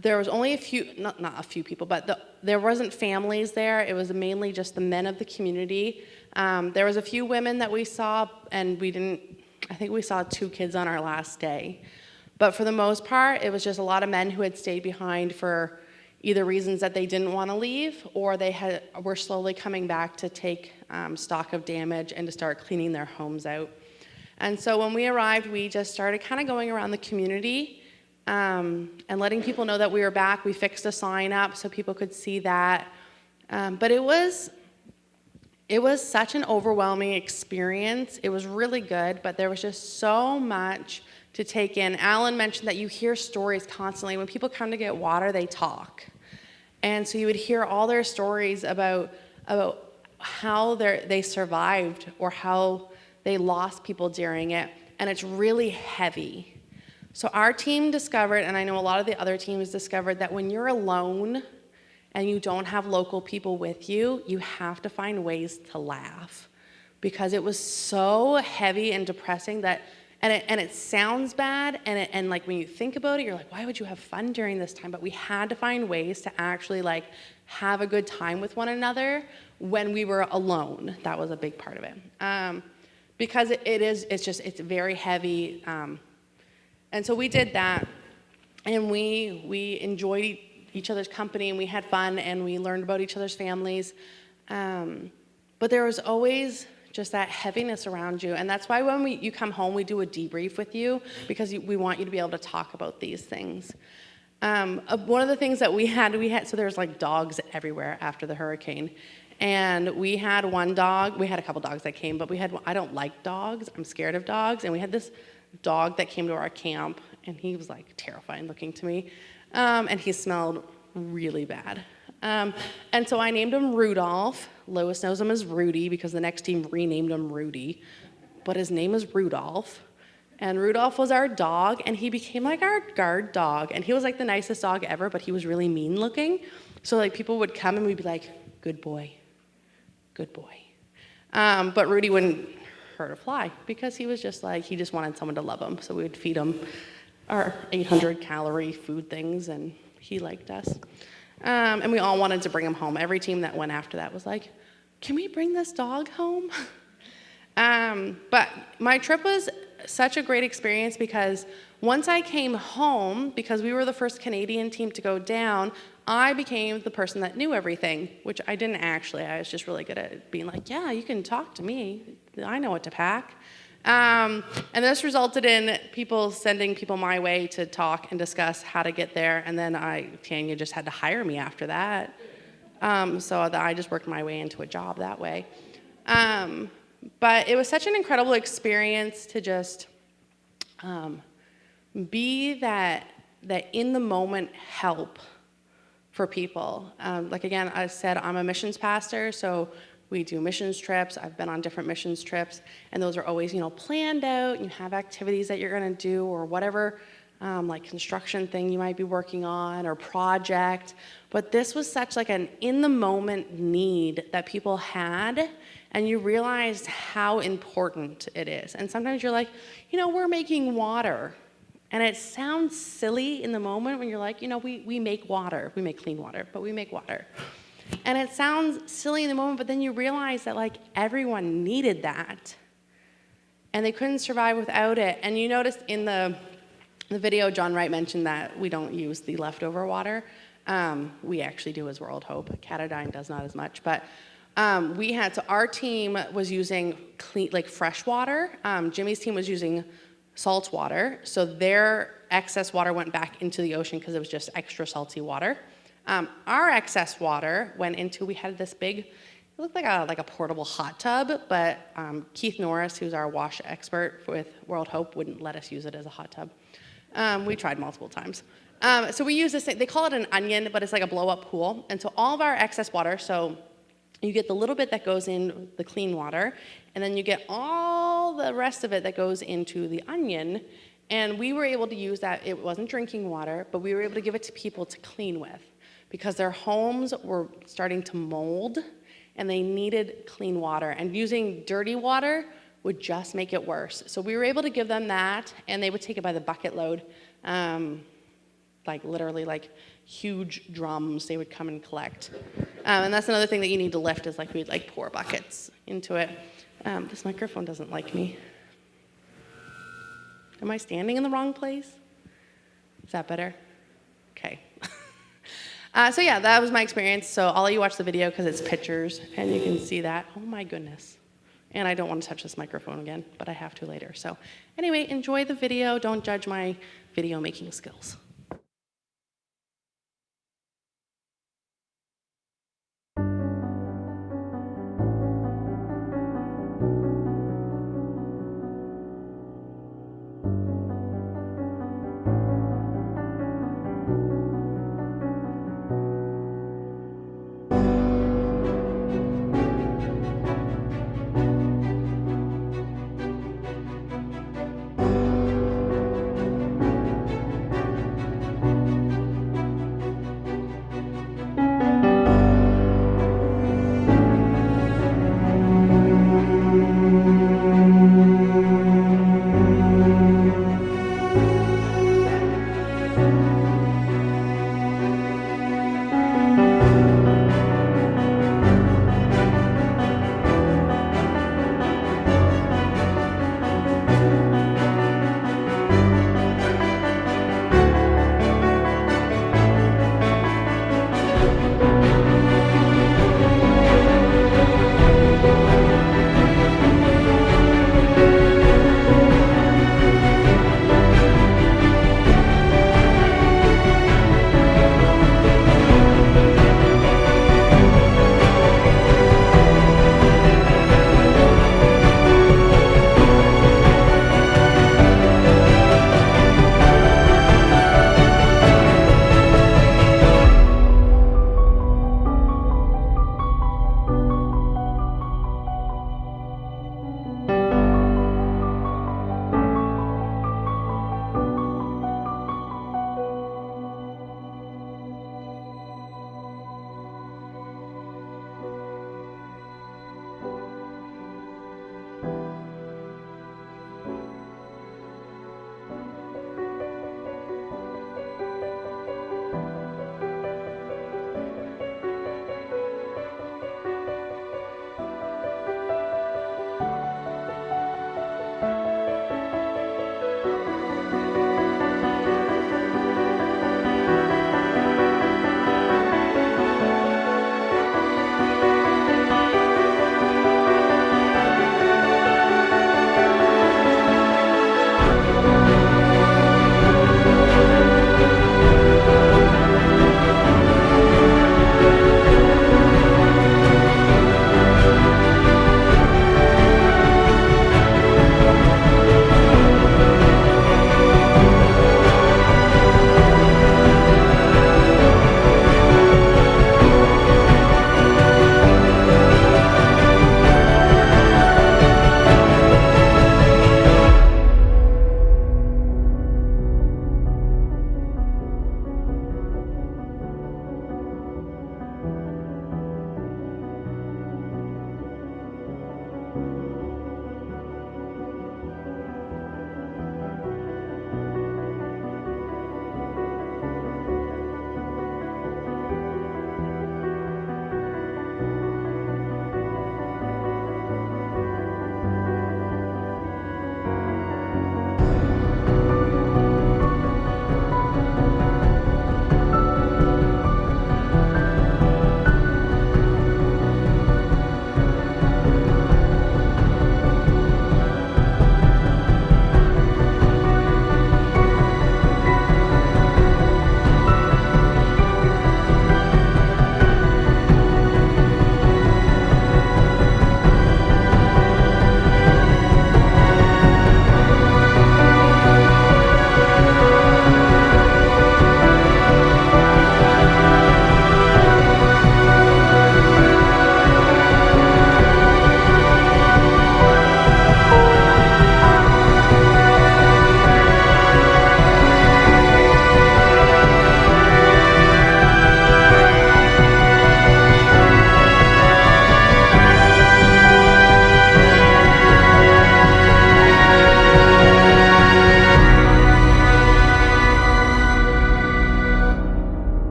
There was only a few, not a few people, but there wasn't families there. It was mainly just the men of the community. There was a few women that we saw, and I think we saw 2 kids on our last day. But for the most part, it was just a lot of men who had stayed behind for either reasons that they didn't want to leave, or they were slowly coming back to take stock of damage and to start cleaning their homes out. And so when we arrived, we just started kind of going around the community and letting people know that we were back. We fixed a sign up so people could see that. But it was such an overwhelming experience. It was really good, but there was just so much to take in. Alan mentioned that you hear stories constantly. When people come to get water, they talk. And so you would hear all their stories about how they survived or how they lost people during it, and it's really heavy. So our team discovered, and I know a lot of the other teams discovered, that when you're alone and you don't have local people with you, you have to find ways to laugh, because it was so heavy and depressing that, and it sounds bad, and like when you think about it, you're like, why would you have fun during this time? But we had to find ways to actually like have a good time with one another when we were alone. That was a big part of it, because it's very heavy, and so we did that, and we enjoyed each other's company, and we had fun, and we learned about each other's families, but there was always just that heaviness around you. And that's why when you come home, we do a debrief with you, because we want you to be able to talk about these things. One of the things that we had, so there's like dogs everywhere after the hurricane. And we had one dog, we had a couple dogs that came, but I don't like dogs, I'm scared of dogs. And we had this dog that came to our camp, and he was like terrifying looking to me. And he smelled really bad. And so I named him Rudolph. Lois knows him as Rudy, because the next team renamed him Rudy. But his name is Rudolph. And Rudolph was our dog, and he became like our guard dog. And he was like the nicest dog ever, but he was really mean looking. So like people would come and we'd be like, good boy, good boy. But Rudy wouldn't hurt a fly, because he was just like, he just wanted someone to love him. So we would feed him our 800-calorie food things, and he liked us. And we all wanted to bring him home. Every team that went after that was like, can we bring this dog home? But my trip was such a great experience, because once I came home, because we were the first Canadian team to go down, I became the person that knew everything, which I didn't actually. I was just really good at being like, yeah, you can talk to me. I know what to pack. And this resulted in people sending people my way to talk and discuss how to get there. And then Tanya just had to hire me after that. So I just worked my way into a job that way. But it was such an incredible experience to just be that in the moment help for people. Like again, I said, I'm a missions pastor, so we do missions trips. I've been on different missions trips, and those are always, planned out. You have activities that you're gonna do, or whatever, like construction thing you might be working on, or project. But this was such like an in-the-moment need that people had, and you realized how important it is. And sometimes you're like, we're making water. And it sounds silly in the moment when you're like, we make water. We make clean water, but we make water. And it sounds silly in the moment, but then you realize that like everyone needed that. And they couldn't survive without it. And you noticed in the video, John Wright mentioned that we don't use the leftover water. We actually do as World Hope. Catadyne does not as much. But so our team was using clean, like fresh water. Jimmy's team was using salt water. So their excess water went back into the ocean because it was just extra salty water. Our excess water went into, we had this big, it looked like a portable hot tub, but Keith Norris, who's our wash expert with World Hope, wouldn't let us use it as a hot tub. We tried multiple times. So we use this thing, they call it an onion, but it's like a blow-up pool. And so all of our excess water, so you get the little bit that goes in the clean water, and then you get all the rest of it that goes into the onion. And we were able to use that. It wasn't drinking water, but we were able to give it to people to clean with because their homes were starting to mold and they needed clean water. And using dirty water would just make it worse. So we were able to give them that, and they would take it by the bucket load, like literally like huge drums they would come and collect. And that's another thing that you need to lift is like we'd like pour buckets into it. This microphone doesn't like me. Am I standing in the wrong place? Is that better? Okay. So yeah, that was my experience. So I'll let you watch the video because it's pictures and you can see that. Oh my goodness. And I don't want to touch this microphone again, but I have to later. So anyway, enjoy the video. Don't judge my video making skills.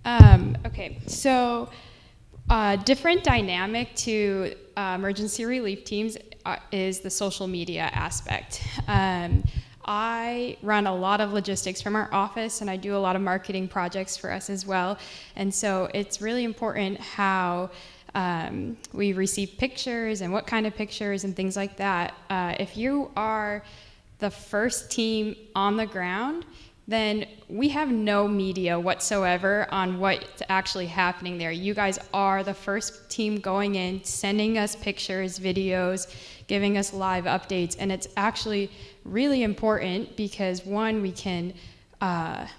Okay, so different dynamic to emergency relief teams is the social media aspect. I run a lot of logistics from our office, and I do a lot of marketing projects for us as well. And so it's really important how we receive pictures and what kind of pictures and things like that. If you are the first team on the ground, then we have no media whatsoever on what's actually happening there. You guys are the first team going in, sending us pictures, videos, giving us live updates, and it's actually really important because, one, we can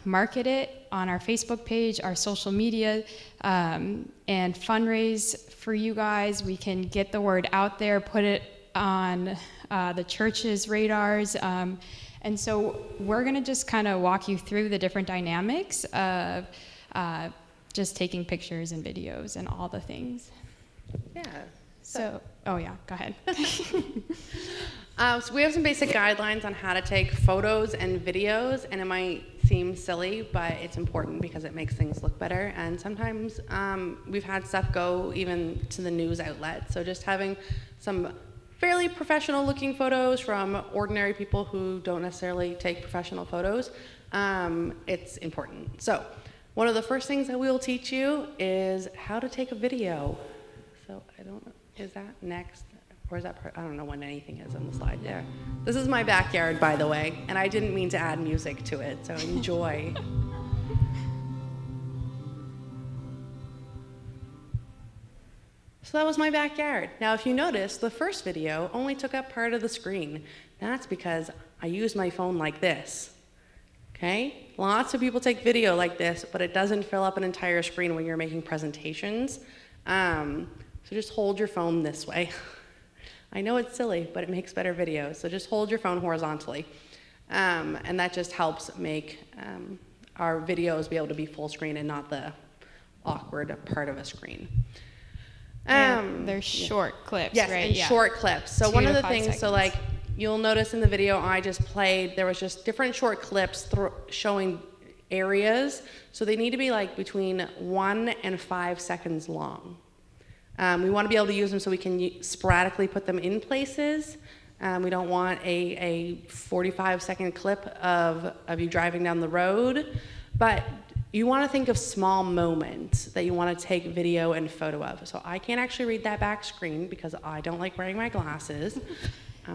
market it on our Facebook page, our social media, and fundraise for you guys. We can get the word out there, put it on the church's radars. And so we're going to just kind of walk you through the different dynamics of just taking pictures and videos and all the things. Yeah. So, oh yeah, go ahead. So we have some basic guidelines on how to take photos and videos, and it might seem silly, but it's important because it makes things look better. And sometimes we've had stuff go even to the news outlet. So just having some fairly professional looking photos from ordinary people who don't necessarily take professional photos, it's important. So one of the first things that we'll teach you is how to take a video. So I don't know, is that next? Or is that part? I don't know when anything is on the slide there. This is my backyard, by the way, and I didn't mean to add music to it, so enjoy. So that was my backyard. Now, if you notice, the first video only took up part of the screen. That's because I used my phone like this, okay? Lots of people take video like this, but it doesn't fill up an entire screen when you're making presentations. So just hold your phone this way. I know it's silly, but it makes better videos. So just hold your phone horizontally. And that just helps make our videos be able to be full screen and not the awkward part of a screen. They're short clips, yes, right? and short clips. So 2 one to of the 5 things, seconds. so like you'll notice in the video I just played, there was just different short clips showing areas. So they need to be like between 1 and 5 seconds long. We want to be able to use them so we can sporadically put them in places. We don't want a 45-second clip of you driving down the road, but you want to think of small moments that you want to take video and photo of. So I can't actually read that back screen because I don't like wearing my glasses.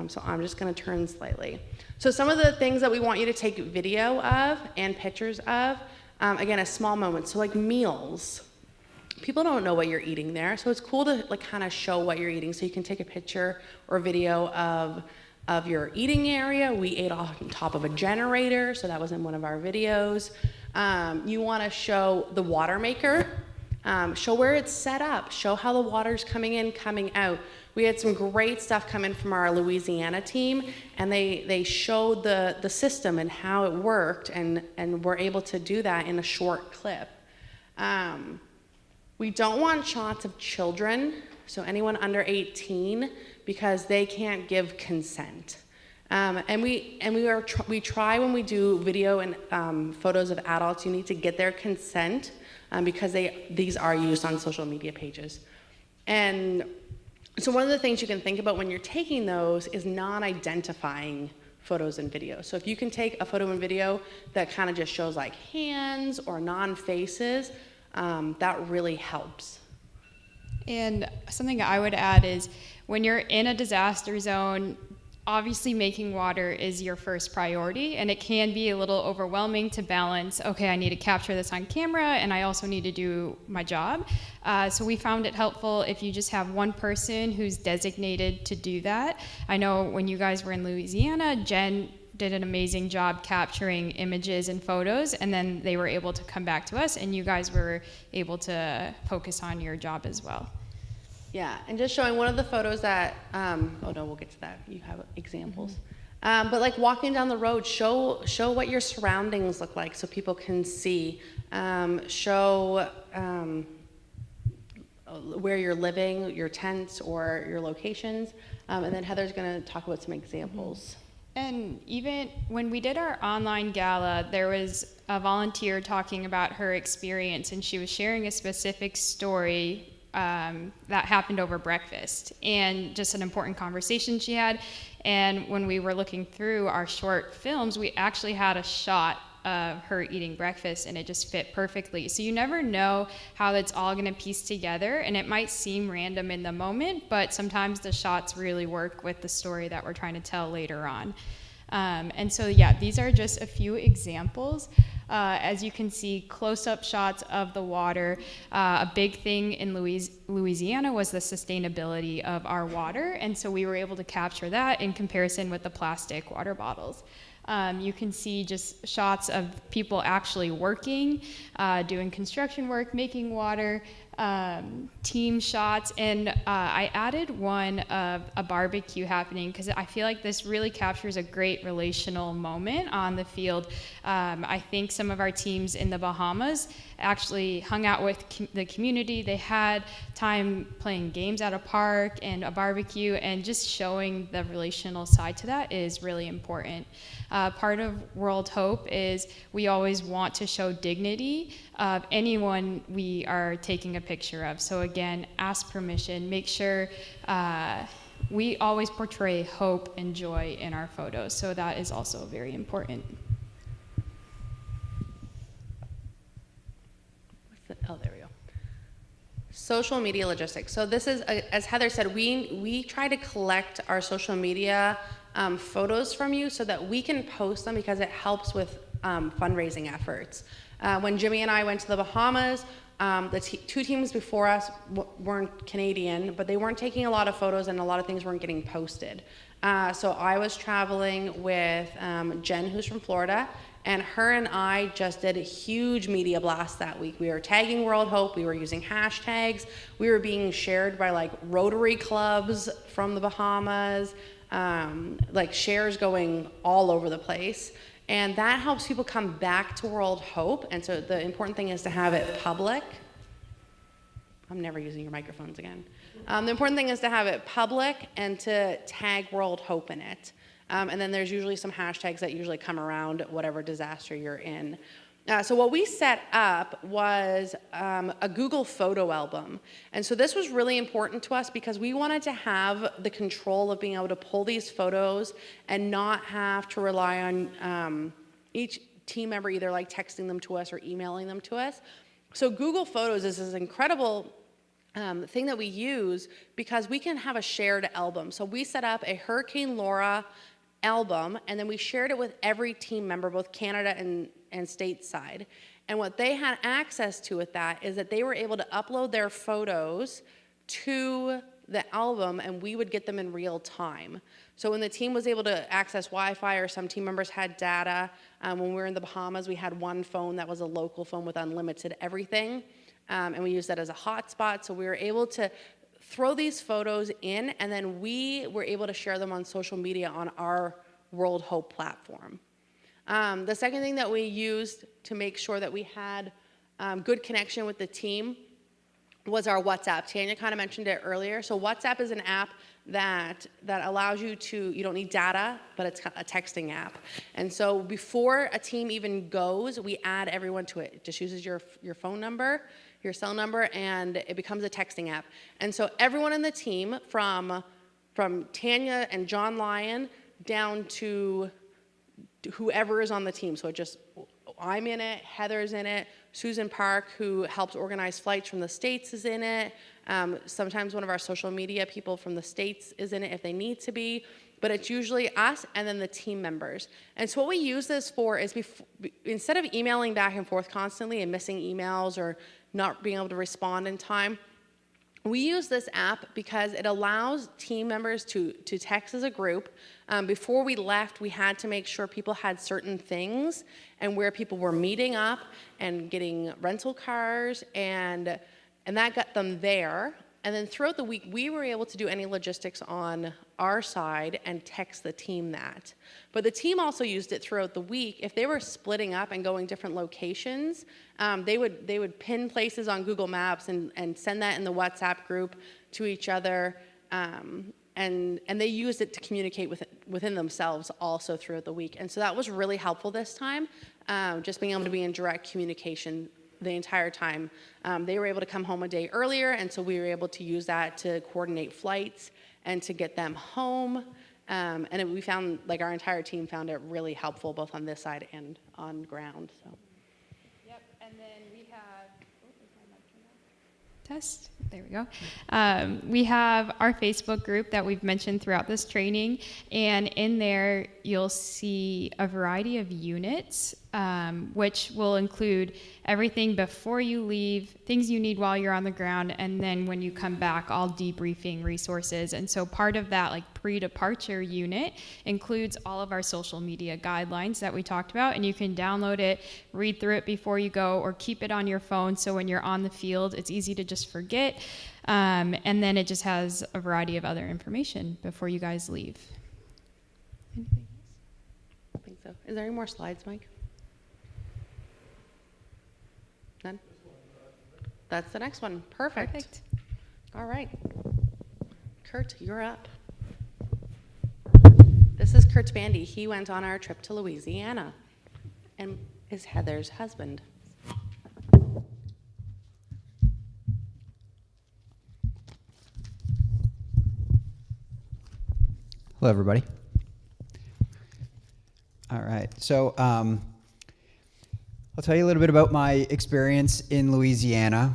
So I'm just going to turn slightly. So some of the things that we want you to take video of and pictures of, again, a small moment. So like meals. People don't know what you're eating there, so it's cool to like kind of show what you're eating. So you can take a picture or video of your eating area. We ate on top of a generator, so that was in one of our videos. You want to show the water maker, show where it's set up, show how the water's coming in, coming out. We had some great stuff come in from our Louisiana team, and they showed the system and how it worked, and were able to do that in a short clip. We don't want shots of children, so anyone under 18, because they can't give consent. And we try when we do video and photos of adults, you need to get their consent because these are used on social media pages. And so one of the things you can think about when you're taking those is non-identifying photos and videos. So if you can take a photo and video that kind of just shows like hands or non-faces, that really helps. And something I would add is when you're in a disaster zone, obviously making water is your first priority, and it can be a little overwhelming to balance, okay, I need to capture this on camera and I also need to do my job. So we found it helpful if you just have one person who's designated to do that. I know when you guys were in Louisiana, Jen did an amazing job capturing images and photos, and then they were able to come back to us, and you guys were able to focus on your job as well. Yeah, and just showing one of the photos that, oh no, we'll get to that. You have examples. But like walking down the road, show what your surroundings look like so people can see. Show where you're living, your tents or your locations. And then Heather's gonna talk about some examples. And even when we did our online gala, there was a volunteer talking about her experience, and she was sharing a specific story that happened over breakfast, and just an important conversation she had. And when we were looking through our short films, we actually had a shot of her eating breakfast, and it just fit perfectly. So you never know how it's all gonna piece together, and it might seem random in the moment, but sometimes the shots really work with the story that we're trying to tell later on. And so yeah, these are just a few examples. As you can see, close-up shots of the water. A big thing in Louisiana was the sustainability of our water, and so we were able to capture that in comparison with the plastic water bottles. You can see just shots of people actually working, doing construction work, making water, team shots, and I added one of a barbecue happening because I feel like this really captures a great relational moment on the field. I think some of our teams in the Bahamas actually hung out with the community. They had time playing games at a park and a barbecue, and just showing the relational side to that is really important. Part of World Hope is we always want to show dignity of anyone we are taking a picture of. So again, ask permission, make sure we always portray hope and joy in our photos. So that is also very important. Oh, there we go. Social media logistics. So this is, as Heather said, we try to collect our social media photos from you so that we can post them, because it helps with fundraising efforts. When Jimmy and I went to the Bahamas, the two teams before us weren't Canadian, but they weren't taking a lot of photos, and a lot of things weren't getting posted. So I was traveling with Jen, who's from Florida, and her and I just did a huge media blast that week. We were tagging World Hope, we were using hashtags, we were being shared by like Rotary clubs from the Bahamas, like shares going all over the place. And that helps people come back to World Hope. And so the important thing is to have it public. I'm never using your microphones again. The important thing is to have it public and to tag World Hope in it. And then there's usually some hashtags that usually come around whatever disaster you're in. So what we set up was a Google photo album. And so this was really important to us because we wanted to have the control of being able to pull these photos and not have to rely on each team member either like texting them to us or emailing them to us. So Google Photos is this incredible thing that we use because we can have a shared album. So we set up a Hurricane Laura album, and then we shared it with every team member, both Canada and stateside. And what they had access to with that is that they were able to upload their photos to the album, and we would get them in real time. So when the team was able to access Wi-Fi, or some team members had data, when we were in the Bahamas, we had one phone that was a local phone with unlimited everything, and we used that as a hotspot. So we were able to throw these photos in, and then we were able to share them on social media on our World Hope platform. The second thing that we used to make sure that we had good connection with the team was our WhatsApp. Tanya kind of mentioned it earlier. So WhatsApp is an app that allows you to, you don't need data, but it's a texting app. And so before a team even goes, we add everyone to it. It just uses your phone number, your cell number, and it becomes a texting app. And so everyone in the team, from Tanya and John Lyon down to whoever is on the team. So it just, I'm in it, Heather's in it, Susan Park, who helps organize flights from the States, is in it. Sometimes one of our social media people from the States is in it if they need to be. But it's usually us and then the team members. And so what we use this for is instead of emailing back and forth constantly and missing emails or not being able to respond in time, we use this app because it allows team members to text as a group. Before we left, we had to make sure people had certain things and where people were meeting up and getting rental cars, and that got them there. And then throughout the week, we were able to do any logistics on our side and text the team that. But the team also used it throughout the week. If they were splitting up and going different locations, they would pin places on Google Maps and send that in the WhatsApp group to each other. and they used it to communicate within themselves also throughout the week. And so that was really helpful this time, just being able to be in direct communication the entire time. They were able to come home a day earlier, and so we were able to use that to coordinate flights and to get them home. We found, like, our entire team found it really helpful, both on this side and on ground. So. Yep, and then we have, test. There we go. We have our Facebook group that we've mentioned throughout this training, and in there you'll see a variety of units, which will include everything before you leave, things you need while you're on the ground, and then when you come back, all debriefing resources. And so part of that, like, pre-departure unit includes all of our social media guidelines that we talked about, and you can download it, read through it before you go, or keep it on your phone so when you're on the field, it's easy to just forget. And then it just has a variety of other information before you guys leave. Anything else? I think so. Is there any more slides, Mike? None? That's the next one. Perfect. All right. Kurt, you're up. This is Kurt Bandy. He went on our trip to Louisiana and is Heather's husband. Hello, everybody. All right, so I'll tell you a little bit about my experience in Louisiana.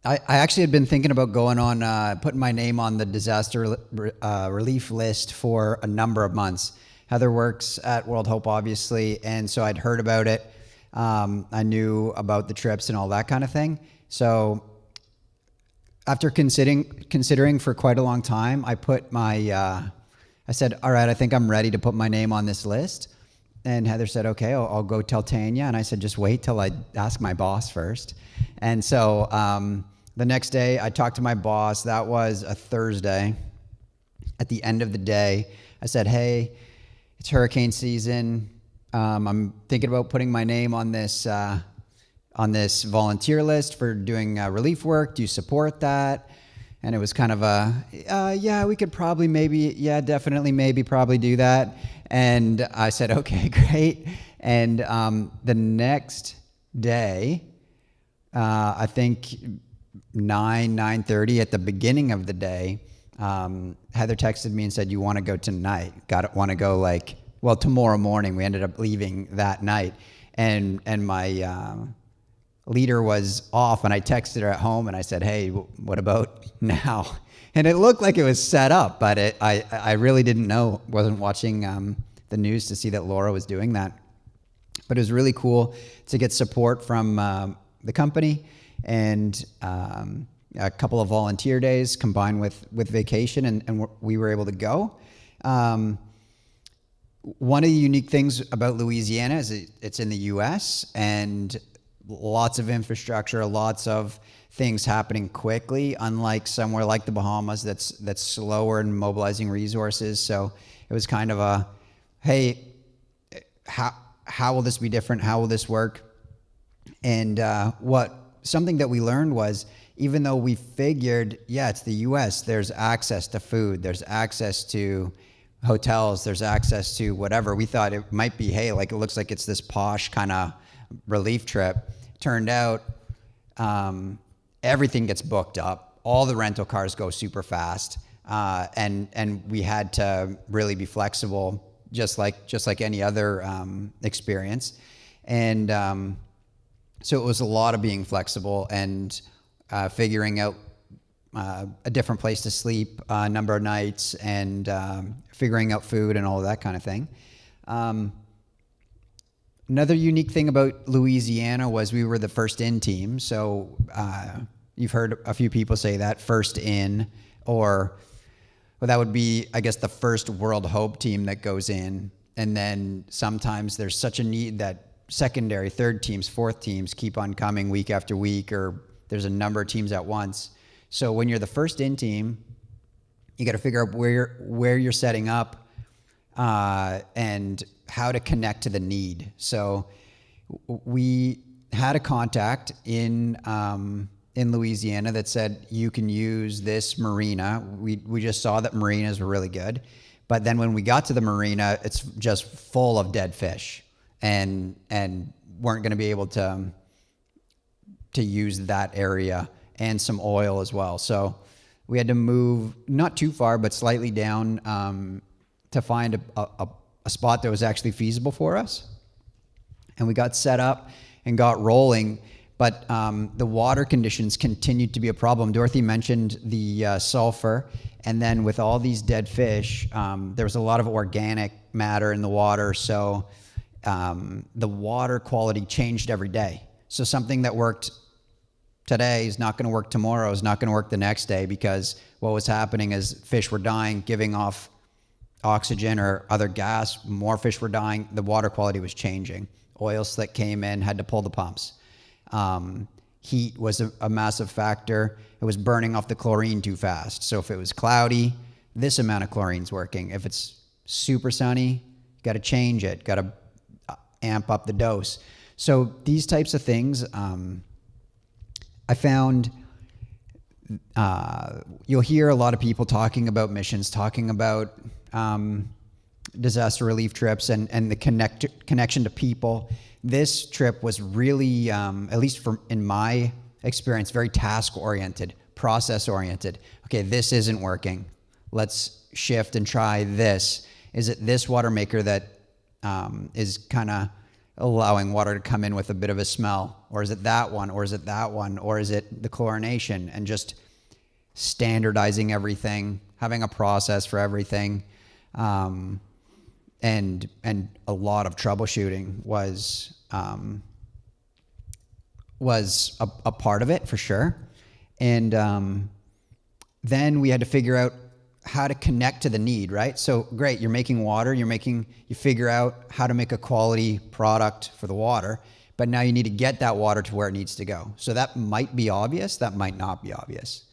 I actually had been thinking about going on, putting my name on the disaster relief list for a number of months. Heather works at World Hope, obviously, and so I'd heard about it. I knew about the trips and all that kind of thing. So after considering for quite a long time, I put I said, all right, I think I'm ready to put my name on this list. And Heather said, okay, I'll go tell Tanya. And I said, just wait till I ask my boss first. And so the next day I talked to my boss. That was a Thursday. At the end of the day, I said, hey, it's hurricane season. I'm thinking about putting my name on this volunteer list for doing relief work. Do you support that? And it was kind of yeah, we could probably definitely maybe probably do that. And I said, okay, great. And the next day, I think 9:30 at the beginning of the day, Heather texted me and said, you want to go tonight? Want to go tomorrow morning. We ended up leaving that night. And my leader was off, and I texted her at home and I said, hey, what about now? And it looked like it was set up, but I really didn't know, wasn't watching the news to see that Laura was doing that. But it was really cool to get support from the company and a couple of volunteer days combined with vacation, and we were able to go. One of the unique things about Louisiana is it's in the U.S., and lots of infrastructure, lots of things happening quickly, unlike somewhere like the Bahamas that's slower in mobilizing resources. So it was kind of a, hey, how will this be different? How will this work? And something that we learned was, even though we figured, yeah, it's the U.S., there's access to food, there's access to hotels, there's access to whatever. We thought it might be, hey, it looks like it's this posh kind of relief trip. Turned out everything gets booked up. All the rental cars go super fast, and we had to really be flexible, just like any other experience. And so it was a lot of being flexible and figuring out a different place to sleep, a number of nights, and figuring out food and all of that kind of thing. Another unique thing about Louisiana was we were the first in team. So you've heard a few people say that, first in, or that would be, I guess, the first World Hope team that goes in. And then sometimes there's such a need that secondary, third teams, fourth teams keep on coming week after week, or there's a number of teams at once. So when you're the first in team, you got to figure out where you're setting up and how to connect to the need. So we had a contact in in Louisiana that said you can use this marina. We just saw that marinas were really good. But then when we got to the marina, it's just full of dead fish and weren't going to be able to use that area, and some oil as well. So we had to move not too far, but slightly down to find a spot that was actually feasible for us. And we got set up and got rolling, but the water conditions continued to be a problem. Dorothy mentioned the sulfur, and then with all these dead fish, there was a lot of organic matter in the water, so the water quality changed every day. So something that worked today is not going to work tomorrow, is not going to work the next day, because what was happening is fish were dying, giving off oxygen or other gas, more fish were dying, the water quality was changing. Oil slick came in, had to pull the pumps. Heat was a massive factor. It was burning off the chlorine too fast. So if it was cloudy, this amount of chlorine's working. If it's super sunny, got to change it, got to amp up the dose. So these types of things, I found you'll hear a lot of people talking about missions, talking about disaster relief trips and the connection to people. This trip was really, at least in my experience, very task-oriented, process-oriented. Okay, this isn't working. Let's shift and try this. Is it this water maker that is kind of allowing water to come in with a bit of a smell? Or is it that one? Or is it that one? Or is it the chlorination? And just standardizing everything, having a process for everything, and a lot of troubleshooting was a part of it for sure. And then we had to figure out how to connect to the need, right? So great, you're making water, you figure out how to make a quality product for the water, but now you need to get that water to where it needs to go. So that might be obvious, that might not be obvious.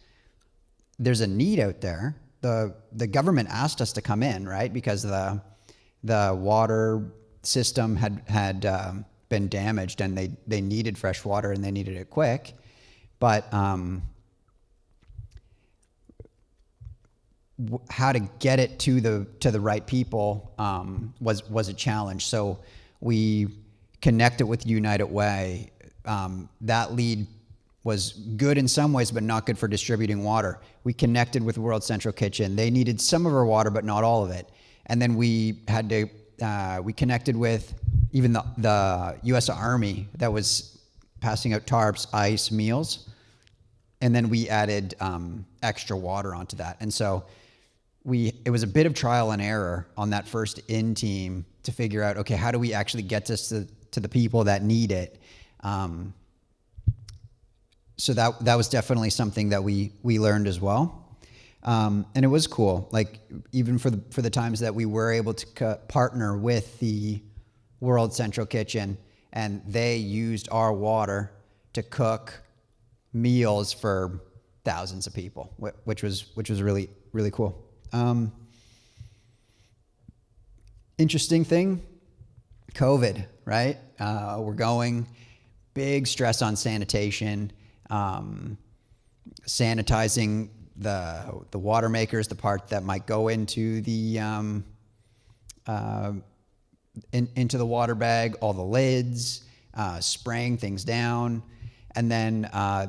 There's a need out there. The government asked us to come in, right? Because the water system had been damaged, and they needed fresh water, and they needed it quick. But how to get it to the right people was a challenge. So we connected with United Way. That lead was good in some ways, but not good for distributing water. We connected with World Central Kitchen. They needed some of our water, but not all of it. And then we had to we connected with even the U.S. Army that was passing out tarps, ice, meals, and then we added extra water onto that. And so it was a bit of trial and error on that first in team to figure out, okay, how do we actually get this to the people that need it? So that was definitely something that we learned as well. And it was cool, like even for the times that we were able to partner with the World Central Kitchen, and they used our water to cook meals for thousands of people, which was really, really cool. Interesting thing, COVID, right? We're going, big stress on sanitation, sanitizing the water makers, the part that might go into the into the water bag, all the lids, spraying things down. And then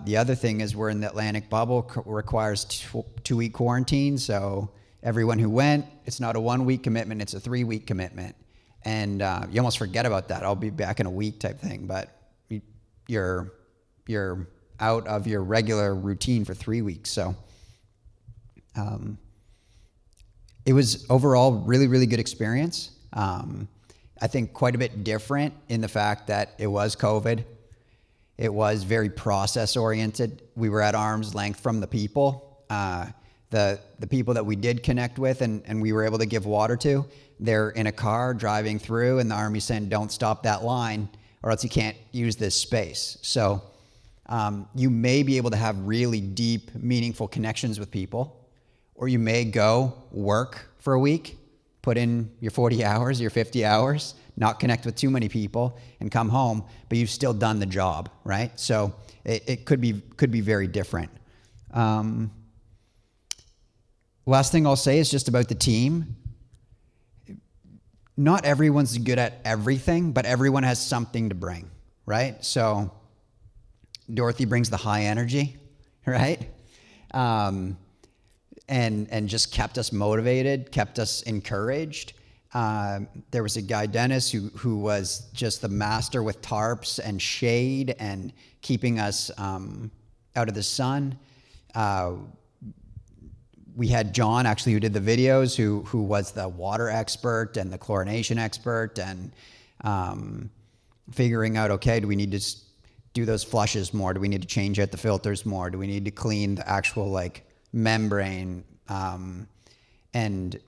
the other thing is we're in the Atlantic bubble, requires 2-week quarantine. So everyone who went, it's not a 1-week commitment, it's a 3-week commitment. And you almost forget about that. I'll be back in a week type thing, but you're out of your regular routine for 3 weeks. So it was overall really, really good experience. I think quite a bit different in the fact that it was COVID. It was very process oriented. We were at arm's length from the people. The people that we did connect with and we were able to give water to, they're in a car driving through, and the Army saying, don't stop that line or else you can't use this space. So you may be able to have really deep, meaningful connections with people, or you may go work for a week, put in your 40 hours, your 50 hours, not connect with too many people, and come home, but you've still done the job, right? So it could be very different. Last thing I'll say is just about the team. Not everyone's good at everything, but everyone has something to bring, right? So Dorothy brings the high energy, right? And just kept us motivated, kept us encouraged. There was a guy, Dennis, who was just the master with tarps and shade and keeping us out of the sun. We had John, actually, who did the videos, who was the water expert and the chlorination expert, and figuring out, okay, do we need to do those flushes more? Do we need to change out the filters more? Do we need to clean the actual membrane? And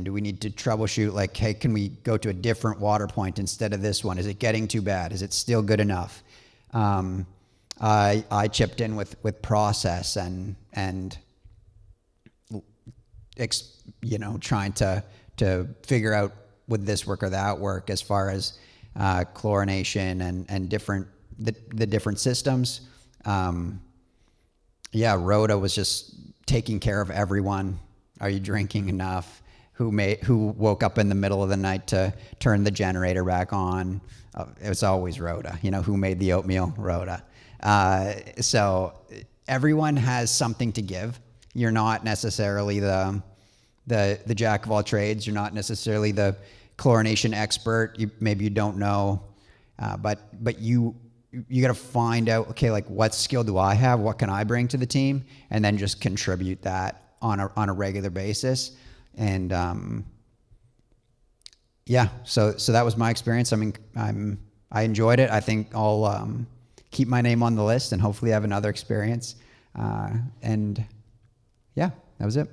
do we need to troubleshoot, hey, can we go to a different water point instead of this one? Is it getting too bad? Is it still good enough? I chipped in with process and trying to figure out would this work or that work as far as chlorination and the different systems. Rhoda was just taking care of everyone. Are you drinking enough? Who woke up in the middle of the night to turn the generator back on? It was always Rhoda. Who made the oatmeal? Rhoda. So everyone has something to give. You're not necessarily the jack of all trades. You're not necessarily the chlorination expert. Maybe you don't know, but you got to find out, okay, what skill do I have? What can I bring to the team? And then just contribute that on a regular basis. And so that was my experience. I mean, I enjoyed it. I think I'll keep my name on the list and hopefully have another experience. That was it.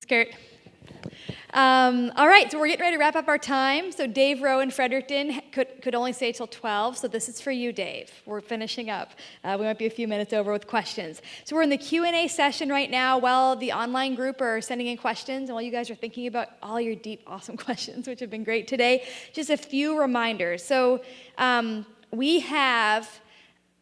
Skirt. All right, so we're getting ready to wrap up our time. So Dave Rowe in Fredericton could only stay till 12, so this is for you, Dave. We're finishing up. We might be a few minutes over with questions. So we're in the Q&A session right now while the online group are sending in questions and while you guys are thinking about all your deep, awesome questions, which have been great today. Just a few reminders. So we have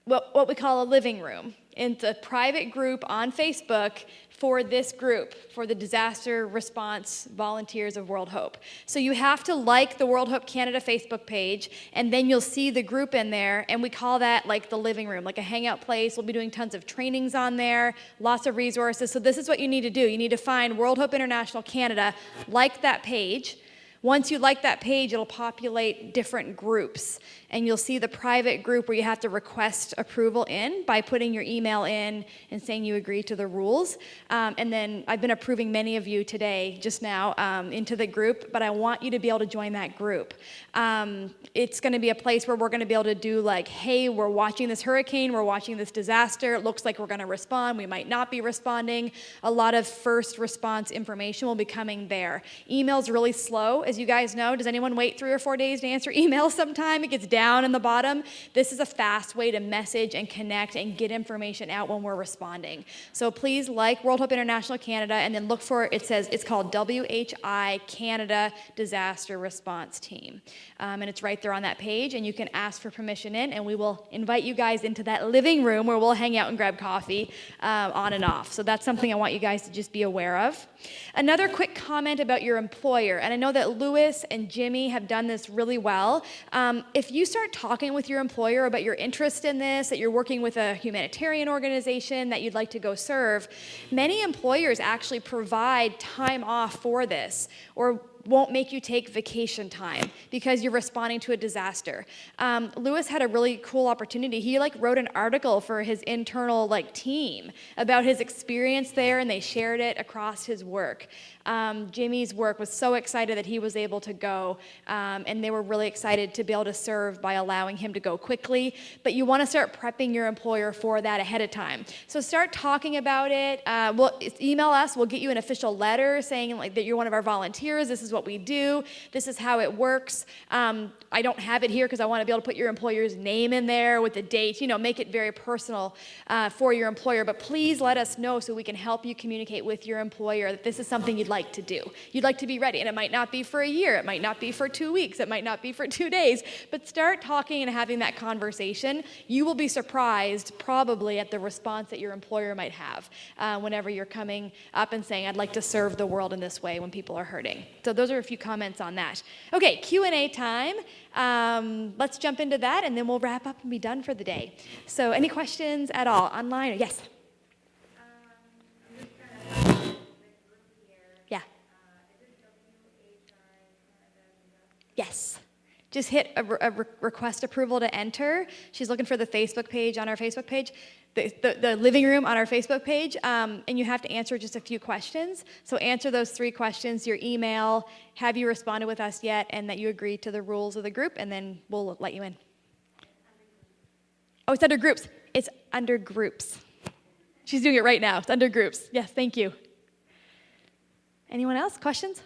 what we call a living room. It's a private group on Facebook for this group, for the disaster response volunteers of World Hope. So you have to like the World Hope Canada Facebook page, and then you'll see the group in there, and we call that the living room, like a hangout place. We'll be doing tons of trainings on there, lots of resources. So this is what you need to do. You need to find World Hope International Canada, like that page. Once you like that page, it'll populate different groups, and you'll see the private group where you have to request approval in by putting your email in and saying you agree to the rules. And then I've been approving many of you today, just now, into the group, but I want you to be able to join that group. It's going to be a place where we're going to be able to do hey, we're watching this hurricane, we're watching this disaster, it looks like we're going to respond, we might not be responding. A lot of first response information will be coming there. Email's really slow, as you guys know. Does anyone wait 3 or 4 days to answer emails sometime? It gets down in the bottom. This is a fast way to message and connect and get information out when we're responding. So please like World Hope International Canada and then look for, it's called WHI Canada Disaster Response Team. And it's right there on that page, and you can ask for permission in, and we will invite you guys into that living room where we'll hang out and grab coffee on and off. So that's something I want you guys to just be aware of. Another quick comment about your employer, and I know that Louis and Jimmy have done this really well. If you start talking with your employer about your interest in this, that you're working with a humanitarian organization that you'd like to go serve, many employers actually provide time off for this, or won't make you take vacation time because you're responding to a disaster. Louis had a really cool opportunity. He wrote an article for his internal team about his experience there, and they shared it across his work. Jimmy's work was so excited that he was able to go, and they were really excited to be able to serve by allowing him to go quickly. But you want to start prepping your employer for that ahead of time. So start talking about it. Email us. We'll get you an official letter saying like that you're one of our volunteers. This is what we do. This is how it works. I don't have it here because I want to be able to put your employer's name in there with the date. Make it very personal for your employer. But please let us know so we can help you communicate with your employer that this is something you'd like to do. You'd like to be ready. And it might not be for a year. It might not be for 2 weeks. It might not be for 2 days. But start talking and having that conversation. You will be surprised probably at the response that your employer might have whenever you're coming up and saying, I'd like to serve the world in this way when people are hurting. So those are a few comments on that. Okay, Q&A time. Let's jump into that and then we'll wrap up and be done for the day. So any questions at all online? Yes? Yeah. Yes. Just hit a request approval to enter. She's looking for the Facebook page on our Facebook page, the living room on our Facebook page, and you have to answer just a few questions. So answer those 3 questions, your email, have you responded with us yet, and that you agree to the rules of the group, and then we'll let you in. Oh, it's under groups. It's under groups. She's doing it right now. It's under groups. Yes, thank you. Anyone else? Questions?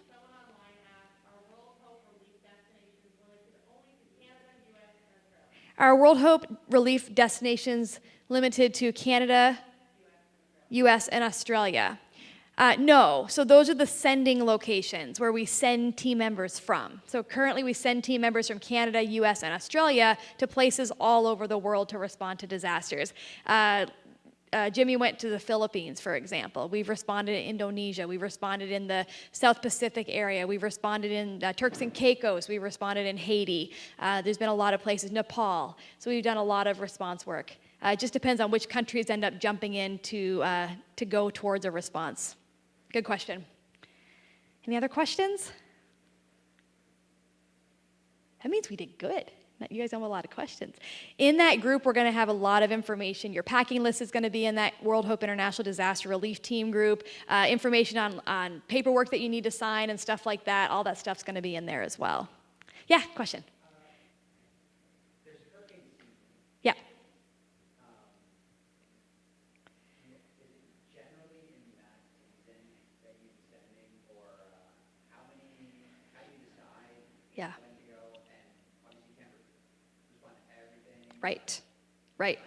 Our World Hope relief destinations limited to Canada, US, and Australia. No, so those are the sending locations where we send team members from. So currently we send team members from Canada, US, and Australia to places all over the world to respond to disasters. Jimmy went to the Philippines, for example. We've responded in Indonesia. We've responded in the South Pacific area. We've responded in Turks and Caicos. We've responded in Haiti. There's been a lot of places, Nepal. So we've done a lot of response work. It just depends on which countries end up jumping in to go towards a response. Good question. Any other questions? That means we did good. You guys have a lot of questions. In that group, we're going to have a lot of information. Your packing list is going to be in that World Hope International Disaster Relief Team group. Information on paperwork that you need to sign and stuff like that. All that stuff's going to be in there as well. Yeah, question? Yeah. Yeah. Right, right.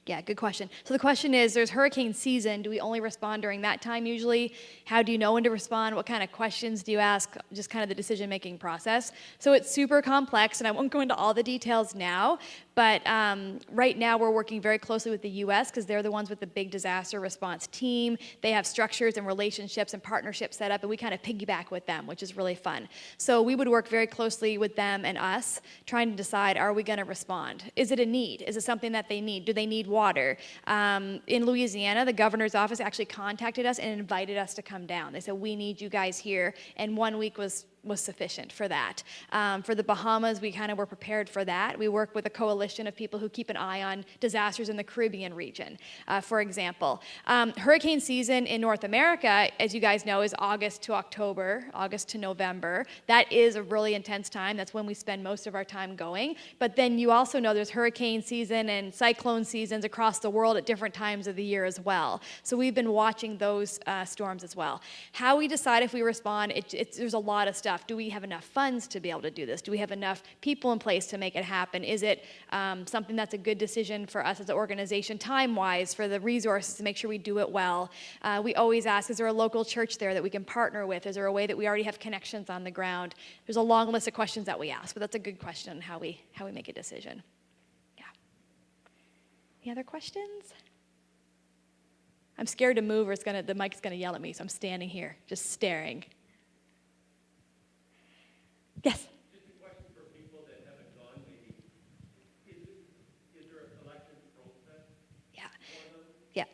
Yeah, good question. So the question is, there's hurricane season. Do we only respond during that time usually? How do you know when to respond? What kind of questions do you ask? Just kind of the decision-making process. So it's super complex, and I won't go into all the details now, but right now we're working very closely with the U.S. because they're the ones with the big disaster response team. They have structures and relationships and partnerships set up, and we kind of piggyback with them, which is really fun. So we would work very closely with them and us, trying to decide, are we going to respond? Is it a need? Is it something that they need? Do they need water? In Louisiana, the governor's office actually contacted us and invited us to come down. They said, we need you guys here, and 1 week was sufficient for that. For the Bahamas, we kind of were prepared for that. We work with a coalition of people who keep an eye on disasters in the Caribbean region, for example. Hurricane season in North America, as you guys know, is August to October, August to November. That is a really intense time. That's when we spend most of our time going. But then you also know there's hurricane season and cyclone seasons across the world at different times of the year as well. So we've been watching those storms as well. How we decide if we respond, there's a lot of stuff. Do we have enough funds to be able to do this? Do we have enough people in place to make it happen? Is it something that's a good decision for us as an organization time-wise, for the resources to make sure we do it well? We always ask, is there a local church there that we can partner with? Is there a way that we already have connections on the ground? There's a long list of questions that we ask, but that's a good question on how we make a decision. Yeah. Any other questions? I'm scared to move or the mic's gonna yell at me, so I'm standing here, just staring. Yes? Just a question for people that haven't gone, maybe. Is there a selection process? Yeah. For them? Yeah.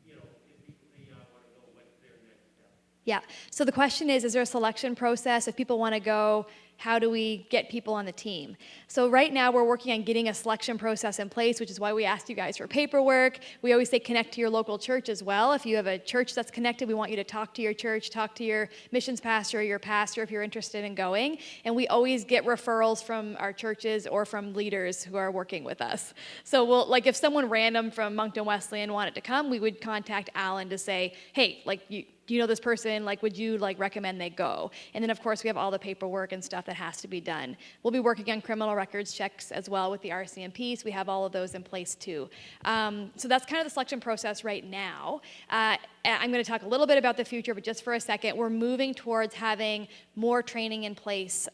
You know, if people say, I want to go, what's their next step? Yeah. So the question is there a selection process? If people want to go, how do we get people on the team? So right now we're working on getting a selection process in place, which is why we asked you guys for paperwork. We always say connect to your local church as well. If you have a church that's connected, we want you to talk to your church, talk to your missions pastor or your pastor if you're interested in going. And we always get referrals from our churches or from leaders who are working with us. So we'll, like if someone random from Moncton Wesleyan wanted to come, we would contact Alan to say, hey, like do you know this person? Like, would you like recommend they go? And then of course we have all the paperwork and stuff that has to be done. We'll be working on criminal records checks as well with the RCMP, so we have all of those in place too. So that's kind of the selection process right now. I'm going to talk a little bit about the future, but just for a second, we're moving towards having more training in place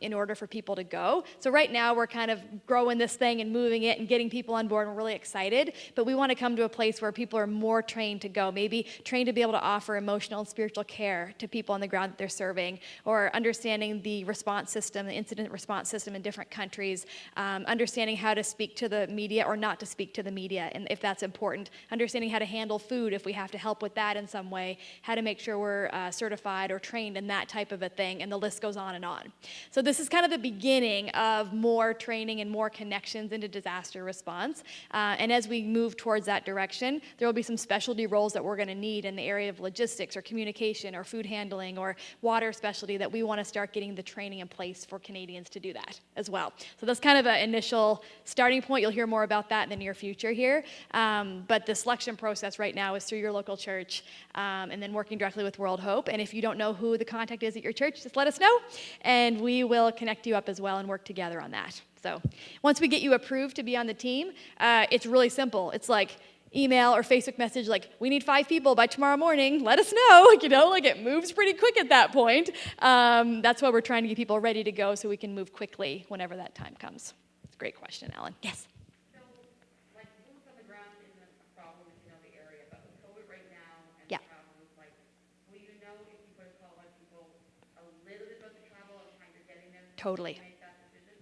in order for people to go. So right now we're kind of growing this thing and moving it and getting people on board, and we're really excited, but we want to come to a place where people are more trained to go, maybe trained to be able to offer emotional and spiritual care to people on the ground that they're serving, or understanding the response system, the incident response system in different countries, understanding how to speak to the media or not to speak to the media, and if that's important, understanding how to handle food if we have to help with that in some way, how to make sure we're certified or trained in that type of a thing, and the list goes on and on. So this is kind of the beginning of more training and more connections into disaster response, and as we move towards that direction, there will be some specialty roles that we're going to need in the area of logistics or communication or food handling or water specialty that we want to start getting the training in place for Canadians to do that as well. So that's kind of an initial starting point. You'll hear more about that in the near future here, but the selection process right now is through your local church, and then working directly with World Hope. And if you don't know who the contact is at your church, just let us know, and we will connect you up as well and work together on that. So once we get you approved to be on the team, it's really simple. It's like email or Facebook message like, we need 5 people by tomorrow morning, let us know, like it moves pretty quick at that point. That's why we're trying to get people ready to go so we can move quickly whenever that time comes. It's a great question, Alan. Yes? Totally.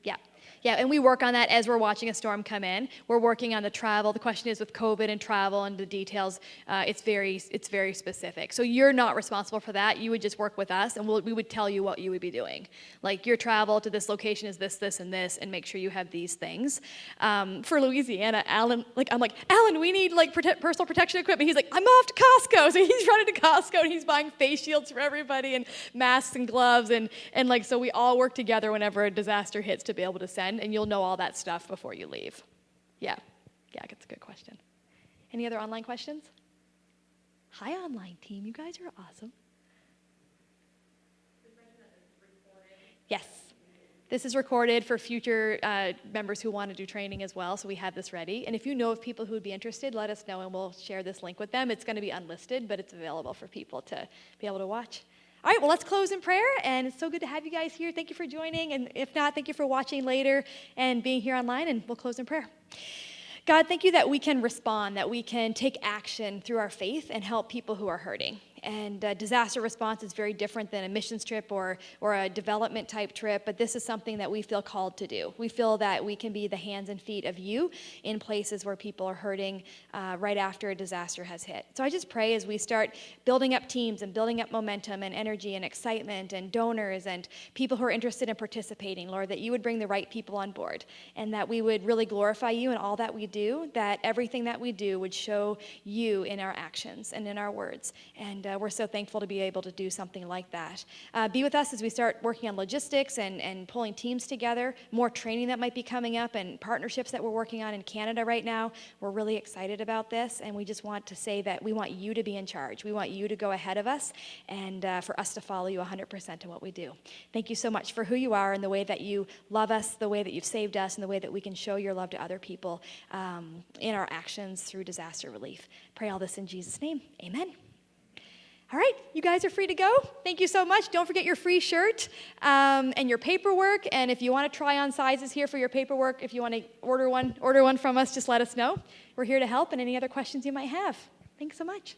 Yeah. Yeah, and we work on that as we're watching a storm come in. We're working on the travel. The question is with COVID and travel and the details, it's very specific. So you're not responsible for that. You would just work with us, and we would tell you what you would be doing. Like your travel to this location is this, this, and this, and make sure you have these things. For Louisiana, Alan, I'm like, Alan, we need like personal protection equipment. He's like, I'm off to Costco. So he's running to Costco and he's buying face shields for everybody and masks and gloves and like so we all work together whenever a disaster hits to be able to send. And you'll know all that stuff before you leave. Yeah, that's a good question. Any other online questions? Hi, online team. You guys are awesome. Yes. This is recorded for future members who want to do training as well, so we have this ready. And if you know of people who would be interested, let us know and we'll share this link with them. It's going to be unlisted, but it's available for people to be able to watch. All right, well, let's close in prayer, and it's so good to have you guys here. Thank you for joining, and if not, thank you for watching later and being here online, and we'll close in prayer. God, thank you that we can respond, that we can take action through our faith and help people who are hurting. And disaster response is very different than a missions trip or a development type trip, but this is something that we feel called to do. We feel that we can be the hands and feet of you in places where people are hurting right after a disaster has hit. So I just pray as we start building up teams and building up momentum and energy and excitement and donors and people who are interested in participating, Lord, that you would bring the right people on board and that we would really glorify you in all that we do, that everything that we do would show you in our actions and in our words. And we're so thankful to be able to do something like that. Be with us as we start working on logistics and pulling teams together, more training that might be coming up and partnerships that we're working on in Canada right now. We're really excited about this, and we just want to say that we want you to be in charge. We want you to go ahead of us and for us to follow you 100% in what we do. Thank you so much for who you are and the way that you love us, the way that you've saved us, and the way that we can show your love to other people in our actions through disaster relief. Pray all this in Jesus' name. Amen. All right, you guys are free to go. Thank you so much. Don't forget your free shirt and your paperwork. And if you want to try on sizes here for your paperwork, if you want to order one from us, just let us know. We're here to help and any other questions you might have. Thanks so much.